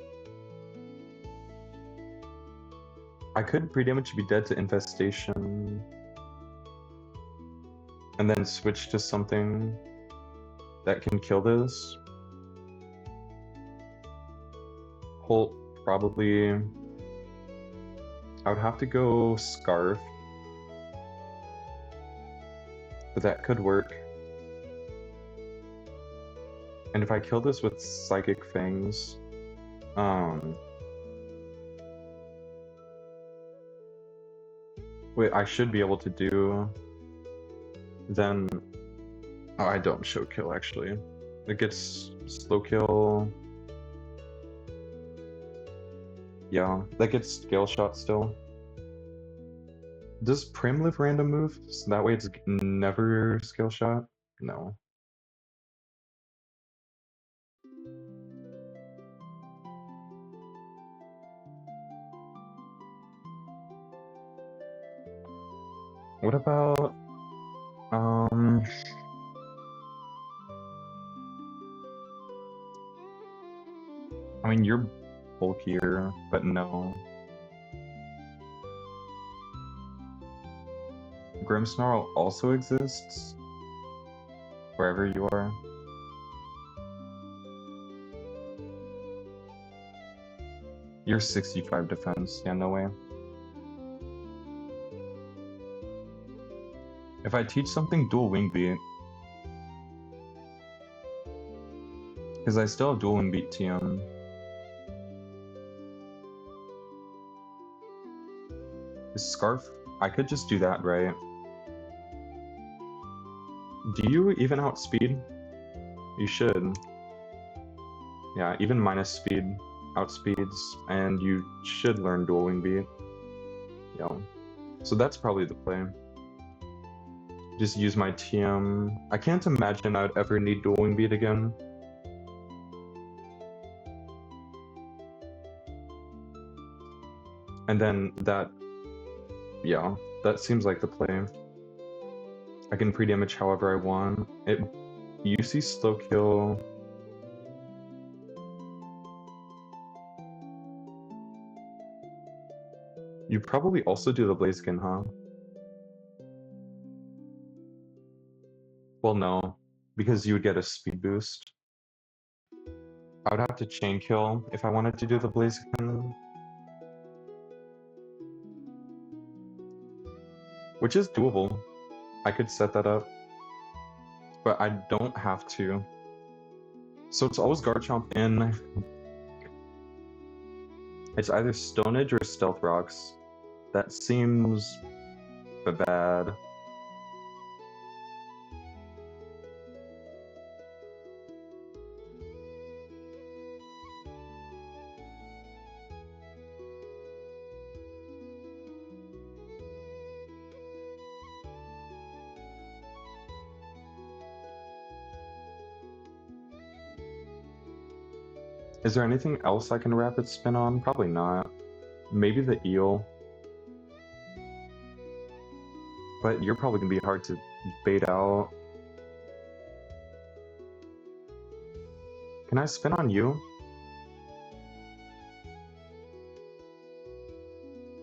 I could pre-damage to be dead to Infestation, and then switch to something that can kill this. Holt, probably. I would have to go Scarf, but that could work. And if I kill this with Psychic Fangs, wait, I should be able to do, then, oh, I don't show kill actually. It gets slow kill. Yeah, that gets scale shot still. Does Prim live random move? So that way it's never scale shot? No. What about I mean you're bulkier, but no. Grimmsnarl also exists wherever you are. You're 65 defense, yeah, no way. If I teach something dual wing beat, because I still have dual wing beat TM. Scarf, I could just do that, right? Do you even outspeed? You should. Yeah, even minus speed outspeeds, and you should learn dual wing beat. Yeah. So that's probably the play. Just use my TM. I can't imagine I'd ever need dual wing beat again. And then that, yeah, that seems like the play. I can pre-damage however I want. You see slow kill. You probably also do the Blaziken, huh? Well, no, because you would get a speed boost. I would have to chain kill if I wanted to do the Blaziken. Which is doable. I could set that up. But I don't have to. So it's always Garchomp in. It's either Stone Edge or Stealth Rocks. That seems bad. Is there anything else I can rapid spin on? Probably not. Maybe the eel. But you're probably gonna be hard to bait out. Can I spin on you?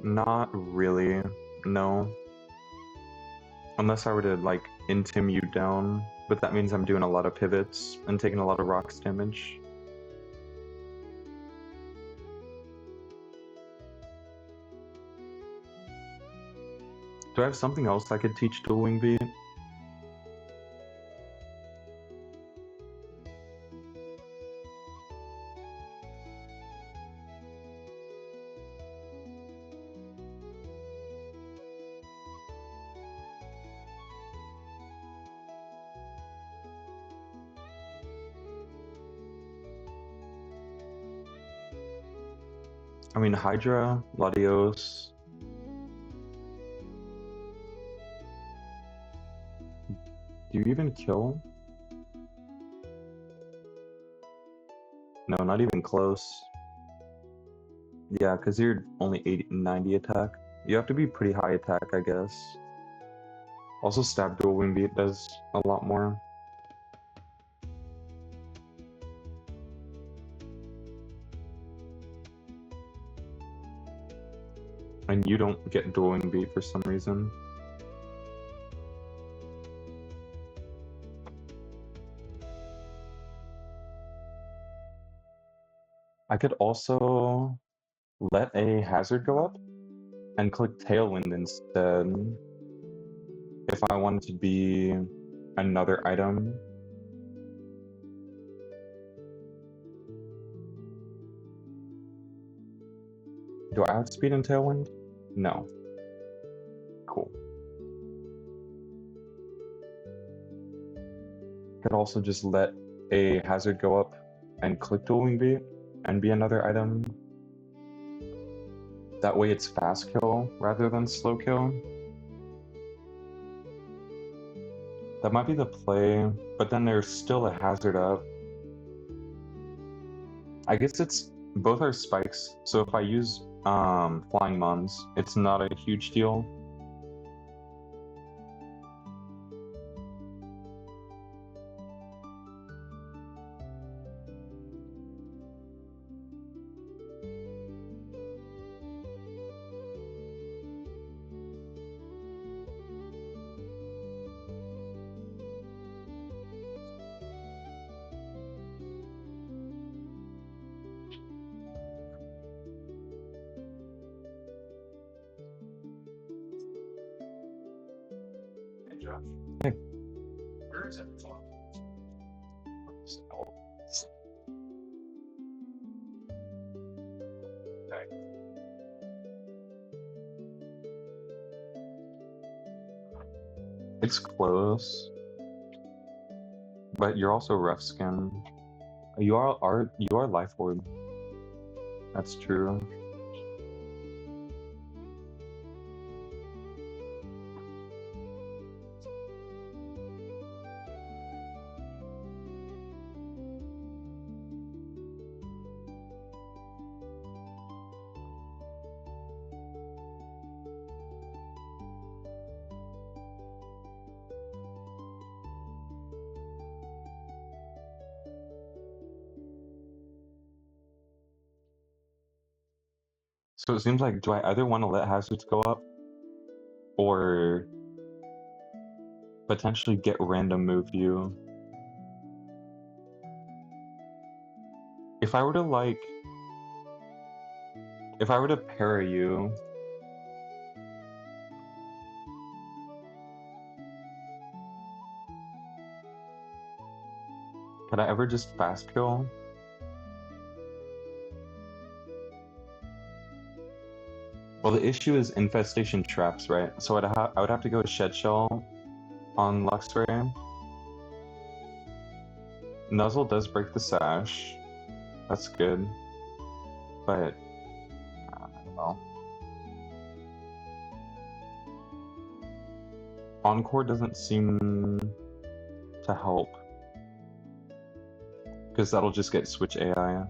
Not really. No. Unless I were to, like, intim you down. But that means I'm doing a lot of pivots and taking a lot of rocks damage. Do I have something else I could teach Dual Wing Beat? I mean, Hydra, Latios. Do you even kill? No, not even close. Yeah, because you're only 80, 90 attack. You have to be pretty high attack, I guess. Also, Stab Dual Wing Beat does a lot more. And you don't get Dual Wing Beat for some reason. I could also let a hazard go up and click Tailwind instead if I wanted to be another item. Do I outspeed in Tailwind? No. Cool. Could also just let a hazard go up and click dueling beat and be another item. That way it's fast kill rather than slow kill. That might be the play, but then there's still a hazard up. I guess it's both are spikes, so if I use flying mons, it's not a huge deal. Hey. It's close, but you're also rough skin. You are life orb. That's true. So it seems like, do I either want to let hazards go up or potentially get random move you? If I were to if I were to parry you, could I ever just fast kill? Well, the issue is infestation traps, right? So I would have to go shed shell on Luxray. Nuzzle does break the sash. That's good. But I don't know. Encore doesn't seem to help. Because that'll just get switch AI.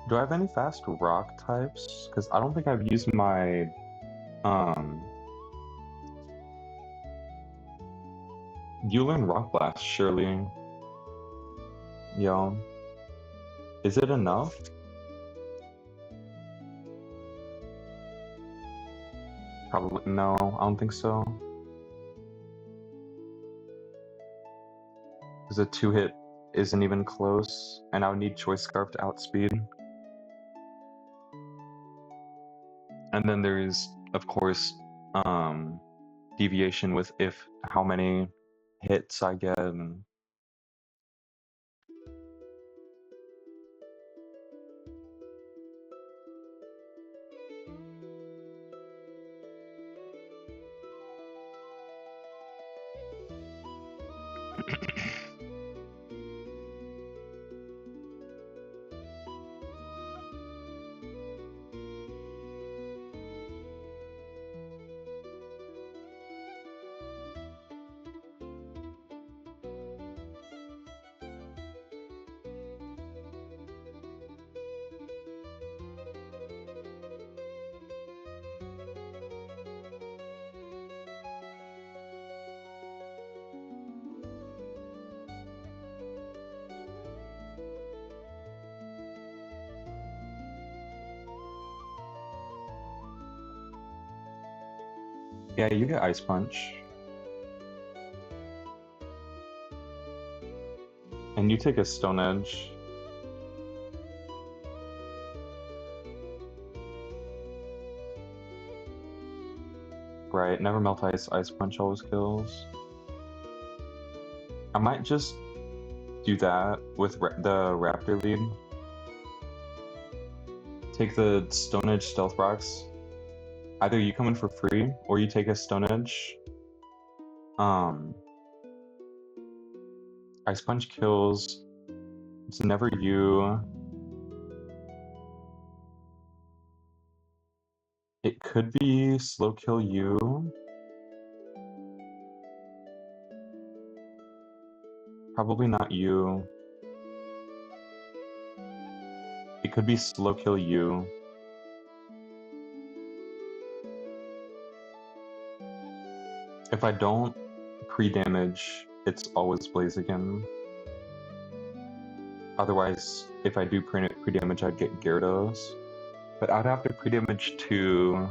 Do I have any fast rock types? Because I don't think I've used my you learn Rock Blast, surely. Yo. Is it enough? Probably no, I don't think so. Because a 2-hit isn't even close, and I would need Choice Scarf to outspeed. And then there's, of course, deviation with how many hits I get. And yeah, you get Ice Punch. And you take a Stone Edge. Right, never melt ice, Ice Punch always kills. I might just do that with the Raptor lead. Take the Stone Edge Stealth Rocks. Either you come in for free, or you take a Stone Edge. Ice Punch kills. It's never you. It could be slow kill you. Probably not you. It could be slow kill you. If I don't pre-damage, it's always Blaziken. Otherwise, if I do pre-damage, I'd get Gyarados. But I'd have to pre-damage to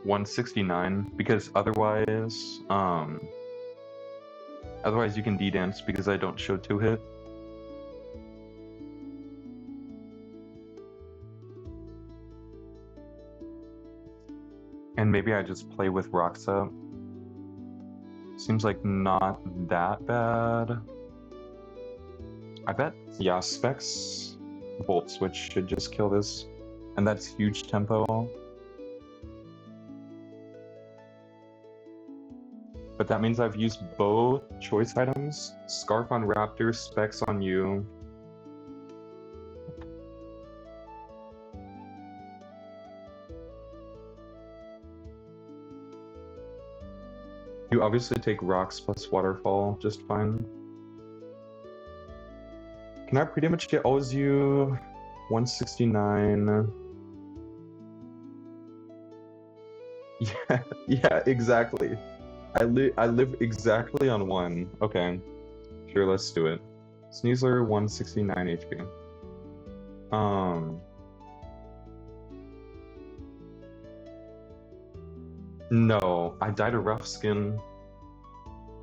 169 because otherwise you can D-dance because I don't show 2-hit. And maybe I just play with Rocks up. Seems like not that bad. I bet, yeah, Specs Volt Switch should just kill this. And that's huge tempo. But that means I've used both choice items. Scarf on Raptor, Specs on you. You obviously take Rocks plus Waterfall just fine. Can I pre-damage get always you? 169. Yeah, exactly. I live exactly on 1. Okay. Sure, let's do it. Sneasler, 169 HP. No, I died a rough skin.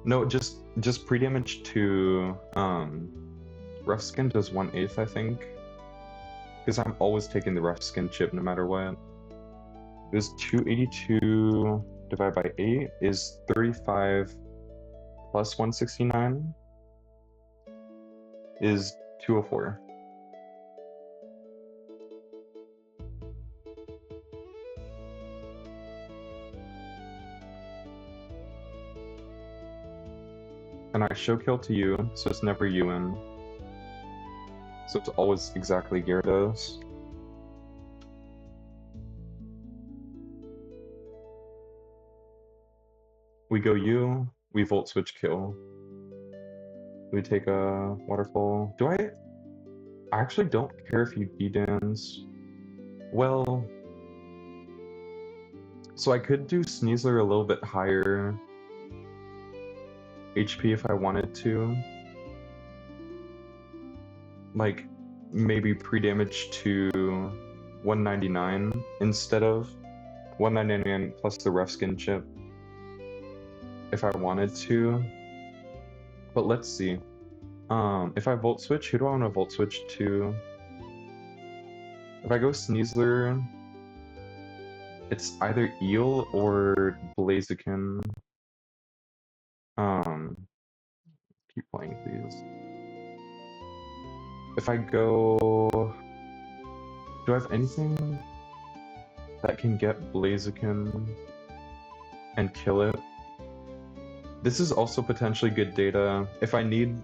No, just pre-damage to rough skin does 1/8, I think. Because I'm always taking the rough skin chip no matter what. It was 282 divided by 8 is 35 plus 169 is 204. And I show kill to you, so it's never you in. So it's always exactly Gyarados. We go you, we Volt Switch kill. We take a Waterfall. I actually don't care if you D-dance. Well, so I could do Sneasler a little bit higher HP if I wanted to. Like, maybe pre-damage to 199 instead of 199 plus the rough skin chip. If I wanted to. But let's see. If I Volt Switch, who do I want to Volt Switch to? If I go Sneasler, it's either Eel or Blaziken. Keep playing, please. If I go... Do I have anything that can get Blaziken and kill it? This is also potentially good data. If I need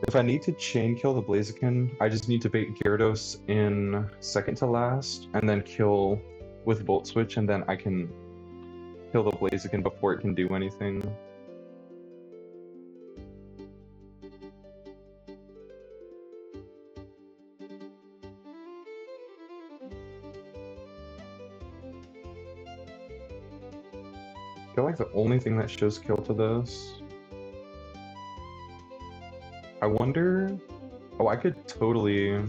to chain kill the Blaziken, I just need to bait Gyarados in second to last, and then kill with Volt Switch, and then I can kill the Blaziken before it can do anything. I feel like the only thing that shows kill to this... I wonder... Oh, I could totally...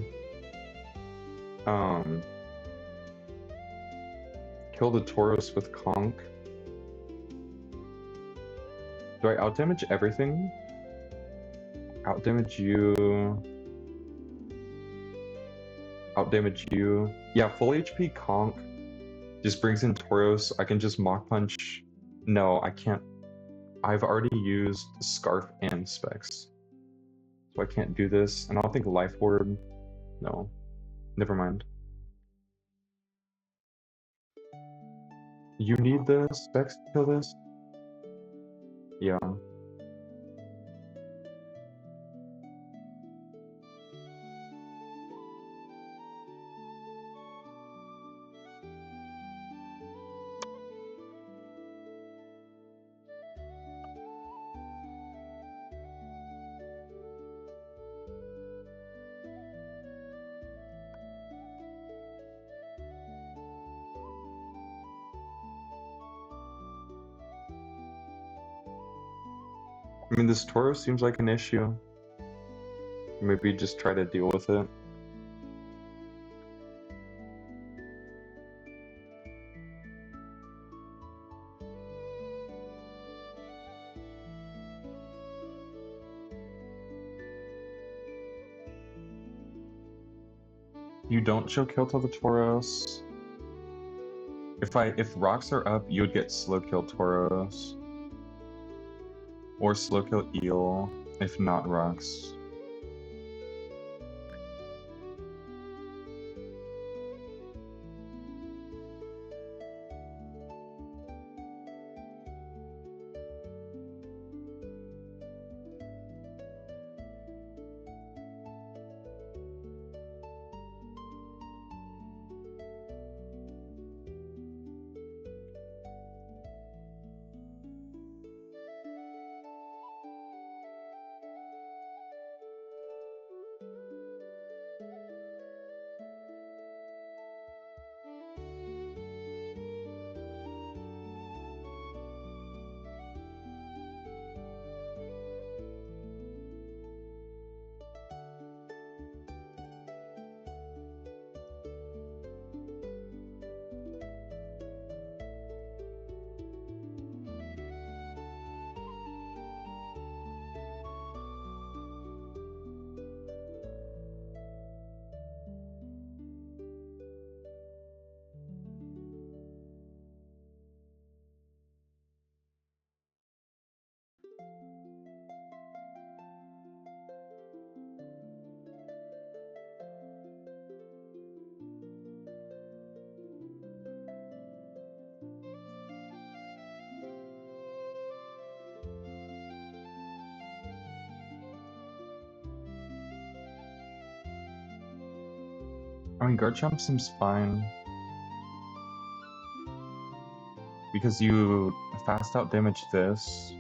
kill the Tauros with Conk. Do I outdamage everything? Outdamage you... Outdamage you... Yeah, full HP Conk just brings in Tauros. I can just Mach Punch... No, I can't. I've already used Scarf and Specs. So I can't do this. And I don't think Life Orb. No. Never mind. You need the specs to kill this? Yeah. I mean, this Toro seems like an issue. Maybe just try to deal with it. You don't show kill to the Tauros. If rocks are up, you would get slow kill Tauros. Or slow kill eel, if not rocks. I mean, Garchomp seems fine. Because you fast out damage this.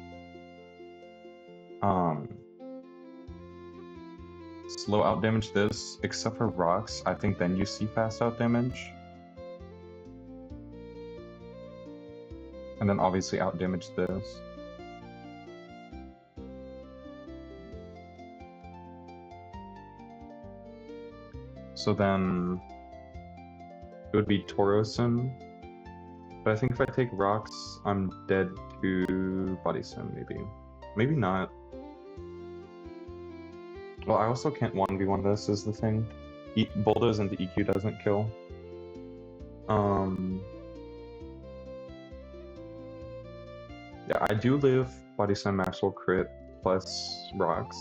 Slow out damage this, except for rocks. I think then you see fast out damage. And then obviously out damage this. So then it would be Taurosin. But I think if I take rocks, I'm dead to Body Sim, maybe. Maybe not. Well, I also can't 1v1 this, is the thing. Bulldoze into EQ doesn't kill. Yeah, I do live Body Slam Maxwell crit plus rocks.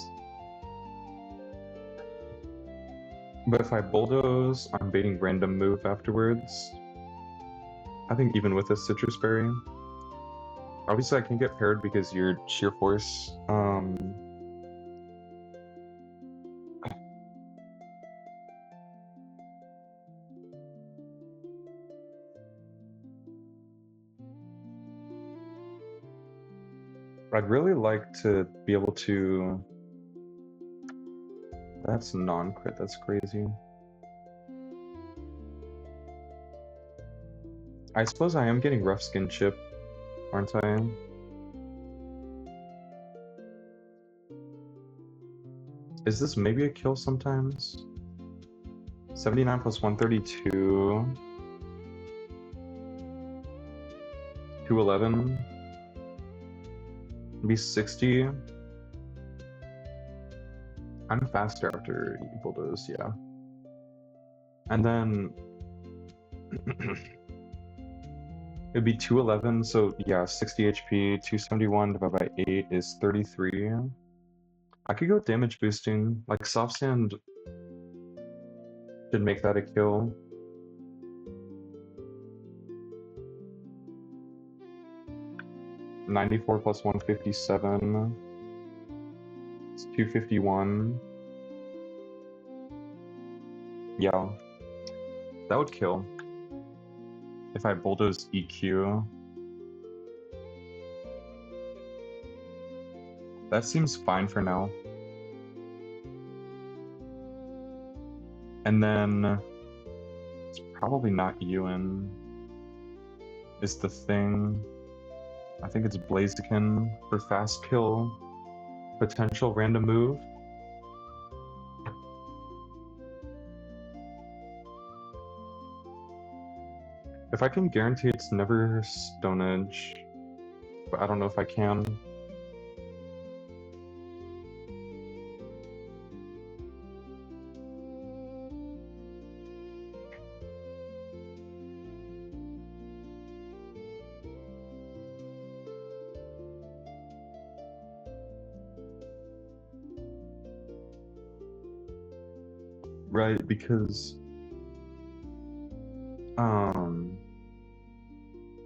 But if I bulldoze, I'm baiting random move afterwards. I think even with a Citrus Berry. Obviously I can get paired because you're sheer force. I'd really like to be able to... That's non-crit, that's crazy. I suppose I am getting rough skin chip, aren't I? Is this maybe a kill sometimes? 79 plus 132. 211. Maybe 60. I'm faster after Bulldoze, yeah. And then it'd be 211, so yeah, 60 HP, 271 divided by 8 is 33. I could go damage boosting. Like soft sand should make that a kill. '94 plus 157. It's 251. Yeah, that would kill. If I bulldoze EQ. That seems fine for now. And then it's probably not Ewan. Is the thing. I think it's Blaziken for fast kill. Potential random move. If I can guarantee it's never Stone Edge, but I don't know if I can. Right, because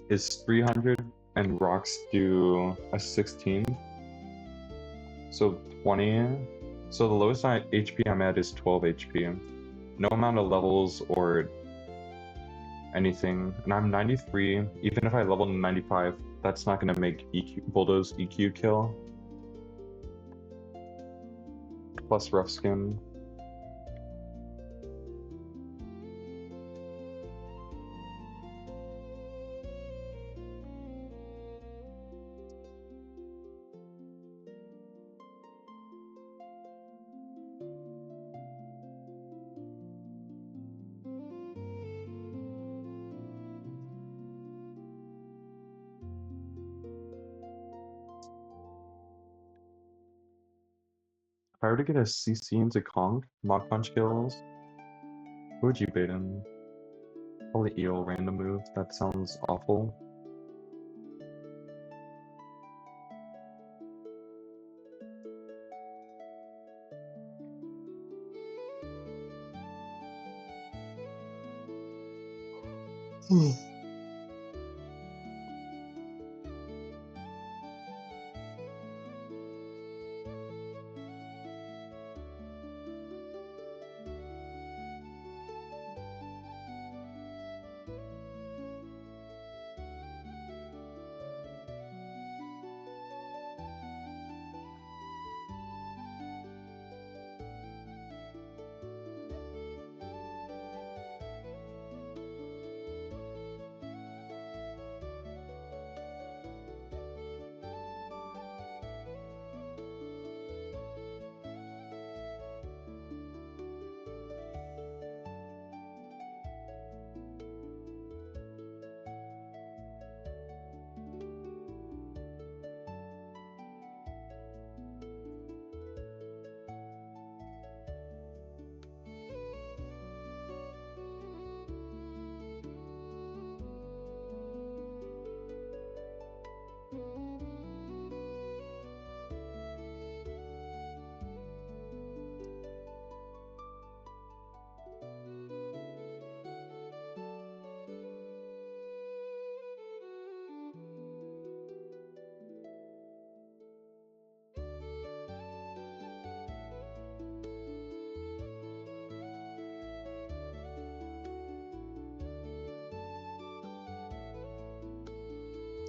is 300 and rocks do a 16, so 20. So the lowest HP I'm at is 12 HP. No amount of levels or anything, and I'm 93. Even if I level to 95, that's not gonna make Bulldoze EQ kill. Plus rough skin. If I were to get a CC into Conk, Mod Punch kills, who would you bait in? Probably Eel random move. That sounds awful. Hmm.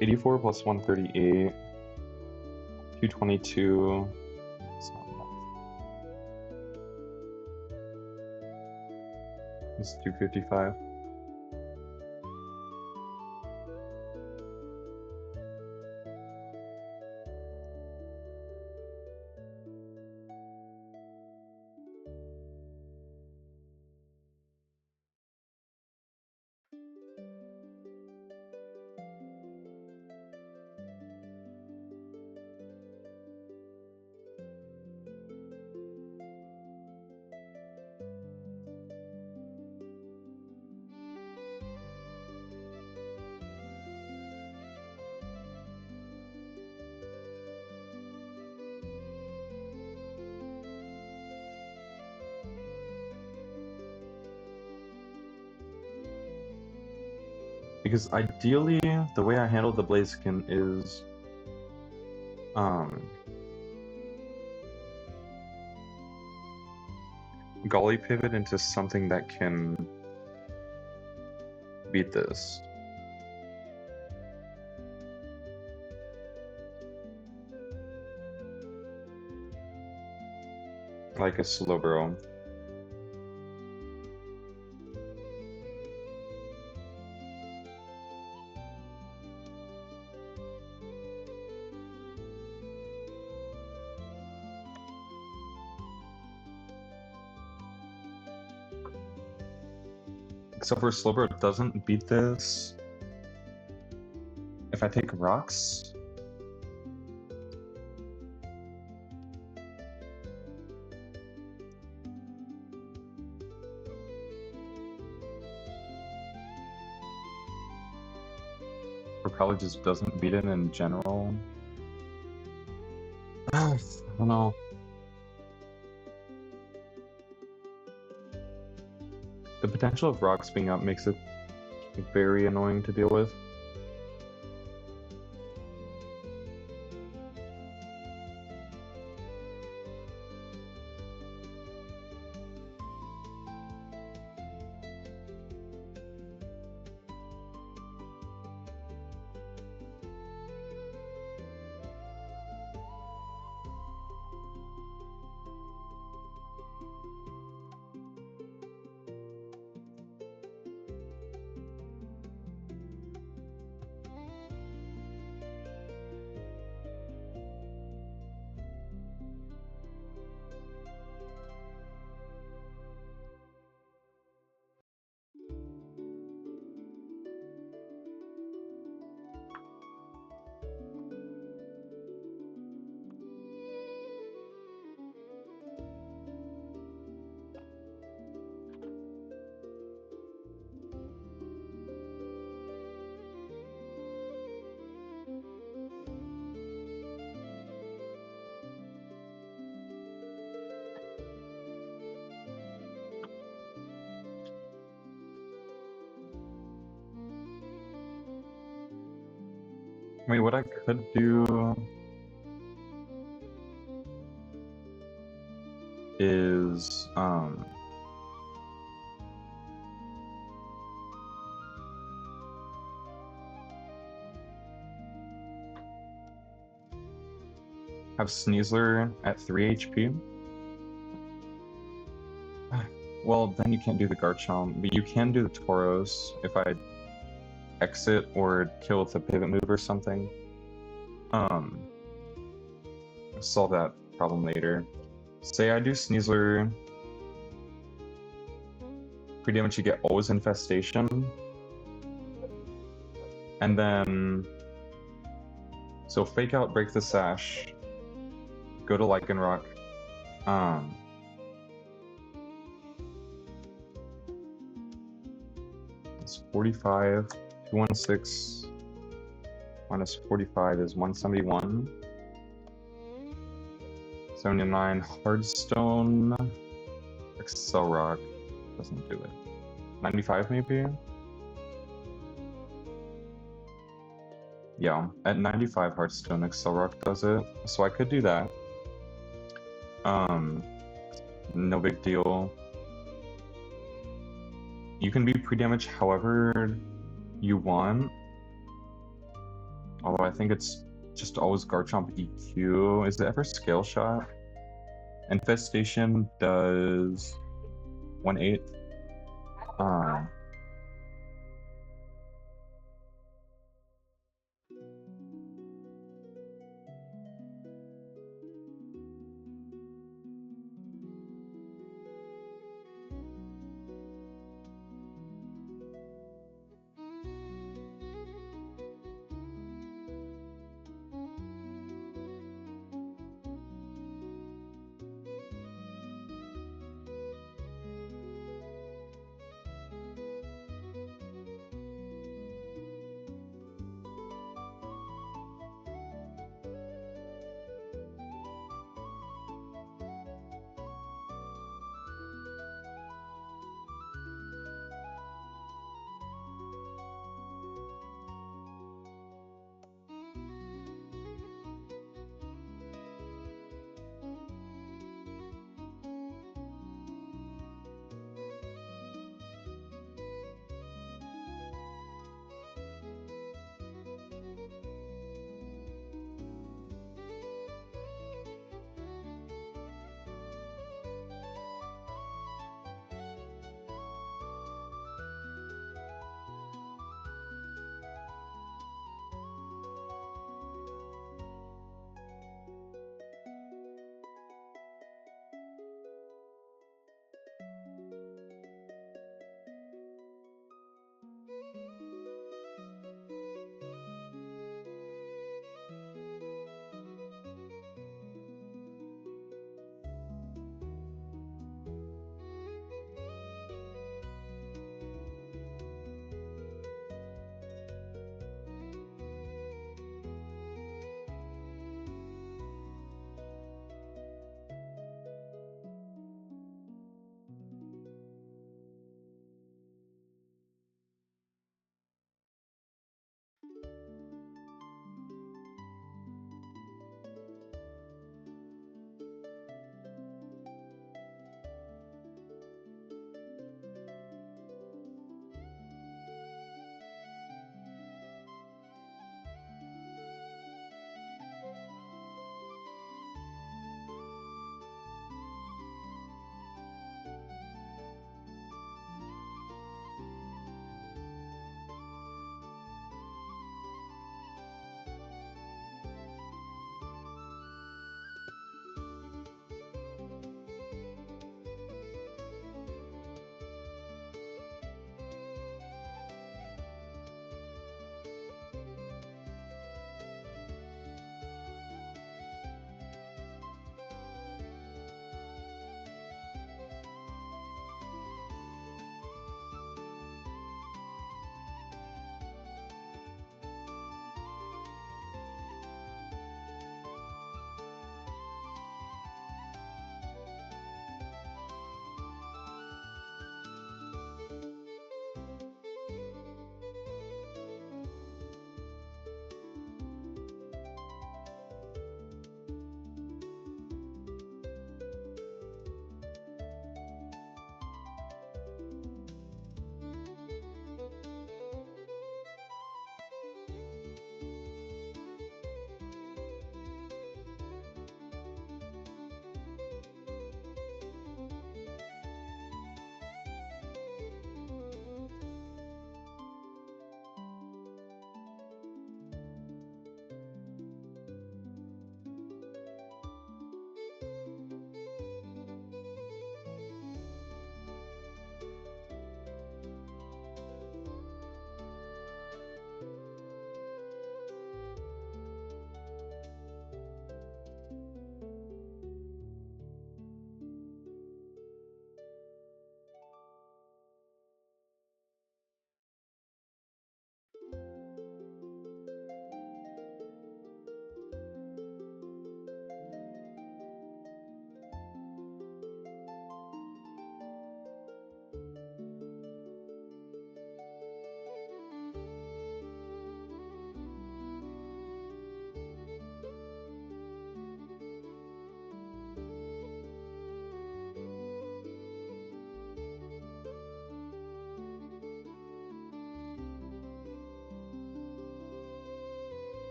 84 plus 138. 222. It's not enough. It's 255. Because ideally, the way I handle the Blaziken is Golly pivot into something that can beat this. Like a Slowbro. Except for Slowbro doesn't beat this. If I take rocks, or probably just doesn't beat it in general. I don't know. The potential of rocks being up makes it very annoying to deal with. I mean, what I could do is have Sneasler at 3 HP. Well, then you can't do the Garchomp, but you can do the Tauros if I exit or kill with a pivot move or something. Solve that problem later. Say I do Sneasler, pretty much you get always Infestation. And then, so Fake Out, Break the Sash, go to Lycanroc. It's 45, 216 minus 45 is 171. 79 Hardstone. Excel Rock doesn't do it. 95 maybe? Yeah, at 95 Hearthstone, Excel Rock does it. So I could do that. No big deal. You can be pre-damaged however you want. Although I think it's just always Garchomp EQ. Is it ever Scale Shot? Infestation does 1/8.